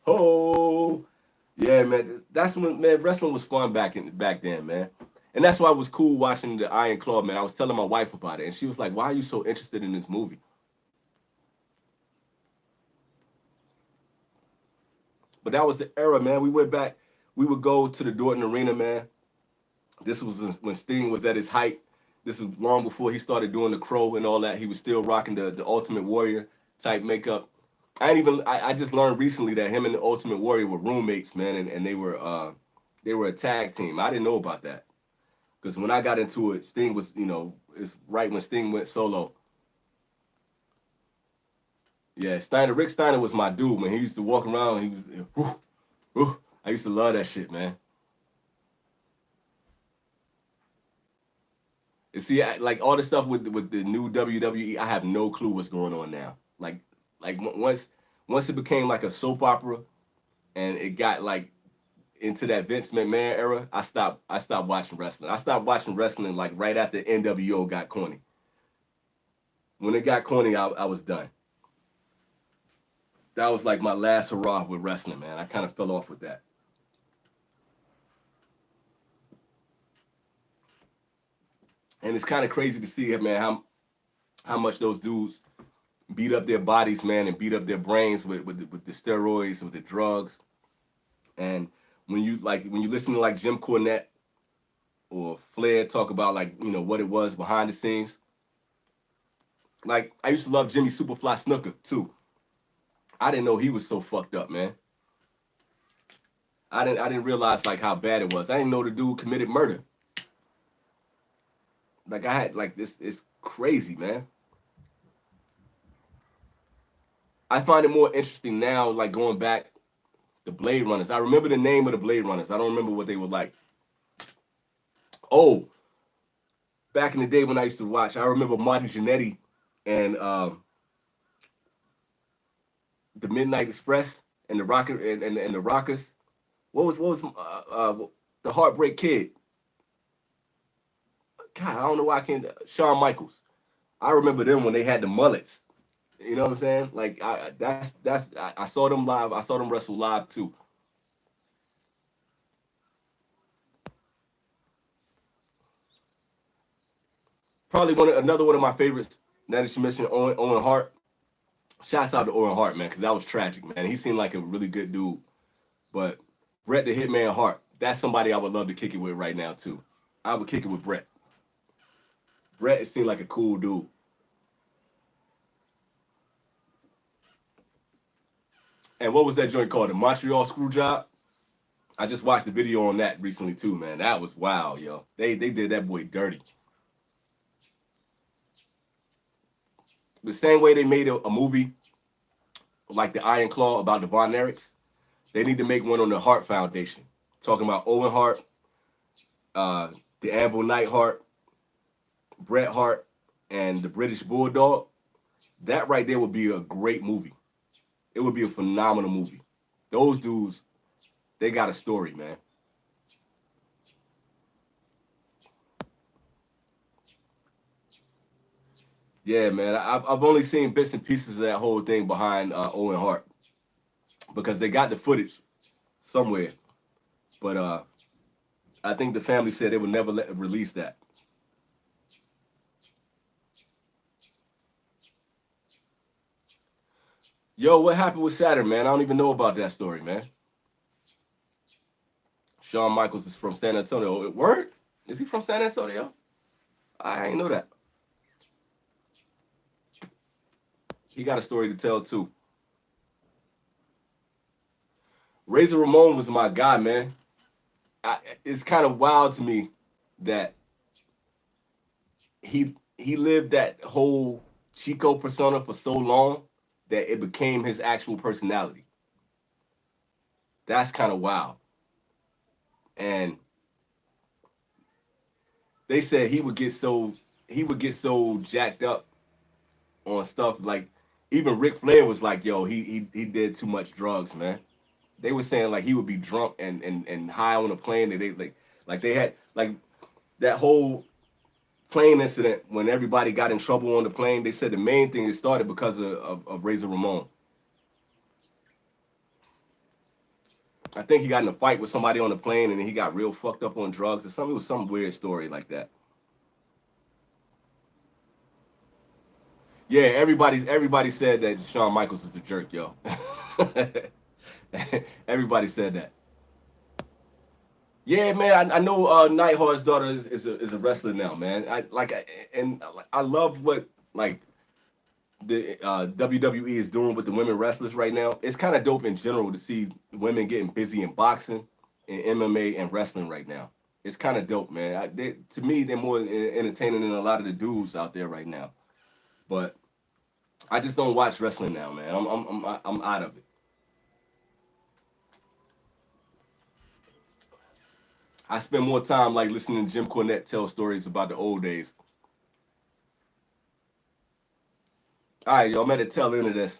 Oh, yeah, man. That's when man wrestling was fun back then, man. And that's why it was cool watching the Iron Claw, man. I was telling my wife about it, and she was like, "Why are you so interested in this movie?" But that was the era, man. We went back. We would go to the Dorton Arena, man. This was when Sting was at his height. This was long before he started doing the Crow and all that. He was still rocking the Ultimate Warrior type makeup. I just learned recently that him and the Ultimate Warrior were roommates, man, and they were a tag team. I didn't know about that because when I got into it, Sting was it's right when Sting went solo. Yeah, Rick Steiner was my dude, man. He used to walk around. He was, whoo, whoo. I used to love that shit, man. And see, like all the stuff with the new WWE, I have no clue what's going on now. Once it became like a soap opera, and it got like into that Vince McMahon era, I stopped watching wrestling. I stopped watching wrestling like right after NWO got corny. When it got corny, I was done. That was like my last hurrah with wrestling, man. I kind of fell off with that. And it's kind of crazy to see, man, how much those dudes beat up their bodies, man, and beat up their brains with the steroids, with the drugs. And when you listen to like Jim Cornette or Flair talk about like, you know, what it was behind the scenes. Like I used to love Jimmy Superfly Snooker too. I didn't know he was so fucked up, man. I didn't realize like how bad it was. I didn't know the dude committed murder. Like I had like this, it's crazy, man. I find it more interesting now, like going back the Blade Runners. I remember the name of the Blade Runners. I don't remember what they were like. Oh, back in the day when I used to watch, I remember Marty Jannetty and the Midnight Express and the Rocker and the Rockers. What was the Heartbreak Kid? God, I don't know why I can't. Shawn Michaels. I remember them when they had the mullets. You know what I'm saying? Like I saw them live. I saw them wrestle live too. Probably another one of my favorites. Now that you mentioned Owen Hart. Shouts out to Owen Hart, man, because that was tragic, man. He seemed like a really good dude. But Bret the Hitman Hart, that's somebody I would love to kick it with right now too. I would kick it with Bret. Bret seemed like a cool dude. And what was that joint called? The Montreal Screwjob? I just watched the video on that recently too, man. That was wild, yo. They did that boy dirty. The same way they made a movie like the Iron Claw about the Von Erichs, they need to make one on the Hart Foundation, talking about Owen Hart, the Anvil Neidhart, Bret Hart, and the British Bulldog. That right there would be a great movie. It would be a phenomenal movie. Those dudes, they got a story, man. Yeah, man. I've only seen bits and pieces of that whole thing behind Owen Hart because they got the footage somewhere, but I think the family said they would never release that. Yo, what happened with Saturn, man? I don't even know about that story, man. Shawn Michaels is from San Antonio. Word? Is he from San Antonio? I ain't know that. He got a story to tell too. Razor Ramon was my guy, man. It's kind of wild to me that he lived that whole Chico persona for so long that it became his actual personality. That's kind of wild. And they said he would get so jacked up on stuff like even Ric Flair was like, yo, he did too much drugs, man. They were saying like he would be drunk and high on a plane. And they they had like that whole plane incident when everybody got in trouble on the plane. They said the main thing it started because of Razor Ramon. I think he got in a fight with somebody on the plane and he got real fucked up on drugs or something. It was some weird story like that. Yeah, everybody said that Shawn Michaels is a jerk, yo. Everybody said that. Yeah, man, I know Neidhart's daughter is a wrestler now, man. I love what like the WWE is doing with the women wrestlers right now. It's kind of dope in general to see women getting busy in boxing, in MMA, and wrestling right now. It's kind of dope, man. To me, they're more entertaining than a lot of the dudes out there right now. But I just don't watch wrestling now, man. I'm out of it. I spend more time like listening to Jim Cornette tell stories about the old days. All right, yo, I'm at the tail end of this.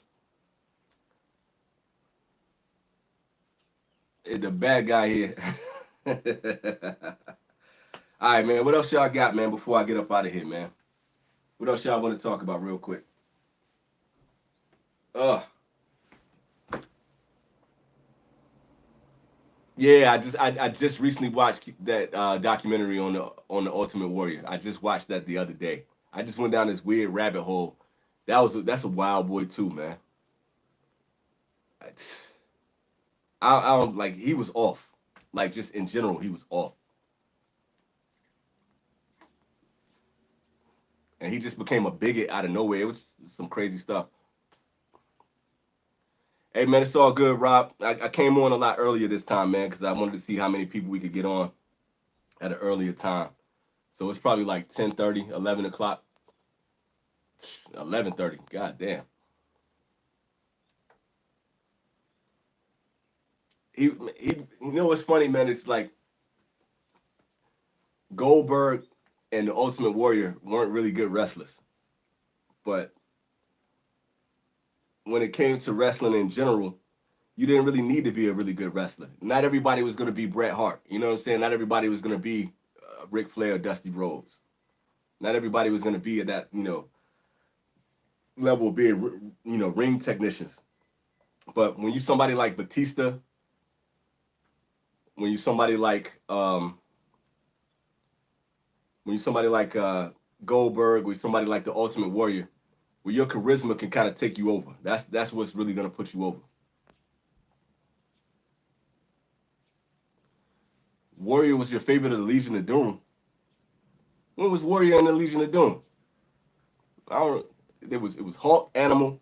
The bad guy here. All right, man. What else y'all got, man? Before I get up out of here, man. What else y'all want to talk about real quick? Yeah, I just recently watched that documentary on the Ultimate Warrior. I just watched that the other day. I just went down this weird rabbit hole. That's a wild boy too, man. I don't like he was off. Like just in general, he was off. And he just became a bigot out of nowhere. It was some crazy stuff. Hey, man, it's all good, Rob. I came on a lot earlier this time, man, because I wanted to see how many people we could get on at an earlier time. So it's probably like 10:30, 11 o'clock. 11:30. God damn. You know what's funny, man? It's like Goldberg and the Ultimate Warrior weren't really good wrestlers. But when it came to wrestling in general, you didn't really need to be a really good wrestler. Not everybody was going to be Bret Hart. You know what I'm saying? Not everybody was going to be Ric Flair or Dusty Rhodes. Not everybody was going to be at that, level of being, ring technicians. But when you somebody like Batista, when you somebody like Goldberg, when somebody like the Ultimate Warrior, where your charisma can kind of take you over. That's what's really going to put you over. Warrior was your favorite of the Legion of Doom. When was Warrior in the Legion of Doom? It was Hawk, Animal,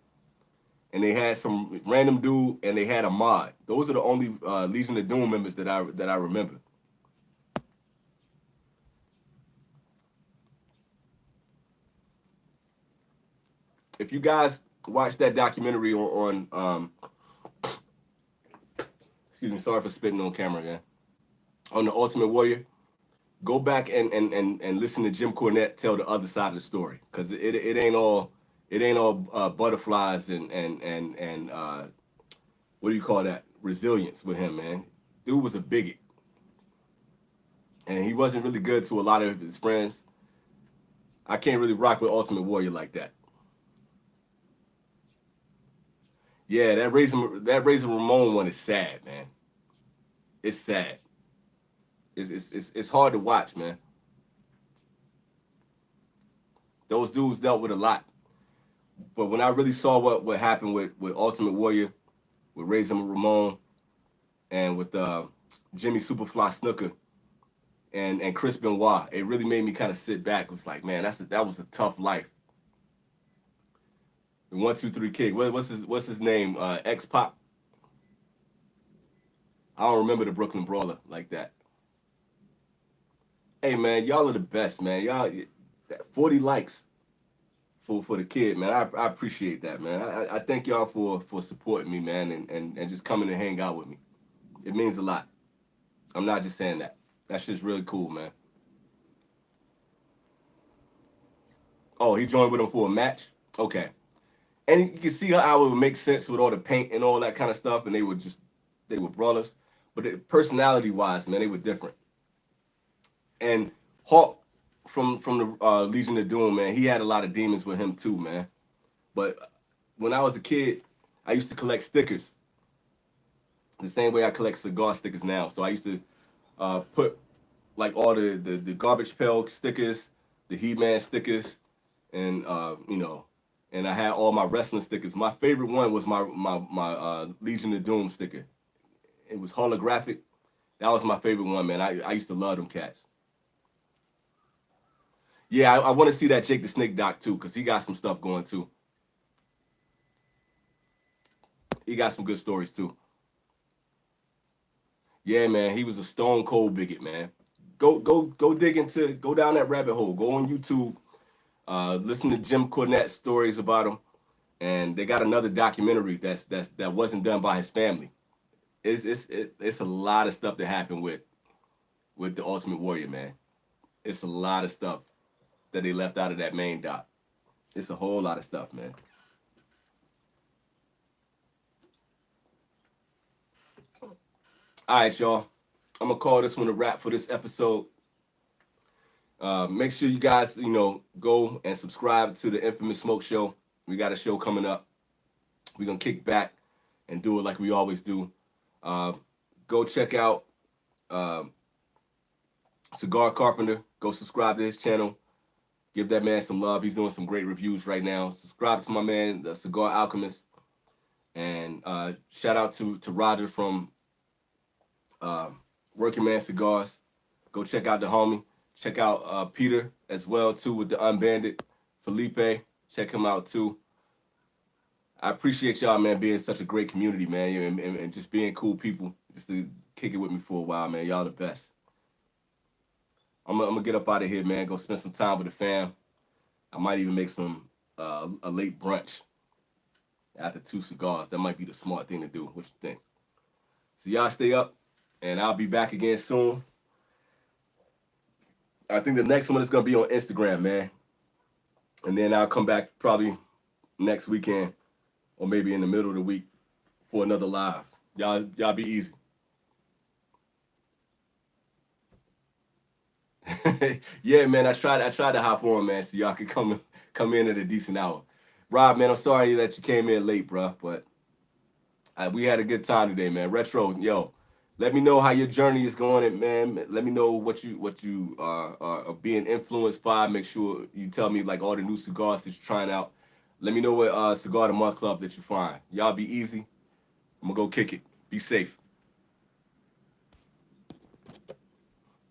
and they had some random dude, and they had a mod. Those are the only Legion of Doom members that I remember. If you guys watch that documentary on excuse me, sorry for spitting on camera again, on the Ultimate Warrior, go back and listen to Jim Cornette tell the other side of the story, because it ain't all butterflies and what do you call that, resilience with him, man. Dude was a bigot, and he wasn't really good to a lot of his friends. I can't really rock with Ultimate Warrior like that. Yeah, that Razor Ramon one is sad, man. It's sad. It's hard to watch, man. Those dudes dealt with a lot. But when I really saw what happened with Ultimate Warrior, with Razor Ramon, and with Jimmy Superfly Snuka and Chris Benoit, it really made me kind of sit back. It was like, man, that was a tough life. The 1, 2, 3 Kid. What's his name? X Pop. I don't remember the Brooklyn Brawler like that. Hey, man, y'all are the best, man. Y'all 40 likes for the kid, man. I appreciate that, man. I thank y'all for supporting me, man, and just coming to hang out with me. It means a lot. I'm not just saying that. That shit's really cool, man. Oh, he joined with him for a match? Okay. And you can see how it would make sense with all the paint and all that kind of stuff, and they were brawlers. But personality-wise, man, they were different. And Hawk from the Legion of Doom, man, he had a lot of demons with him too, man. But when I was a kid, I used to collect stickers the same way I collect cigar stickers now. So I used to put like all the Garbage Pail stickers, the He-Man stickers, and and I had all my wrestling stickers. My favorite one was my Legion of Doom sticker. It was holographic. That was my favorite one, man. I used to love them cats. Yeah, I want to see that Jake the Snake doc too, because he got some stuff going too. He got some good stories too. Yeah, man, he was a stone cold bigot, man. Go down that rabbit hole. Go on YouTube. Listen to Jim Cornette's stories about him, and they got another documentary that wasn't done by his family. It's a lot of stuff that happened with the Ultimate Warrior, man. It's a lot of stuff that they left out of that main doc. It's a whole lot of stuff, man. All right, y'all. I'm gonna call this one a wrap for this episode. Make sure you guys, go and subscribe to the Infamous Smoke Show. We got a show coming up. We're gonna kick back and do it like we always do. Go check out Cigar Carpenter. Go subscribe to his channel. Give that man some love. He's doing some great reviews right now. Subscribe to my man, the Cigar Alchemist. And shout out to Roger from Working Man Cigars. Go check out the homie. Check out Peter as well too with the Unbanded. Felipe, check him out too. I appreciate y'all, man, being such a great community, man, and just being cool people. Just to kick it with me for a while, man. Y'all the best. I'm gonna get up out of here, man. Go spend some time with the fam. I might even make some a late brunch after 2 cigars. That might be the smart thing to do. What you think? So y'all stay up, and I'll be back again soon. I think the next one is gonna be on Instagram, man, and then I'll come back probably next weekend or maybe in the middle of the week for another live. Y'all be easy. Yeah, man, I tried to hop on, man, so y'all could come in at a decent hour. Rob, man, I'm sorry that you came in late, bro, but we had a good time today, man. Retro, yo, let me know how your journey is going, man. Let me know what you are being influenced by. Make sure you tell me like all the new cigars that you're trying out. Let me know what cigar of the month club that you find. Y'all be easy. I'm gonna go kick it. Be safe.